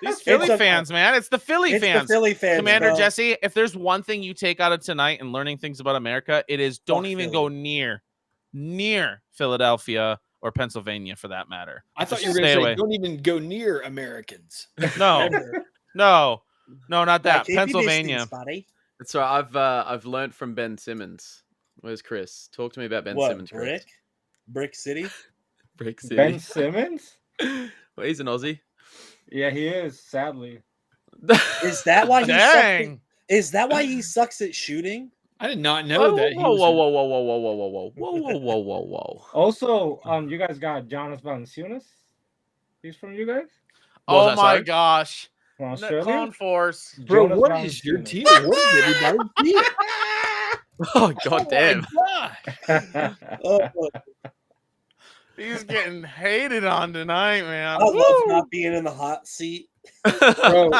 These Philly fans, man. It's the Philly It's fans. the Philly fans, Commander bro. Jesse, if there's one thing you take out of tonight and learning things about America, it is don't Fuck even Philly. go near Philadelphia or Pennsylvania for that matter. I thought Just you were going stay to say, away. don't even go near Americans. No, no, not that. Keep your Pennsylvania. distance, buddy. That's right. I've learned from Ben Simmons. Where's Chris? Talk to me about Ben What, Simmons. Chris. Brick City? Brick City. Ben Simmons? Well, he's an Aussie. Yeah, he is, sadly. Is that why he Dang. sucks? Is that why he sucks at shooting? I did not know that. Whoa. Also, you guys got Jonas Valanciunas. He's from you guys? What was Oh that, my sorry? From gosh. Australia? Clone Force. Bro, Jonas what is your Valanciunas. team? What is everybody's team? Oh, god damn. Oh, He's getting hated on tonight, man. I love not being in the hot seat. Bro,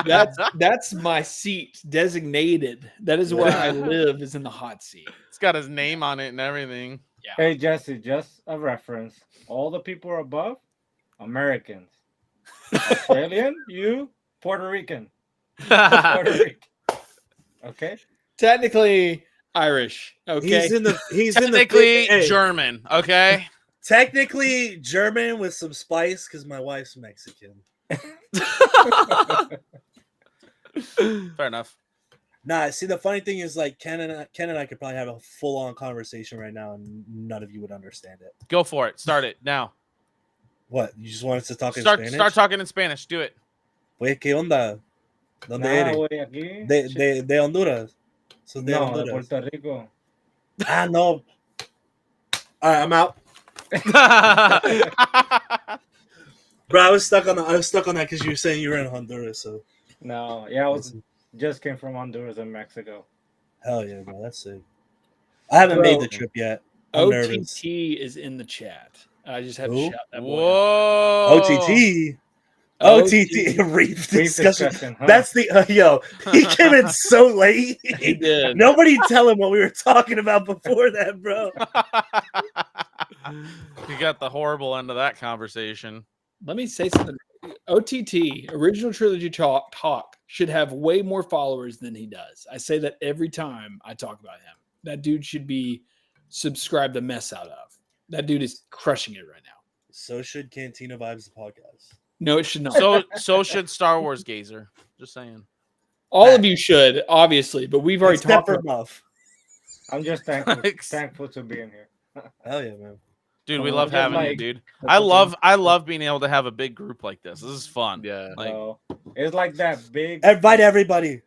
that's my seat designated. That is where I live, is in the hot seat. It's got his name on it and everything. Hey, Jesse, just a reference. All the people above, Americans. Australian, you, Puerto Rican. Puerto Rican. Okay? Technically Irish. Okay. He's in the Technically hey, German, okay? technically German with some spice because my wife's Mexican. Fair enough. Nah, see, the funny thing is, like, Ken and I could probably have a full-on conversation right now, and none of you would understand it. Go for it. Start it now. What? You just want us to talk in Start Spanish? talking in Spanish. Do it. Pues, ¿qué onda? ¿Dónde Nah, eres? güey, aquí. De Honduras. So de No, de Honduras. Puerto Rico. Ah, no. All right, I'm out. Bro, I was stuck on that because you were saying you were in Honduras. So No, yeah, I just came from Honduras and Mexico. hell yeah, bro, that's sick. I haven't Bro, made the trip yet. I'm nervous. OTT is in the chat. I just have Who? to shout that boy out. Whoa. OTT reef discussion. Huh? That's the yo. He came in so late. He did. Nobody tell him what we were talking about before that, bro. You got the horrible end of that conversation. Let me say something. OTT, Original Trilogy Talk, should have way more followers than he does. I say that every time I talk about him. That dude should be subscribed the mess out of. That dude is crushing it right now. So should Cantina Vibes the podcast. No, it should not. So should Star Wars Gazer. Just saying. All of you should, obviously, but we've already Except talked for about Muff. I'm just thankful to be in here. Hell yeah, man. Dude, we Oh, love just having you, like- dude. that's I okay. love being able to have a big group like this. This is fun. Yeah. Like, So, it's like that big Invite everybody.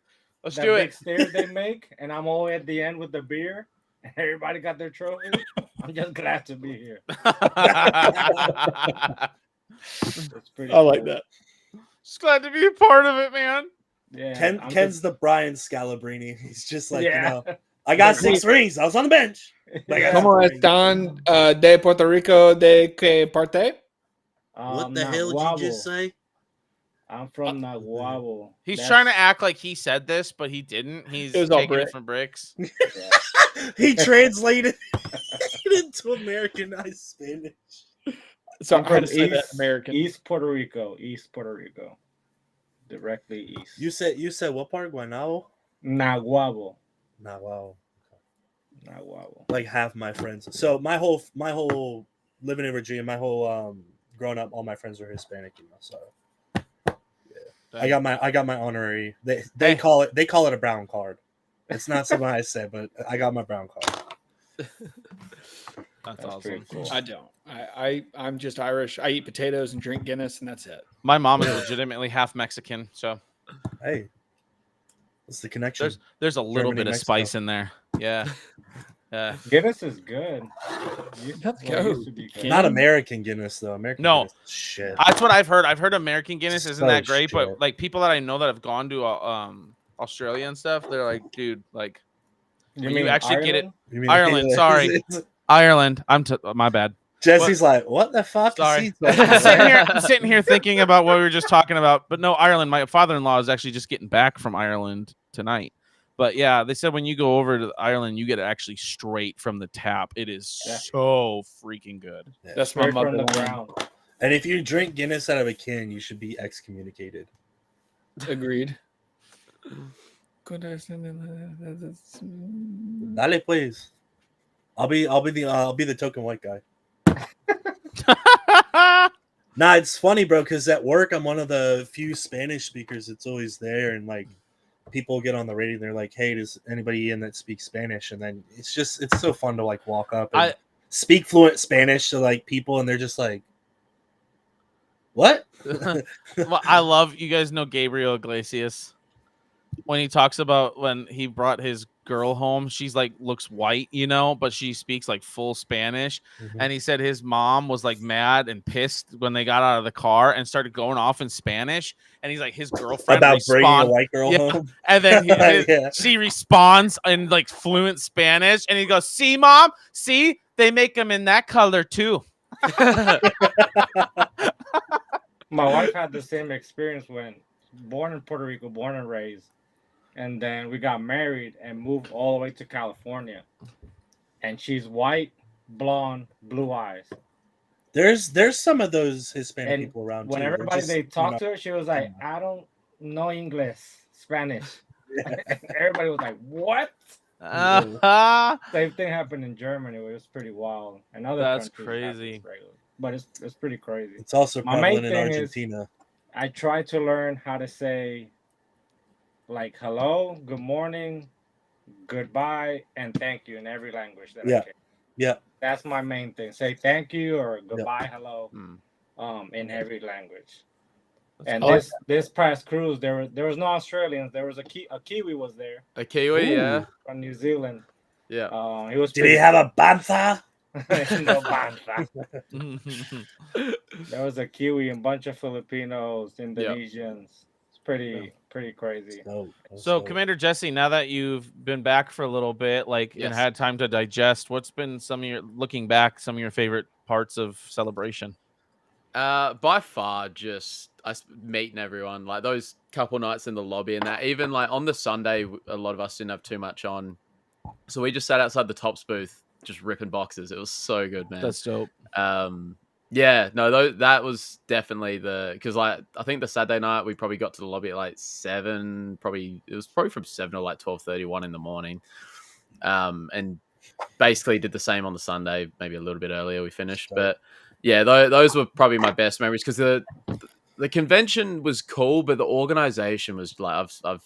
let's that do big it. stairs they make, and I'm all at the end with the beer, and everybody got their trophy. I'm just glad to be here. It's pretty I like cool. that. Just glad to be a part of it, man. Yeah, I'm Ken's just- the Brian Scalabrine. He's just like, yeah. I got Like, 6 rings. I was on the bench. Like, I got ¿Cómo 6 rings. están de Puerto Rico de qué parte? What the hell did you just Naguabo. say? I'm from Naguabo. He's That's- trying to act like he said this, but he didn't. He's It was all taking Brit. it from bricks. Yeah. He translated it into Americanized Spanish. So I'm I'm trying from to say that American. East Puerto Rico. East Puerto Rico. Directly east. You said what part? Guaynabo? Naguabo. Nah, wow. Naguabo. Like half my friends. So my whole living in Virginia, my whole growing up, all my friends are Hispanic, So I got my honorary. They Hey. call it a brown card. It's not something I said, but I got my brown card. That's That's pretty awesome. cool. I don't. I'm just Irish. I eat potatoes and drink Guinness, and that's it. My mom is legitimately half Mexican, so Hey, what's the connection? there's a little Germany, bit of Mexico. spice in there. Yeah. Yeah. Guinness is good. Let's Well, it go. used to be good. Not American Guinness though. American No. Guinness is shit. That's what I've heard. I've heard American Guinness isn't So that great, but shit. like people that I know that have gone to Australia and stuff, they're like, dude, like when you actually get it. You mean- Ireland, sorry. Ireland. My bad. Jesse's like, what the fuck? Sorry. Is he talking I'm sitting here thinking about what we were just talking about. But no, Ireland. My father-in-law is actually just getting back from Ireland tonight. But yeah, they said when you go over to Ireland, you get it actually straight from the tap. It is Yeah. so freaking good. That's my Straight from mother. the ground. And if you drink Guinness out of a can, you should be excommunicated. Agreed. Dale pues. I'll be the token white guy. Nah, it's funny, bro, because at work I'm one of the few Spanish speakers that's always there, and like people get on the radio and they're like, "Hey, does anybody in that speaks Spanish?" And then it's so fun to like walk up and speak fluent Spanish to like people, and they're just like, "What?" Well, I love you guys know Gabriel Iglesias. When he talks about when he brought his girl home, she's like looks white, but she speaks like full Spanish. Mhm. And he said his mom was like mad and pissed when they got out of the car and started going off in Spanish. And he's like his girlfriend About bringing a respond- white girl Yeah. home. And then Yeah. she responds in like fluent Spanish, and he goes, "See, mom, see, they make them in that color too." My wife had the same experience when born in Puerto Rico, born and raised. And then we got married and moved all the way to California. And she's white, blonde, blue eyes. There's some of those Hispanic And people around. when too. They're everybody just, they you talked know, to her, she was like, "I don't know English, Spanish." Everybody was like, "What?" Same thing happened in Germany. It was pretty wild. And other That's countries have crazy. this regular. But it's pretty crazy. It's also My main prevalent in thing is Argentina. I try to learn how to say like hello, good morning, goodbye, and thank you in every language that Yeah. I can. Yeah. That's my main thing. Say thank you or goodbye, hello, Mm. in every language. That's And cool. this past cruise, there was no Australians. There was a Kiwi was there A Kiwi, yeah. from New Zealand. Yeah. He was. Did he have a bantha? No bantha. There was a Kiwi and a bunch of Filipinos, Indonesians. It's pretty crazy. So, Commander Jesse, now that you've been back for a little bit, and Yes. had time to digest, what's been some of your favorite parts of celebration? By far, just us meeting everyone. Like those couple nights in the lobby, and that even like on the Sunday, a lot of us didn't have too much on, so we just sat outside the Tops booth, just ripping boxes. It was so good, man. That's dope. Yeah, no, that was definitely because like I think the Saturday night we probably got to the lobby at like 7. It was probably from 7 to like 12:31 in the morning. And basically did the same on the Sunday, maybe a little bit earlier we finished. But yeah, those were probably my best memories because the convention was cool, but the organization was like I've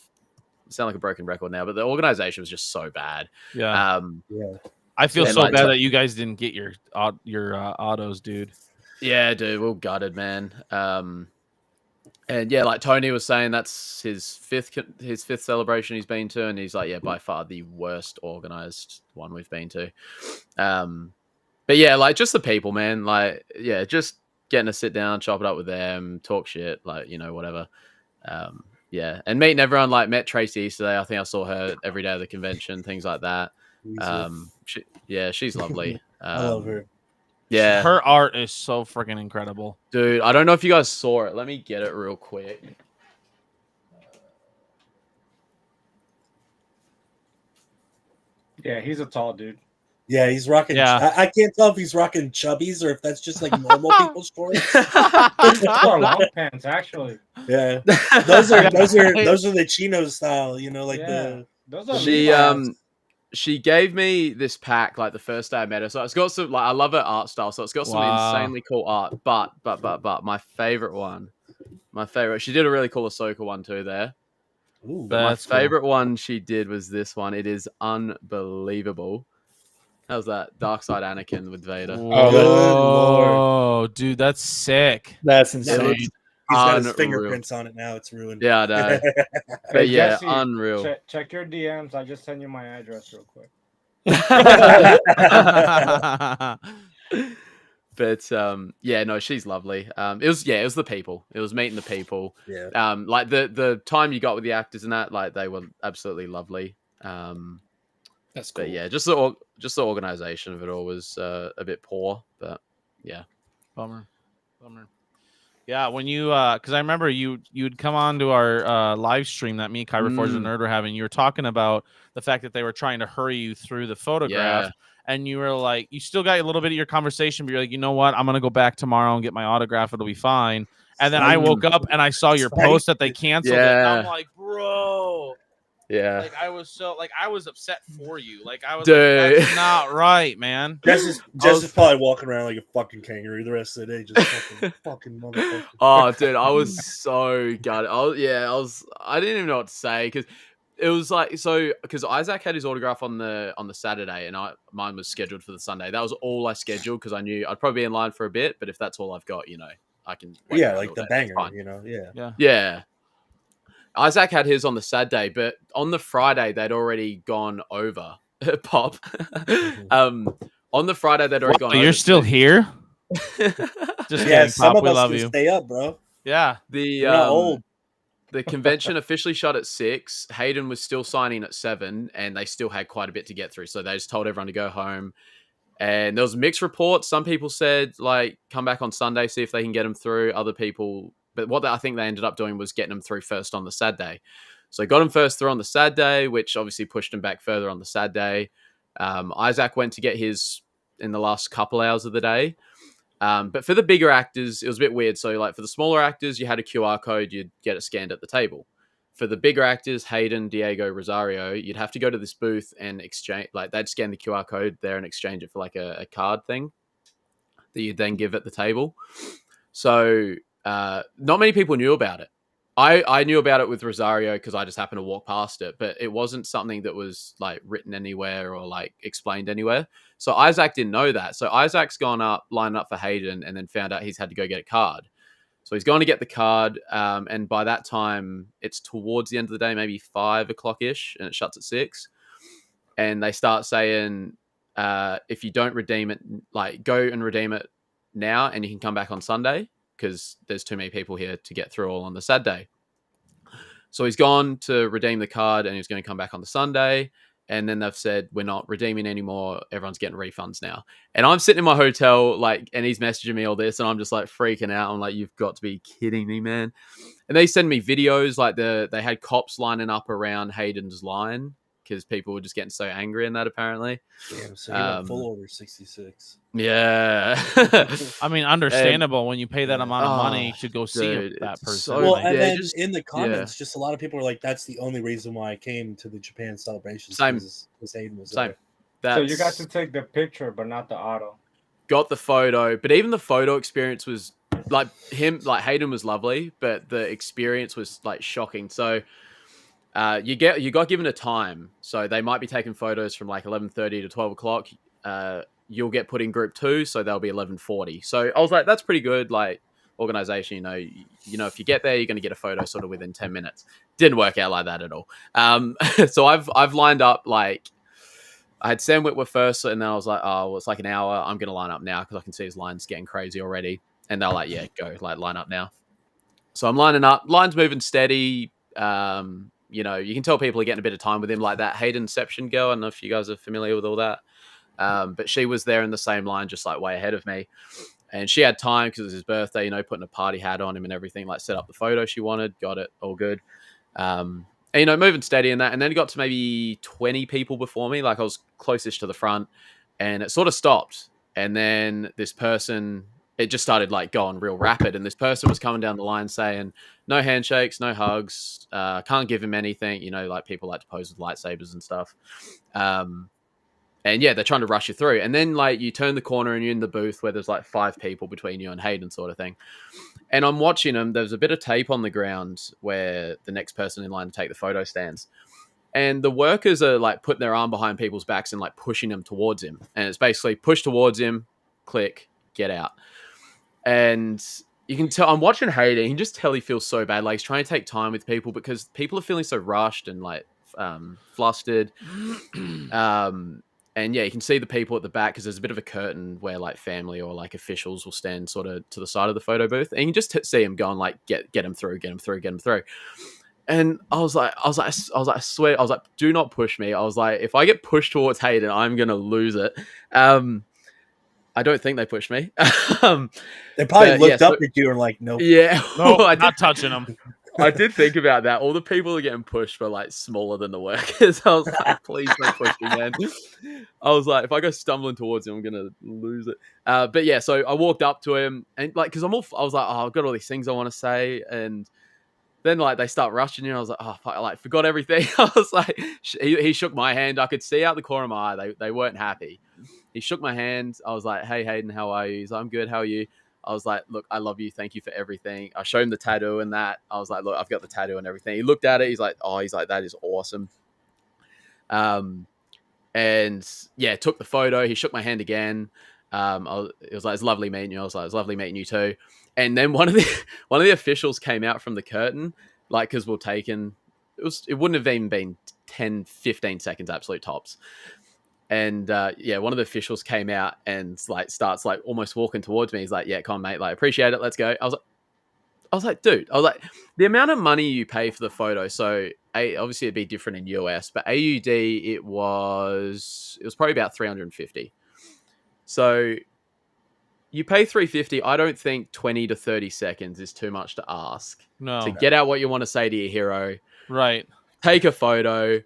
sound like a broken record now, but the organization was just so bad. Yeah. Yeah. I feel And, so like, bad that you guys didn't get your autos, dude. Yeah, dude, we're gutted, man. And yeah, like Tony was saying, that's his fifth celebration he's been to, and he's like, yeah, by far the worst organized one we've been to. But yeah, like just the people, man. Like, yeah, just getting to sit down, chop it up with them, talk shit, like, whatever. Yeah, and meeting everyone. Like, met Tracy yesterday. I think I saw her every day of the convention, things like that. She's lovely. I love her. Yeah, her art is so freaking incredible, dude. I don't know if you guys saw it. Let me get it real quick. Yeah, he's a tall dude. Yeah, he's rocking. Yeah. I can't tell if he's rocking chubbies or if that's just like normal people's shorts. Those are long pants, actually. Yeah, those are the chino style. Like those are she gave me this pack like the first day I met her. So it's got some I love her art style. So it's got some insanely cool art. But my favorite one, she did a really cool Ahsoka one too there. Ooh, my favorite one she did was this one. It is unbelievable. How's that? Dark Side Anakin with Vader. Oh, good Lord, dude, that's sick. That's insane. He's got his fingerprints on it now. It's ruined. Yeah, I know. But yeah, Jesse, unreal. Check your DMs. I just send you my address real quick. But yeah, no, she's lovely. It was the people. It was meeting the people. Yeah. Like the time you got with the actors and that, like they were absolutely lovely. That's cool. But yeah, just the organization of it all was a bit poor. But yeah, bummer. Yeah, when you because I remember you'd come on to our live stream that me, Kyra Forge and Nerd were having. You were talking about the fact that they were trying to hurry you through the photograph, and you were like, you still got a little bit of your conversation, but you're like, you know what, I'm gonna go back tomorrow and get my autograph. It'll be fine. And then I woke up and I saw your post that they canceled it. And I'm like, bro. Yeah. Like I was upset for you. Like I was like, that's not right, man. Jess is probably walking around like a fucking kangaroo the rest of the day, just fucking motherfucker. Oh, dude, I was so gutted. I didn't even know what to say because it was like because Isaac had his autograph on the Saturday and mine was scheduled for the Sunday. That was all I scheduled because I knew I'd probably be in line for a bit, but if that's all I've got, I can. Yeah, like the banger, Yeah. Isaac had his on the Saturday, but on the Friday they'd already gone over. Pop. On the Friday they'd already gone over. You're still here? Just kidding, some Pop. of We us love can you. stay up, bro. Yeah. We're not old. The convention officially shut at 6. Hayden was still signing at 7, and they still had quite a bit to get through. So they just told everyone to go home. And there was mixed reports. Some people said, like, come back on Sunday, see if they can get them through. Other people... But what I think they ended up doing was getting them through first on the Saturday. So got them first through on the Saturday, which obviously pushed them back further on the Saturday. Isaac went to get his in the last couple hours of the day. But for the bigger actors, it was a bit weird. So like for the smaller actors, you had a QR code, you'd get it scanned at the table. For the bigger actors, Hayden, Diego, Rosario, you'd have to go to this booth and exchange, like they'd scan the QR code there and exchange it for like a card thing that you'd then give at the table. So not many people knew about it. I knew about it with Rosario because I just happened to walk past it, but it wasn't something that was like written anywhere or like explained anywhere. So Isaac didn't know that. So Isaac's gone up, lined up for Hayden, and then found out he's had to go get a card. So he's going to get the card, and by that time, it's towards the end of the day, maybe 5 o'clock-ish, and it shuts at 6. And they start saying, if you don't redeem it, like go and redeem it now, and you can come back on Sunday, because there's too many people here to get through all on the Saturday. So he's gone to redeem the card and he's going to come back on the Sunday. And then they've said, we're not redeeming anymore. Everyone's getting refunds now. And I'm sitting in my hotel, like, and he's messaging me all this and I'm just like freaking out. I'm like, you've got to be kidding me, man. And they send me videos, like they had cops lining up around Hayden's line because people were just getting so angry in that apparently. Damn, so he went full over 66. Yeah. I mean, understandable when you pay that amount of money to go see that person. So, well, and then in the comments, just a lot of people are like, that's the only reason why I came to the Japan celebration. Same. Because Hayden was Same. there. So you got to take the picture, but not the auto. Got the photo, but even the photo experience was like Hayden was lovely, but the experience was like shocking. So you got given a time, so they might be taking photos from like 11:30 to 12 o'clock. You'll get put in group 2, so they'll be 11:40. So I was like, that's pretty good, like organization. You know, if you get there, you're going to get a photo sort of within 10 minutes. Didn't work out like that at all. So I've lined up like I had Sam Whitworth first, and then I was like, oh, well, it's like an hour. I'm going to line up now because I can see his line's getting crazy already. And they're like, yeah, go, like, line up now. So I'm lining up. Line's moving steady. You know, you can tell people are getting a bit of time with him, like that Haydenception girl. I don't know if you guys are familiar with all that. But she was there in the same line, just like way ahead of me. And she had time because it was his birthday, you know, putting a party hat on him and everything, like set up the photo she wanted, got it, all good. And, you know, moving steady in that. And then it got to maybe 20 people before me. Like I was closest to the front and it sort of stopped. And then this person, it just started like going real rapid. And this person was coming down the line saying, no handshakes, no hugs, can't give him anything. You know, like people like to pose with lightsabers and stuff. And yeah, they're trying to rush you through. And then like you turn the corner and you're in the booth where there's like 5 people between you and Hayden sort of thing. And I'm watching them. There's a bit of tape on the ground where the next person in line to take the photo stands. And the workers are like putting their arm behind people's backs and like pushing them towards him. And it's basically push towards him, click, get out. And you can tell, I'm watching Hayden. You can just tell he feels so bad. Like he's trying to take time with people because people are feeling so rushed and like flustered. And yeah, you can see the people at the back because there's a bit of a curtain where like family or like officials will stand sort of to the side of the photo booth, and you can just see him going like, get him through. And I was like, I swear, I was like, do not push me. I was like, if I get pushed towards Hayden, I'm gonna lose it. I don't think they pushed me. They probably looked up at you and like, nope. Yeah, no, not touching them. I did think about that. All the people are getting pushed were like smaller than the workers. I was like, please don't push me, man. I was like, if I go stumbling towards him, I'm gonna lose it. But yeah, so I walked up to him and like, because I was like, oh, I've got all these things I want to say, and then like they start rushing you. And I was like, oh, fuck, I like forgot everything. I was like, he shook my hand. I could see out the corner of my eye they weren't happy. He shook my hand. I was like, hey Hayden, how are you? He's like, I'm good. How are you? I was like, look, I love you. Thank you for everything. I showed him the tattoo and that. I was like, look, I've got the tattoo and everything. He looked at it. He's like, that is awesome. And yeah, took the photo. He shook my hand again. It was like, it's lovely meeting you. I was like, it's lovely meeting you too. And then one of the officials came out from the curtain, like, because we're taking, it wouldn't have even been 10, 15 seconds, absolute tops. And yeah, one of the officials came out and like starts like almost walking towards me. He's like, yeah, come on, mate. Like, appreciate it. Let's go. I was like, dude, the amount of money you pay for the photo. So obviously it'd be different in US, but AUD, it was probably about 350. So you pay 350. I don't think 20 to 30 seconds is too much to ask to get out what you want to say to your hero. Right. Take a photo.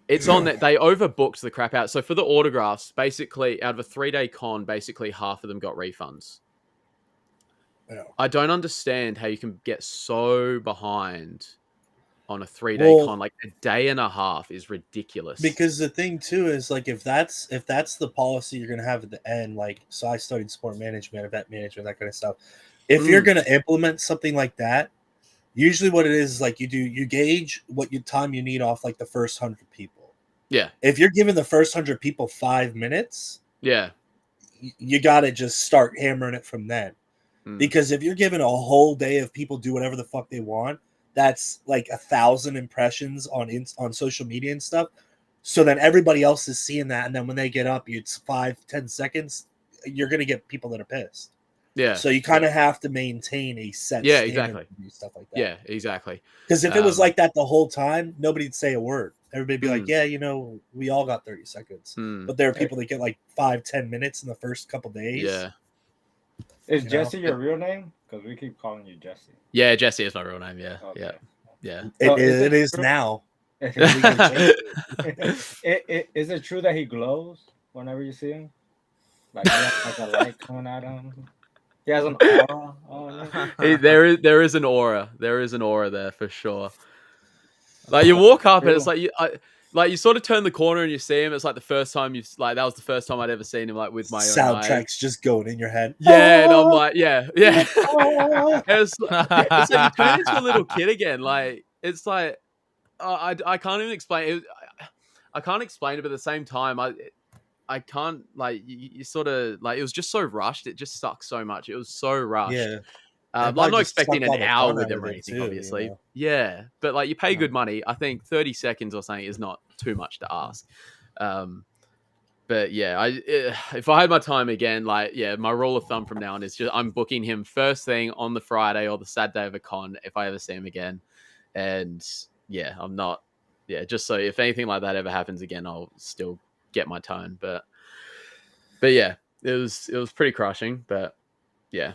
It's on that they overbooked the crap out. So for the autographs, basically out of a 3-day con, basically half of them got refunds. Yeah. I don't understand how you can get so behind on a 3-day con. Like a day and a half is ridiculous. Because the thing too is like if that's the policy you're gonna have at the end, like so I studied sport management, event management, that kind of stuff. If you're gonna implement something like that, usually what it is like you gauge what time you need off like the first 100 people. Yeah. If you're giving the first 100 people 5 minutes, yeah, you got to just start hammering it from then. Because if you're giving a whole day of people do whatever the fuck they want, that's like 1,000 impressions on social media and stuff. So then everybody else is seeing that, and then when they get up, it's 5-10 seconds. You're gonna get people that are pissed. Yeah. So you kind of have to maintain a set. Yeah, exactly. Stuff like that. Yeah, exactly. Because if it was like that the whole time, nobody'd say a word. Everybody'd be like, yeah, we all got 30 seconds. But there are people that get like 5-10 minutes in the first couple days. Yeah. Is Jesse your real name? Because we keep calling you Jesse. Yeah, Jesse is my real name. Yeah. Okay. Yeah. It is now. Is it true that he glows whenever you see him? Like, he has like a light coming at him? He has an aura on him? There is an aura. There is an aura there for sure. Like you walk up and it's like you sort of turn the corner and you see him. It's like the first time that was the first time I'd ever seen him like with my own soundtracks just going in your head. Yeah, and I'm like, yeah. It's like you turn into a little kid again. Like it's like I can't even explain it. I can't explain it, but at the same time, I can't like you sort of like it was just so rushed. It just sucks so much. It was so rushed. Yeah. I'm not expecting an hour with him or anything, obviously. You know? Yeah, but like you pay good money. I think 30 seconds or something is not too much to ask. But yeah, if I had my time again, like, yeah, my rule of thumb from now on is just I'm booking him first thing on the Friday or the Saturday of a con if I ever see him again. And yeah, I'm not, yeah, just so if anything like that ever happens again, I'll still get my time. But yeah, it was pretty crushing. But yeah,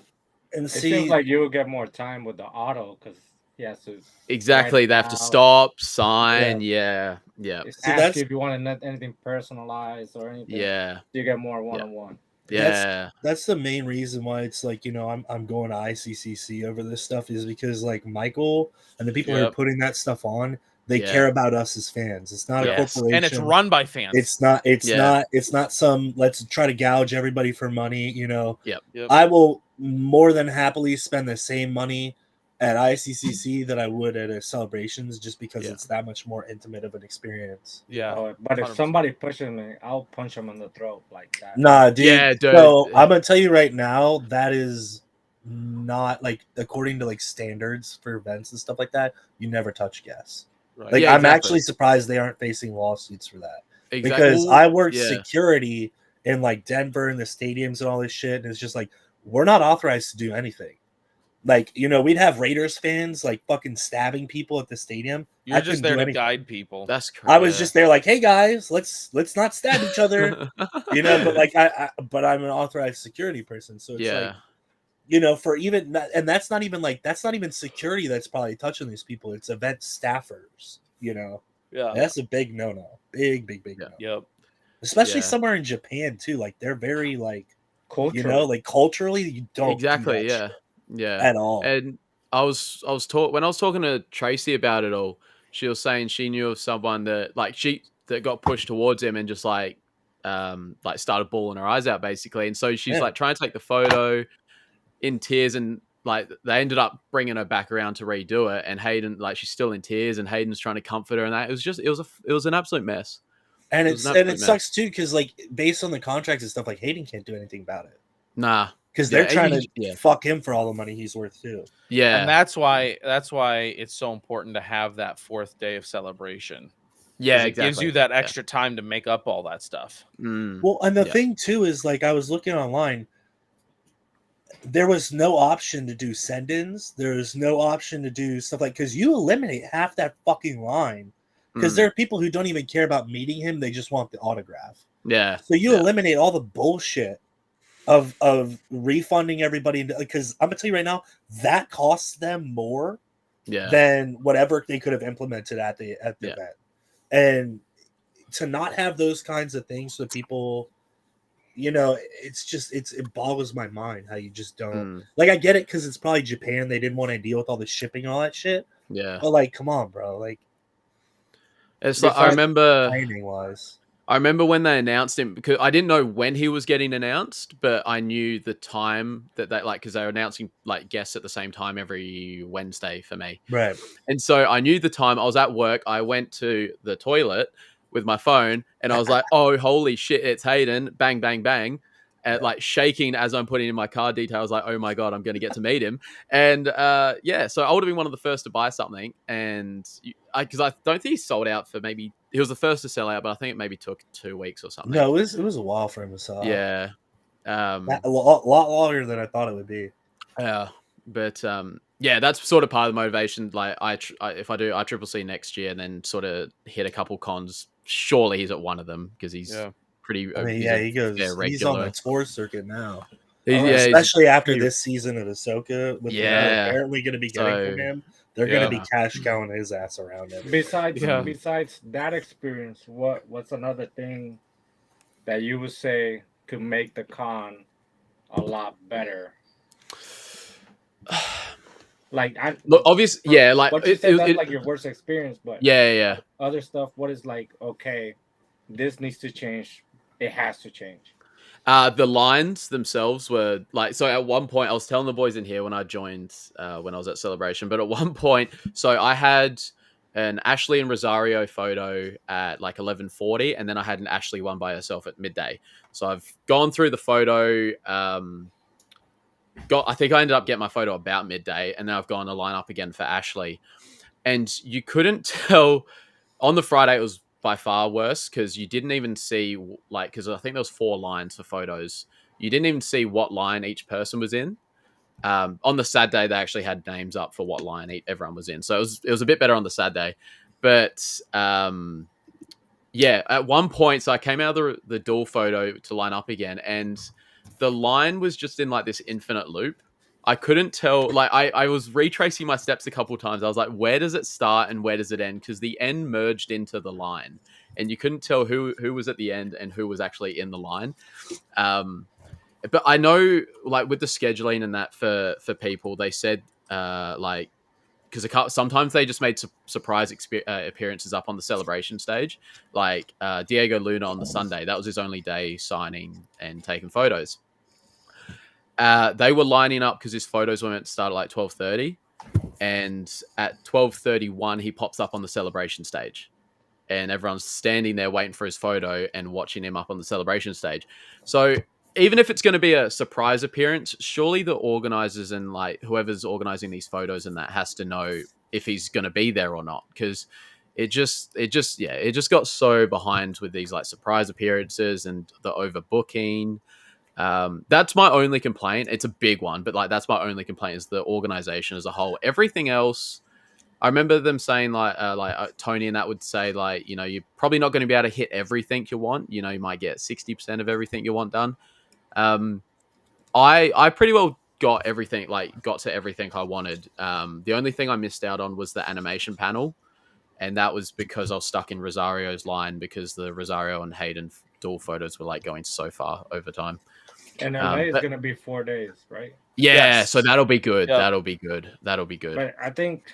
And It see, seems like you will get more time with the auto because he has to exactly. They have to stop, sign. Yeah. It's ask you if you want anything personalized or anything. Yeah. You get more one-on-one. Yeah. That's the main reason why it's like, I'm going to ICCC over this stuff is because like Michael and the people who are putting that stuff on, they care about us as fans. It's not a corporation, and it's run by fans. It's not some let's try to gouge everybody for money. Yep. I will more than happily spend the same money at ICCC that I would at a celebrations just because it's that much more intimate of an experience. Yeah. But if somebody pushes me, I'll punch him in the throat like that. Nah, dude. Yeah, dude. So I'm gonna tell you right now, that is not like according to like standards for events and stuff like that. You never touch guests. Right. Like Yeah, I'm exactly. actually surprised they aren't facing lawsuits for that. Exactly. Because I worked Yeah. security in like Denver and the stadiums and all this shit, and it's just like we're not authorized to do anything. Like, we'd have Raiders fans like fucking stabbing people at the stadium. You're just there to guide people. That's crazy. I was just there like, hey guys, let's not stab each other. But like but I'm an authorized security person. So it's like, for even and that's not even security that's probably touching these people. It's event staffers, Yeah. That's a big no. Big no. Yep. Especially somewhere in Japan too. Like they're very like cultural. Like culturally you don't exactly do that shit at all. And when I was talking to Tracy about it all, she was saying she knew of someone that got pushed towards him and just like started bawling her eyes out basically. And so she's like trying to take the photo in tears, and like they ended up bringing her back around to redo it. And Hayden, like, she's still in tears, and Hayden's trying to comfort her, and that it was an absolute mess. And it sucks too because like based on the contracts and stuff, like Hayden can't do anything about it. Nah. Because they're trying to fuck him for all the money he's worth too. Yeah, and that's why it's so important to have that fourth day of celebration. Yeah, it gives you that extra time to make up all that stuff. Well, and the thing too is like I was looking online. There was no option to do send-ins. There was no option to do stuff like because you eliminate half that fucking line because there are people who don't even care about meeting him; they just want the autograph. Yeah. So you eliminate all the bullshit of refunding everybody because I'm gonna tell you right now that costs them more than whatever they could have implemented at the event. And to not have those kinds of things so people it's just it boggles my mind how you just don't like I get it because it's probably Japan, they didn't want to deal with all the shipping and all that shit. But like come on, bro, like it's like I remember timing wise. I remember when they announced him because I didn't know when he was getting announced, but I knew the time that they because they were announcing like guests at the same time every Wednesday for me. Right. And so I knew the time. I was at work. I went to the toilet with my phone and I was like, oh, holy shit, it's Hayden. Bang, bang, bang. And like shaking as I'm putting in my card details, like, oh my God, I'm going to get to meet him. And so I would have been one of the first to buy something. And because I don't think he sold out for maybe, he was the first to sell out, but I think it maybe took 2 weeks or something. No, it was a while for him to sell out. Yeah. A lot longer than I thought it would be. Yeah. But yeah, that's sort of part of the motivation. Like if I do ICCC next year and then sort of hit a couple cons, surely he's at one of them because he's pretty. I mean, he goes. He's on the tour circuit now. Especially after this season of Ahsoka, with what they're apparently going to be getting from him, they're going to be cash cowing his ass around him. Besides that experience, what's another thing that you would say could make the con a lot better? Like obviously, like what you said, that's like your worst experience, but other stuff. What is like, okay, this needs to change. It has to change. The lines themselves were like, so at one point I was telling the boys in here when I joined when I was at Celebration, but at one point, so I had an Ashley and Rosario photo at like 11:40, and then I had an Ashley one by herself at midday. So I've gone through the photo. I think I ended up getting my photo about midday, and then I've gone to line up again for Ashley. And you couldn't tell on the Friday, it was by far worse because you didn't even see like because I think there was 4 lines for photos. You didn't even see what line each person was in. On the sad day, they actually had names up for what line everyone was in, so it was a bit better on the sad day. But yeah, at one point, so I came out of the dual photo to line up again, and the line was just in like this infinite loop. I couldn't tell. Like I was retracing my steps a couple of times. I was like, where does it start and where does it end? Because the end merged into the line, and you couldn't tell who was at the end and who was actually in the line. But I know, like with the scheduling and that for people, they said like because sometimes they just made surprise appearances up on the celebration stage, like Diego Luna on the Sunday. That was his only day signing and taking photos. They were lining up because his photos were meant to start at like 12:30, and at 12:31 he pops up on the celebration stage, and everyone's standing there waiting for his photo and watching him up on the celebration stage. So even if it's going to be a surprise appearance, surely the organizers and like whoever's organizing these photos and that has to know if he's going to be there or not, because it just got so behind with these like surprise appearances and the overbooking. That's my only complaint. It's a big one, but like that's my only complaint is the organization as a whole. Everything else, I remember them saying like Tony and that would say like, you know, you're probably not going to be able to hit everything you want. You know, you might get 60% of everything you want done. I pretty well got to everything I wanted. The only thing I missed out on was the animation panel, and that was because I was stuck in Rosario's line because the Rosario and Hayden dual photos were like going so far over time. And LA is going to be 4 days, right? Yeah, Yes. so that'll be good. Yep. That'll be good. But I think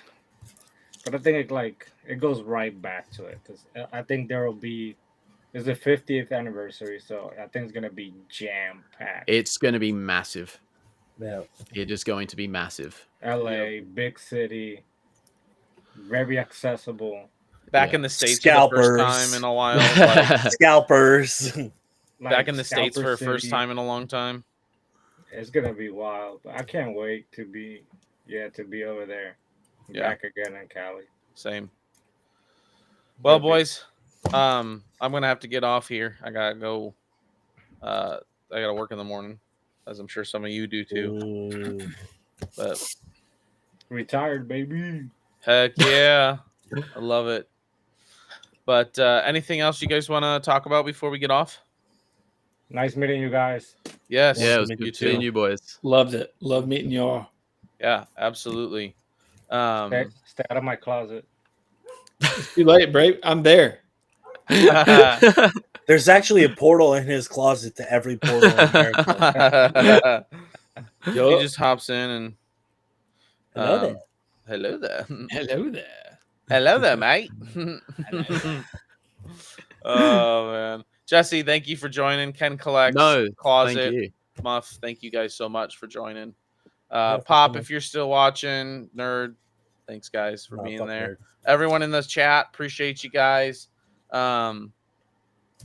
it goes right back to it because I think it's the 50th anniversary, so I think it's gonna be jam packed. It's going to be massive. Yeah. It is going to be massive. LA, big city, very accessible. Back in the States for the first time in a while. Like, Scalpers. back in the States for the Scalper first City. time in a long time. It's gonna be wild. I can't wait to be over there. Yeah. Back again in Cali. Same. Well, boys, I'm gonna have to get off here. I gotta go. I gotta work in the morning, as I'm sure some of you do too. But Retired, baby. heck yeah, I love it. But anything else you guys want to talk about before we get off? Nice meeting you guys. Yes, Yeah, it was you good too. seeing you boys. Loved it. Love meeting y'all. Yeah, absolutely. Stay out of my closet. It's too late, Brave. I'm there. There's actually a portal in his closet to every portal in America. He just hops in and Hello there. hello there. Hello there. Hello there, mate. Oh man, Jesse, thank you for joining. Ken Collects, No, Closet, thank you. Muff, thank you guys so much for joining. Yeah, for Pop, coming. if you're still watching, Nerd, thanks guys for No, being fuck there. Nerd. Everyone in the chat, appreciate you guys. And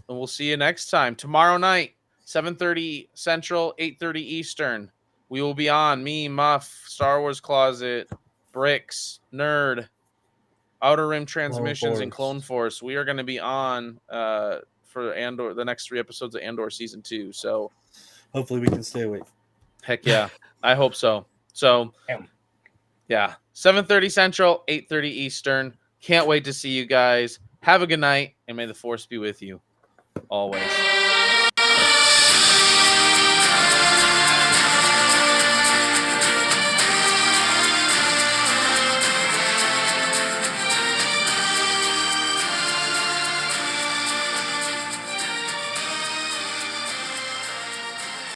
we'll see you next time tomorrow night, 7:30 Central, 8:30 Eastern. We will be on me, Muff, Star Wars Closet, Bricks, Nerd, Outer Rim Transmissions, and Clone Force. We are going to be on for Andor, the next 3 episodes of Andor season 2. So Hopefully we can stay awake. heck yeah, I hope so. So yeah, 7:30 Central, 8:30 Eastern. Can't wait to see you guys. Have a good night, and may the Force be with you always.